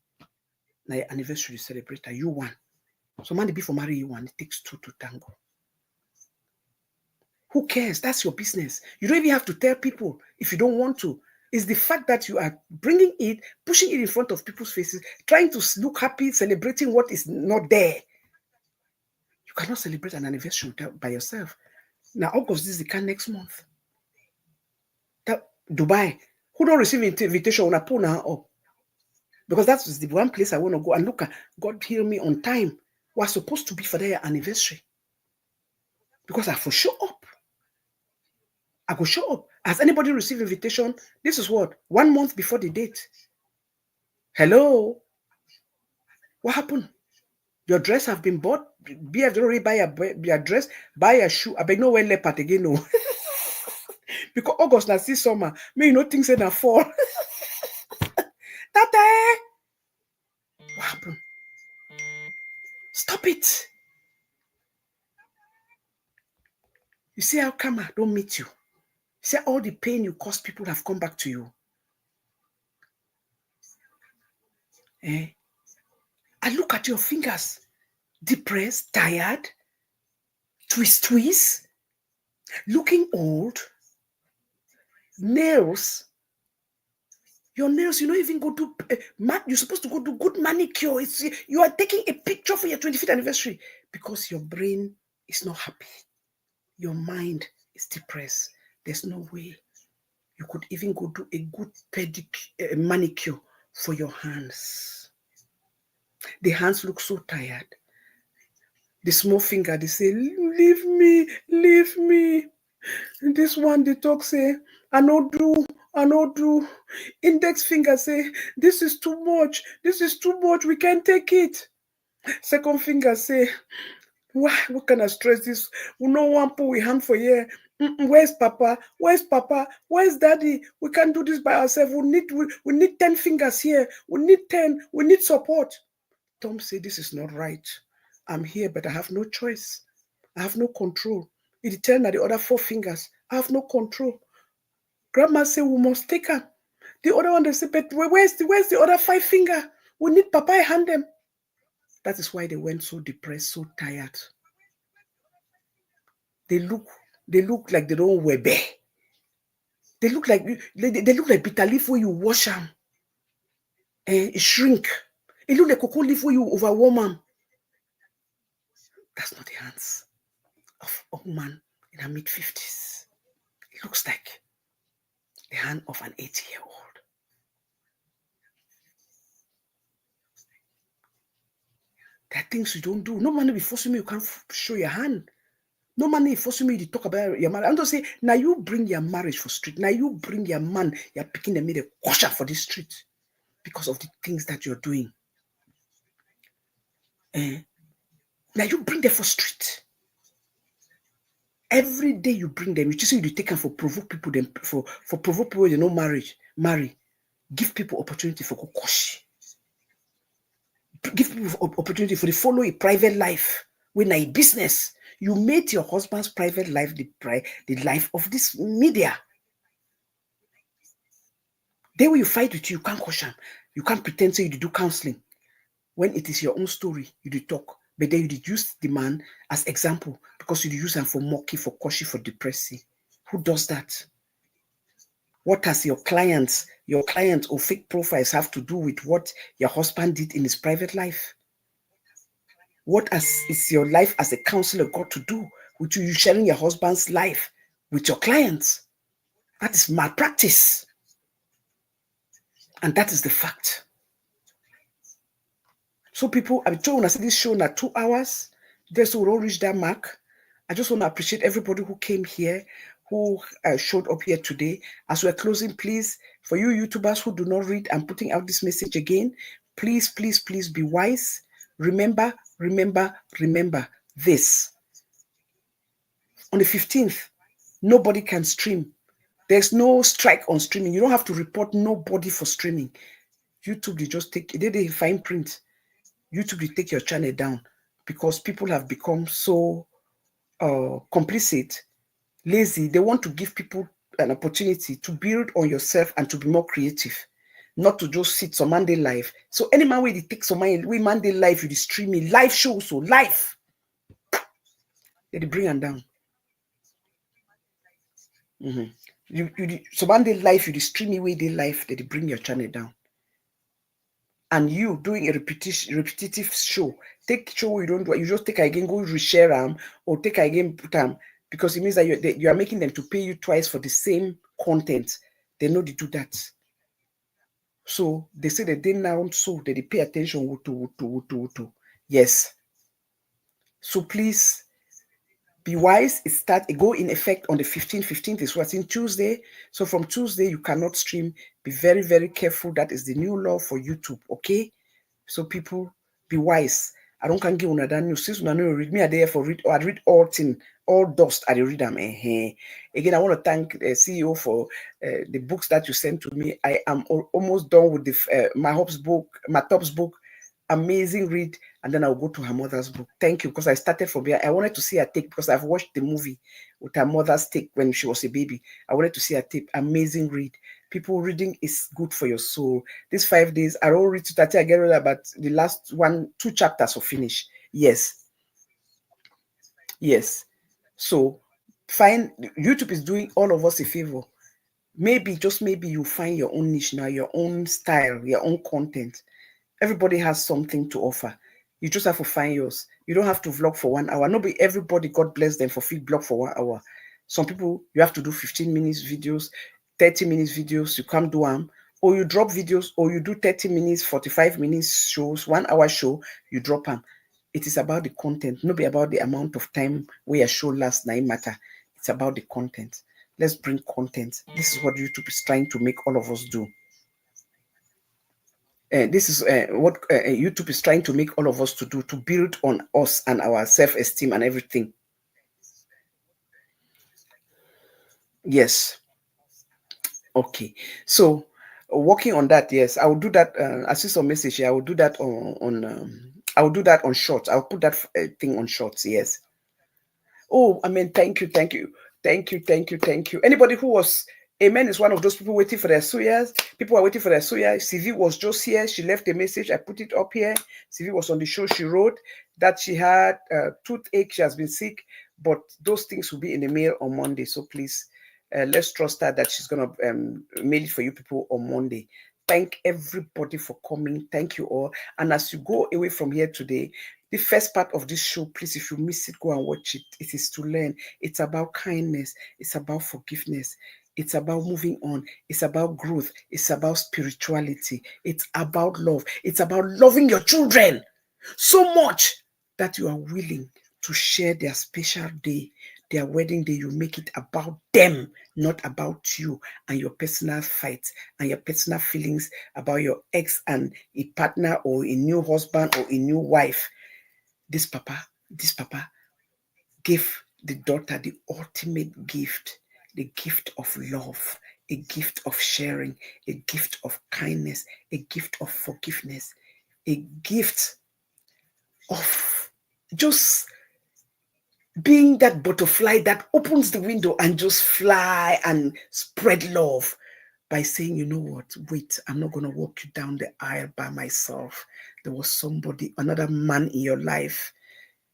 now your anniversary you celebrate, you won. So man, before marry you one, it takes two to tango. Who cares? That's your business. You don't even have to tell people if you don't want to. It's the fact that you are bringing it, pushing it in front of people's faces, trying to look happy, celebrating what is not there. You cannot celebrate an anniversary by yourself. Now, August, this is the can next month. That Dubai, who don't receive invitation, when I pull now up. Because that's the one place I want to go. And look, God heal me on time. Was supposed to be for their anniversary. Because I for show up. I go show up. Has anybody received invitation? This is what? 1 month before the date. Hello? What happened? Your dress have been bought. BF already buy your dress, buy a shoe. I beg no wear leopard again, no. Because August na see summer. Me, you know things in a fall. Tata! What happened? Stop it. You see how karma don't meet you. See all the pain you caused people have come back to you. Eh? I look at your fingers. Depressed, tired, twist, looking old, nails. Your nails, you don't even go do, you're supposed to go do good manicure. You are taking a picture for your 25th anniversary because your brain is not happy. Your mind is depressed. There's no way you could even go do a good manicure for your hands. The hands look so tired. The small finger, they say, leave me, leave me. And this one, they talk, say, I no do. Index finger say, this is too much, we can't take it. Second finger say, why, what can I stress this? We no want put we hand for here. Where's Papa? Where's Daddy? We can't do this by ourselves. We need 10 fingers here. We need 10. We need support. Tom say, this is not right. I'm here, but I have no choice. I have no control. It tell that the other 4 fingers, I have no control. Grandma say, we must take her. The other one, they say, but where's the other 5 finger? We need Papa hand them. That is why they went so depressed, so tired. They look like they don't wear bear. They look like bitter leaf where you wash them and it shrink. It look like cocoa leaf where you overwarm them. That's not the hands of a woman in her mid-50s. It looks like the hand of an 80-year-old. There are things you don't do. No man will be forcing me, you can't show your hand. No man is forcing me to talk about your marriage. I'm just saying, now you bring your marriage for street. Now you bring your man, you're picking them in a kosher for this street because of the things that you're doing. Now you bring them for street. Every day you bring them, you just say you take them for provoke people, them for provoke people you know marry. Give people opportunity for kokoshi. Give people opportunity for the follow a private life. When a business, you made your husband's private life the life of this media. Then when you fight with you can't question. You can't pretend you do counseling. When it is your own story, you do talk. But then you use the man as example because you use him for mocking, for caution, for depressing. Who does that? What does your clients or fake profiles have to do with what your husband did in his private life? What is your life as a counselor got to do with you sharing your husband's life with your clients? That is malpractice. And that is the fact. So people, I'm told when I see this show now 2 hours, There's will all reach that mark. I just want to appreciate everybody who came here, who showed up here today. As we're closing, please, for you YouTubers who do not read, I'm putting out this message again. Please, please, please be wise. Remember, remember, remember this. On the 15th, nobody can stream. There's no strike on streaming. You don't have to report nobody for streaming. YouTube, they just take, they fine print. YouTube, they take your channel down because people have become so complicit, lazy. They want to give people an opportunity to build on yourself and to be more creative, not to just sit some Monday live. So any man way they take some Monday live, you streaming live shows, so live, they bring them down. You so Monday live, you streaming way they live, they bring your channel down. And you doing a repetitive show, take show you don't do, you just take again, go reshare them or take again put them, because it means that you are making them to pay you twice for the same content. They know they do that. So they say that they now so that they pay attention to. Yes. So please be wise. It go in effect on the 15th. 15th is what's in Tuesday. So from Tuesday, you cannot stream. Be very, very careful. That is the new law for YouTube. Okay. So people, be wise. I don't can give another news. Since you read me, I there for read. I read all thing, all dust. I read them. Again, I want to thank the CEO for the books that you sent to me. I am almost done with the my Top's book. Amazing read, and then I'll go to her mother's book. Thank you, because I started from here. I wanted to see her take, because I've watched the movie with her mother's take when she was a baby. I wanted to see her take. Amazing read. People, reading is good for your soul. These 5 days, I don't read to 30. I get read about the last 2 chapters will finish. Yes. Yes. So find, YouTube is doing all of us a favor. Maybe, just maybe, you find your own niche now, your own style, your own content. Everybody has something to offer. You just have to find yours. You don't have to vlog for 1 hour. Nobody, everybody, God bless them, for free blog for 1 hour. Some people, you have to do 15 minutes videos, 30 minutes videos. You can't do them. Or you drop videos, or you do 30 minutes, 45 minutes shows, 1 hour show, you drop them. It is about the content, not be about the amount of time where your show lasts, now matter. It's about the content. Let's bring content. This is what YouTube is trying to make all of us do. This is what YouTube is trying to make all of us to do, to build on us and our self-esteem and everything. Yes. Okay. So working on that, yes, I will do that. I see some message here. I will do that I will do that on shorts. I'll put that thing on shorts. Yes. Oh, I mean, thank you. Anybody who was, Amen is one of those people waiting for their suyas. People are waiting for their suya. CV was just here. She left a message. I put it up here. CV was on the show. She wrote that she had toothache. She has been sick, but those things will be in the mail on Monday. So please, let's trust her that she's going to mail it for you people on Monday. Thank everybody for coming. Thank you all. And as you go away from here today, the first part of this show, please, if you miss it, go and watch it. It is to learn. It's about kindness. It's about forgiveness. It's about moving on. It's about growth. It's about spirituality. It's about love. It's about loving your children so much that you are willing to share their special day, their wedding day. You make it about them, not about you and your personal fights and your personal feelings about your ex and a partner or a new husband or a new wife. This papa gave the daughter the ultimate gift, the gift of love, a gift of sharing, a gift of kindness, a gift of forgiveness, a gift of just being that butterfly that opens the window and just fly and spread love by saying, you know what, wait, I'm not going to walk you down the aisle by myself. There was somebody, another man in your life,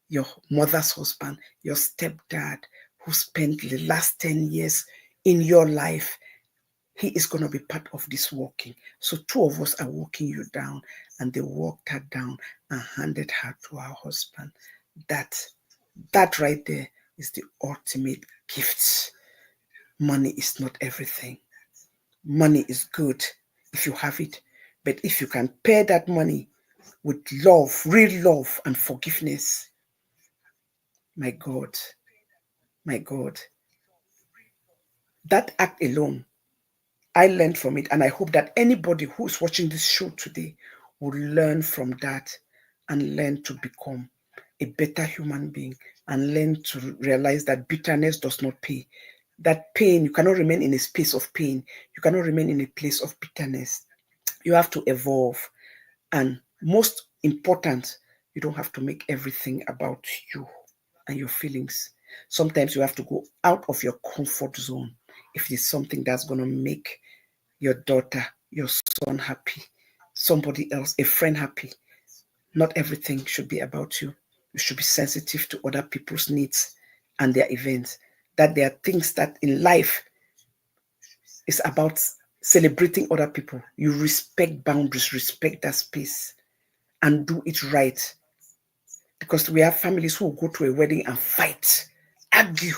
your mother's husband, your stepdad, who spent the last 10 years in your life. He is going to be part of this walking. So 2 of us are walking you down, and they walked her down and handed her to her husband. That right there is the ultimate gift. Money is not everything. Money is good if you have it. But if you can pair that money with love, real love and forgiveness, My God, my God. That act alone, I learned from it, and I hope that anybody who's watching this show today will learn from that and learn to become a better human being and learn to realize that bitterness does not pay. That pain, you cannot remain in a space of pain. You cannot remain in a place of bitterness. You have to evolve. And most important, you don't have to make everything about you and your feelings. Sometimes you have to go out of your comfort zone if it's something that's going to make your daughter, your son happy, somebody else, a friend happy. Not everything should be about you. You should be sensitive to other people's needs and their events. That there are things that in life is about celebrating other people. You respect boundaries, respect that space, and do it right. Because we have families who go to a wedding and fight, argue,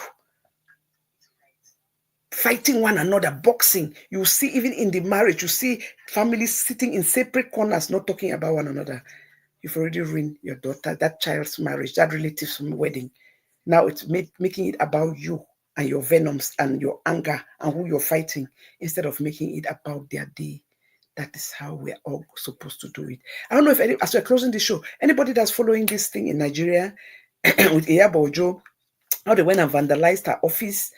fighting one another, boxing. You see, even in the marriage, you see families sitting in separate corners, not talking about one another. You've already ruined your daughter, that child's marriage, that relative's wedding. Now it's making it about you and your venoms and your anger and who you're fighting instead of making it about their day. That is how we're all supposed to do it. I don't know if as we're closing the show, anybody that's following this thing in Nigeria with Iyabo Ojo, how they went and vandalized her office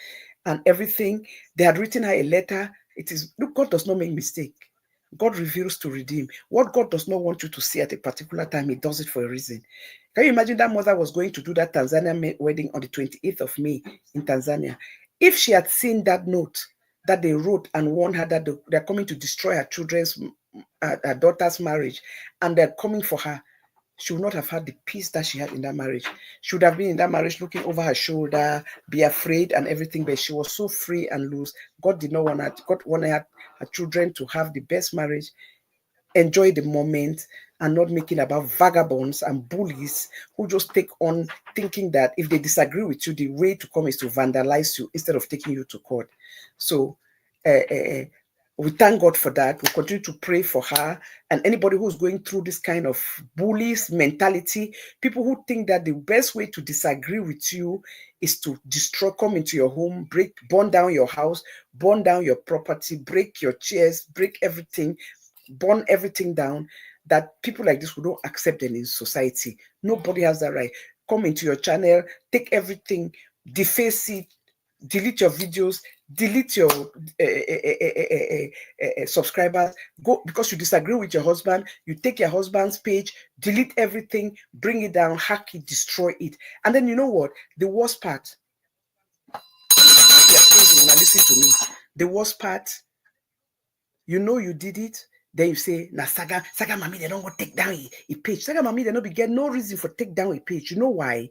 and everything. They had written her a letter. It is, look, God does not make mistake. God reveals to redeem. What God does not want you to see at a particular time, He does it for a reason. Can you imagine that mother was going to do that Tanzania wedding on the 28th of May in Tanzania? If she had seen that note that they wrote and warned her that they're coming to destroy her daughter's marriage, and they're coming for her, she would not have had the peace that she had in that marriage. She would have been in that marriage looking over her shoulder, be afraid and everything, but she was so free and loose. God did not want her, God wanted her children to have the best marriage, enjoy the moment, and not making about vagabonds and bullies who just take on thinking that if they disagree with you, the way to come is to vandalize you instead of taking you to court. So we thank God for that. We continue to pray for her and anybody who's going through this kind of bullies mentality, people who think that the best way to disagree with you is to destroy, come into your home, burn down your house, burn down your property, break your chairs, break everything, burn everything down. That people like this, we don't accept them in society. Nobody has that right. Come into your channel, take everything, deface it, delete your videos, delete your subscribers. Go because you disagree with your husband, you take your husband's page, delete everything, bring it down, hack it, destroy it. And then you know what? The worst part, you're crazy when I listen to me. The worst part, you know you did it, then you say, na Saga Mami, they don't go take down a page. Saga Mami, they don't be get no reason for take down a page. You know why?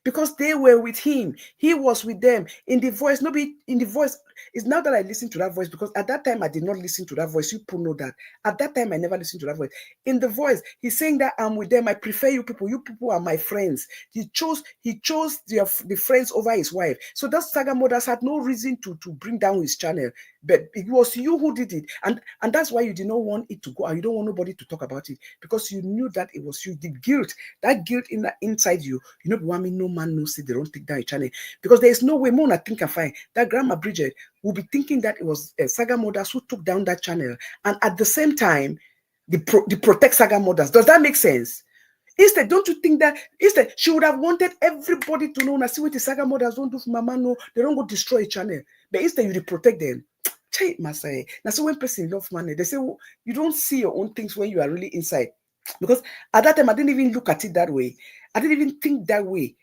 Because they were with him. He was with them. In the voice, nobody in the voice. It's now that I listen to that voice, because at that time I did not listen to that voice. You people know that. At that time I never listened to that voice. In the voice, he's saying that I'm with them. I prefer you people. You people are my friends. He chose the friends over his wife. So that Saga Mothers had no reason to bring down his channel. But it was you who did it. And that's why you did not want it to go out. You don't want nobody to talk about it, because you knew that it was you. The guilt, that guilt inside you, you know, want me, no man knows it, they don't take down a channel. Because there is no way Mona think and fine that Grandma Bridget will be thinking that it was Saga Mothers who took down that channel. And at the same time, the protect Saga Mothers. Does that make sense? Instead, don't you think that instead she would have wanted everybody to know, now see what the Saga Mothers don't do for Mama, no, they don't go destroy a channel. But instead, you protect them. Masai. Now, so when person love money, they say, well, you don't see your own things when you are really inside. Because at that time, I didn't even look at it that way. I didn't even think that way.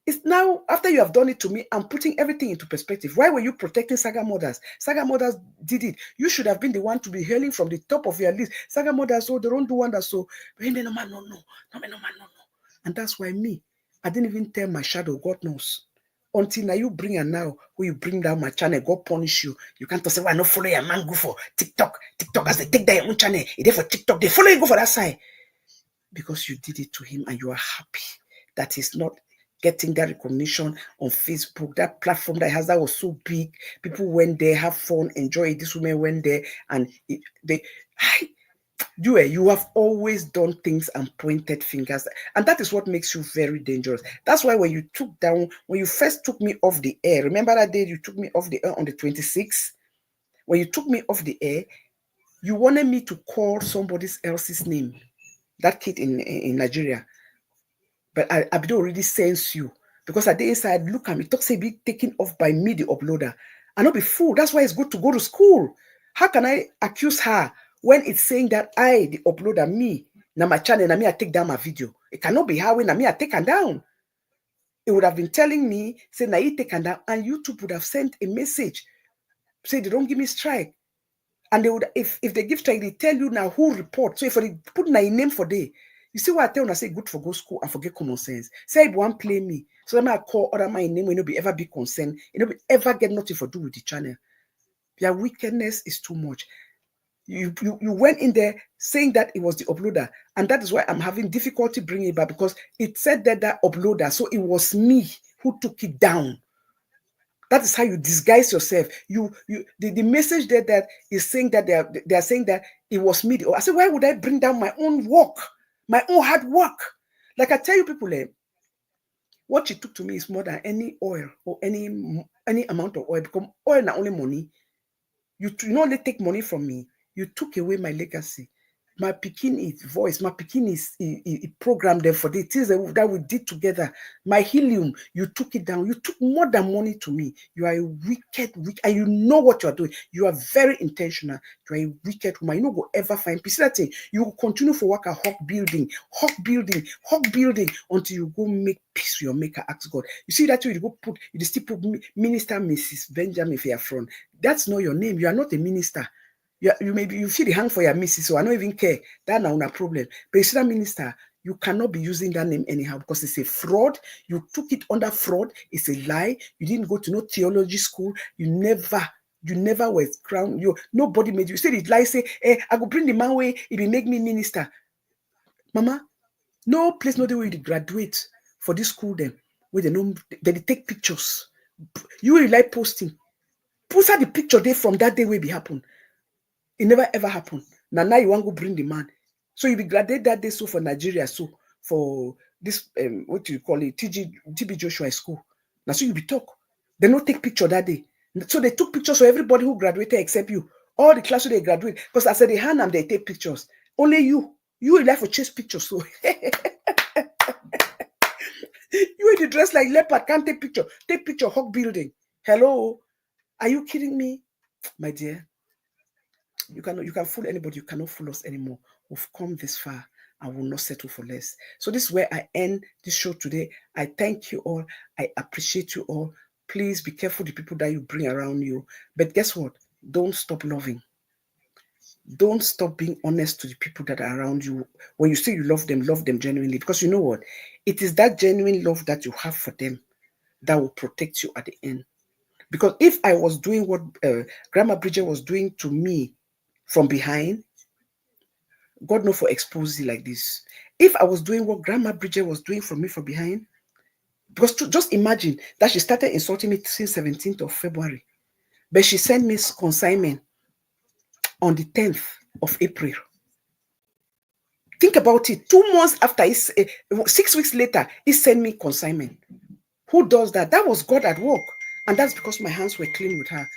It's now, after you have done it to me, I'm putting everything into perspective. Why were you protecting Saga Mothers? Saga Mothers did it. You should have been the one to be hailing from the top of your list. Saga Mothers, so they don't do wonders. So, no man, no. And that's why me, I didn't even tell my shadow, God knows. Until now you bring her now, when you bring down my channel, God punish you. You can't say, why not follow your man, go for TikTok. TikTok, as they take down your own channel, it's for TikTok, they follow you, go for that side. Because you did it to him and you are happy that he's not getting that recognition on Facebook, that platform that has, that was so big. People went there, have fun, enjoy it. This woman went there and You have always done things and pointed fingers, and that is what makes you very dangerous. That's why when you first took me off the air, remember that day you took me off the air on the 26th? When you took me off the air, you wanted me to call somebody else's name, that kid in Nigeria. But I did already sense you, because at the inside, look at me, talk say be taken off by me, the uploader. I not be fool. That's why it's good to go to school. How can I accuse her when it's saying that I, the uploader, me, now my channel, now me, I take down my video? It cannot be how when me, I take her down. It would have been telling me, say, now you take her down, and YouTube would have sent a message, say they don't give me strike. And they would, if they give strike, they tell you now who report. So if they put my name for day, you see what I tell when I say good for go school and forget common sense. Say if one play me, so that I call other my name will not be ever be concerned, it not be ever get nothing for do with the channel. Your wickedness is too much. You went in there saying that it was the uploader, and that is why I'm having difficulty bringing it back, because it said that uploader, so it was me who took it down. That is how you disguise yourself. The message there that is saying that they are saying that it was me. I said, why would I bring down my own work, my own hard work? Like I tell you people, what you took to me is more than any oil or any amount of oil, because oil not only money. You not only take money from me, you took away my legacy. My Pekin is voice, my Pekin is programmed there for the things that we did together. My helium, you took it down. You took more than money to me. You are a wicked, and you know what you are doing. You are very intentional. You are a wicked woman. You don't go ever find peace. That thing, you will continue for work at hawk building until you go make peace with your maker. Ask God. You see that you go put, you still put Minister Mrs. Benjamin for your front. That's not your name. You are not a minister. You maybe you feel the hang for your missus, so I don't even care. That's not a problem. But you see that minister, you cannot be using that name anyhow, because it's a fraud. You took it under fraud. It's a lie. You didn't go to no theology school. You never was crowned. Nobody made you. You said it lie. Say, hey, I go bring the man way. It will make me minister. Mama, no place, no the way to graduate for this school. Then where they take pictures. You will like posting. Post out the picture there from that day will be happen. It never ever happened. Now you want to bring the man. So you be graduated that day, so for Nigeria, so for this what do you call it, TB Joshua school. Now so you be talk. They don't take picture that day. So they took pictures for everybody who graduated except you. All the class who they graduate. Because I said they hand them, they take pictures. Only you will like for chase pictures. So you in the dress like leopard, can't take picture. Take picture, hawk building. Hello. Are you kidding me? My dear. You can fool anybody. You cannot fool us anymore. We've come this far and will not settle for less. So this is where I end this show today. I thank you all. I appreciate you all. Please be careful the people that you bring around you. But guess what? Don't stop loving. Don't stop being honest to the people that are around you. When you say you love them genuinely. Because you know what? It is that genuine love that you have for them that will protect you at the end. Because if I was doing what Grandma Bridget was doing to me from behind, God knows for exposing like this. If I was doing what Grandma Bridget was doing for me from behind, because just imagine that she started insulting me since 17th of February, but she sent me consignment on the 10th of April. Think about it. 2 months after, 6 weeks later, he sent me consignment. Who does that? That was God at work. And that's because my hands were clean with her.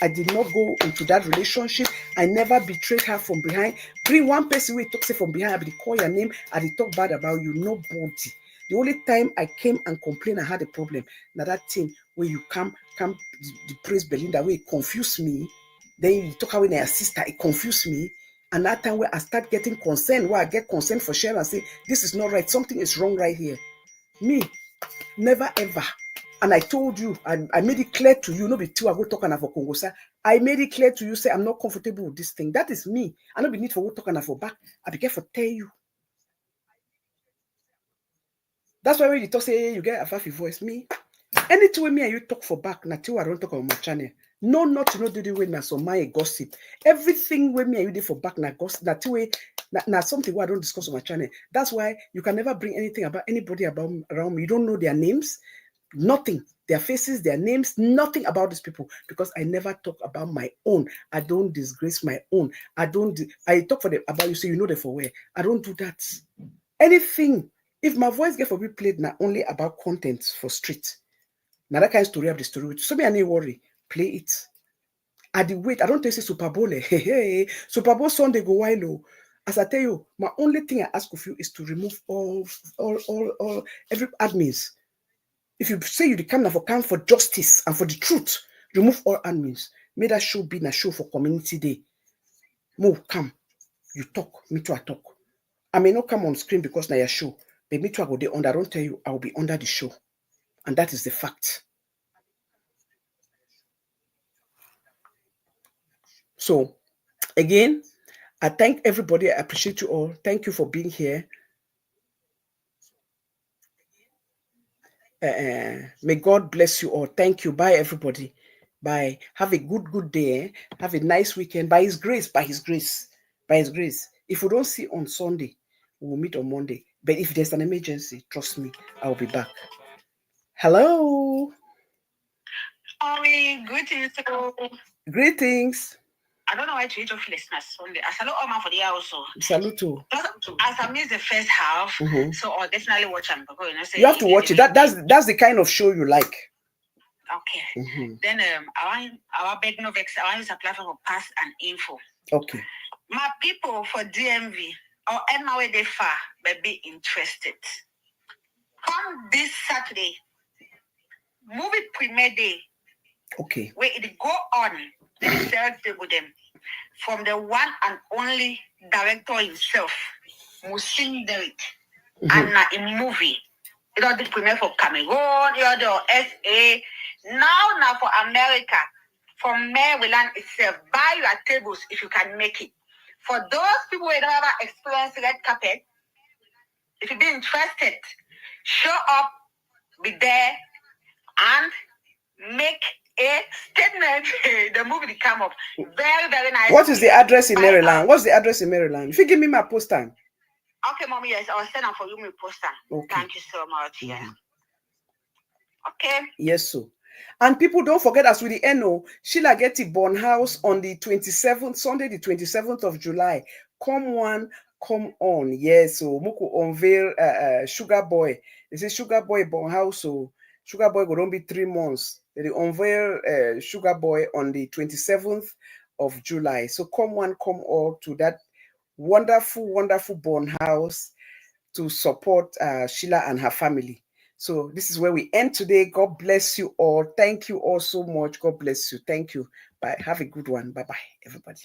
I did not go into that relationship. I never betrayed her from behind. Bring one person who talks from behind, I will call your name, I will talk bad about you. Nobody. The only time I came and complained I had a problem, now that thing where you come the praise Belinda, where it confused me. Then you talk about your sister, it confused me. And that time where I start getting concerned, where I get concerned for share and say, this is not right, something is wrong right here. Me, never ever. And I told you, I made it clear to you, no be two I go talk and for Congo, sir. I made it clear to you, say I'm not comfortable with this thing. That is me. I don't be need for go talk and for back. I be careful tell you. That's why when you talk, say you get a faffy voice. Me, anything with me and you talk for back, na till I don't talk on my channel. No, not to know the way na so my gossip. Everything with me and you did for back na gossip. Na till way na something where I don't discuss on my channel. That's why you can never bring anything about anybody around me. You don't know their names. Nothing. their faces, their names, nothing about these people, because I never talk about my own. I don't disgrace my own. I talk for them about you, so you know them for where. I don't do that. Anything, if my voice get for be played now only about content for street, now that kind of story of the story with so me I need worry, play it. At the wait, I don't tell you Super Bowl. Hey, Super Bowl Sunday go wild. As I tell you, my only thing I ask of you is to remove all every admins. If you say you come for justice and for the truth, remove all admins. Make that show be a show for community day. Mo, come. You talk. Me too, I talk. I may not come on screen because now your show. But me too, I go there under. I don't tell you, I will be under the show. And that is the fact. So, again, I thank everybody. I appreciate you all. Thank you for being here. May God bless you all. Thank you. Bye, everybody. Bye. Have a good day. Have a nice weekend. By His grace, by His grace, by His grace. If we don't see on Sunday, we will meet on Monday. But if there's an emergency, trust me, I'll be back. Hello. Greetings. Greetings. I don't know why to eat of listeners Sunday. I salute all my for the hour also. Salute. As I missed the first half, so I'll definitely watch them. You have to watch it. That's the kind of show you like. Okay. Then our beg no vex. I want to apply for pass and info. Okay. My people for DMV or my way they far may be interested. Come this Saturday, movie premiere day. Okay. Where it go on the third with them from the one and only director himself, Musin Derek, and in movie. You know the premiere for Cameroon, you know the SA. Now for America, from Maryland itself, buy your tables if you can make it. For those people who don't have experience red carpet, if you be interested, show up, be there, and make a statement. The movie will come up. Very, very nice. What is the address in Maryland? What's the address in Maryland? If you give me my post time. Okay, Mommy, yes, I'll send them for you my post time. Okay. Thank you so much. Yeah. Okay. Yes, so. And people don't forget, as with the NO, Sheila get it Born House on the 27th, Sunday, the 27th of July. Come one, come on. Yes, so Muku unveil Sugar Boy. They say Sugar Boy Born House, so Sugar Boy will be 3 months. They unveil Sugar Boy on the 27th of July. So come one, come all to that wonderful Born House to support Sheila and her family. So this is where we end today. God bless you all. Thank you all so much. God bless you. Thank you. Bye. Have a good one. Bye-bye, everybody.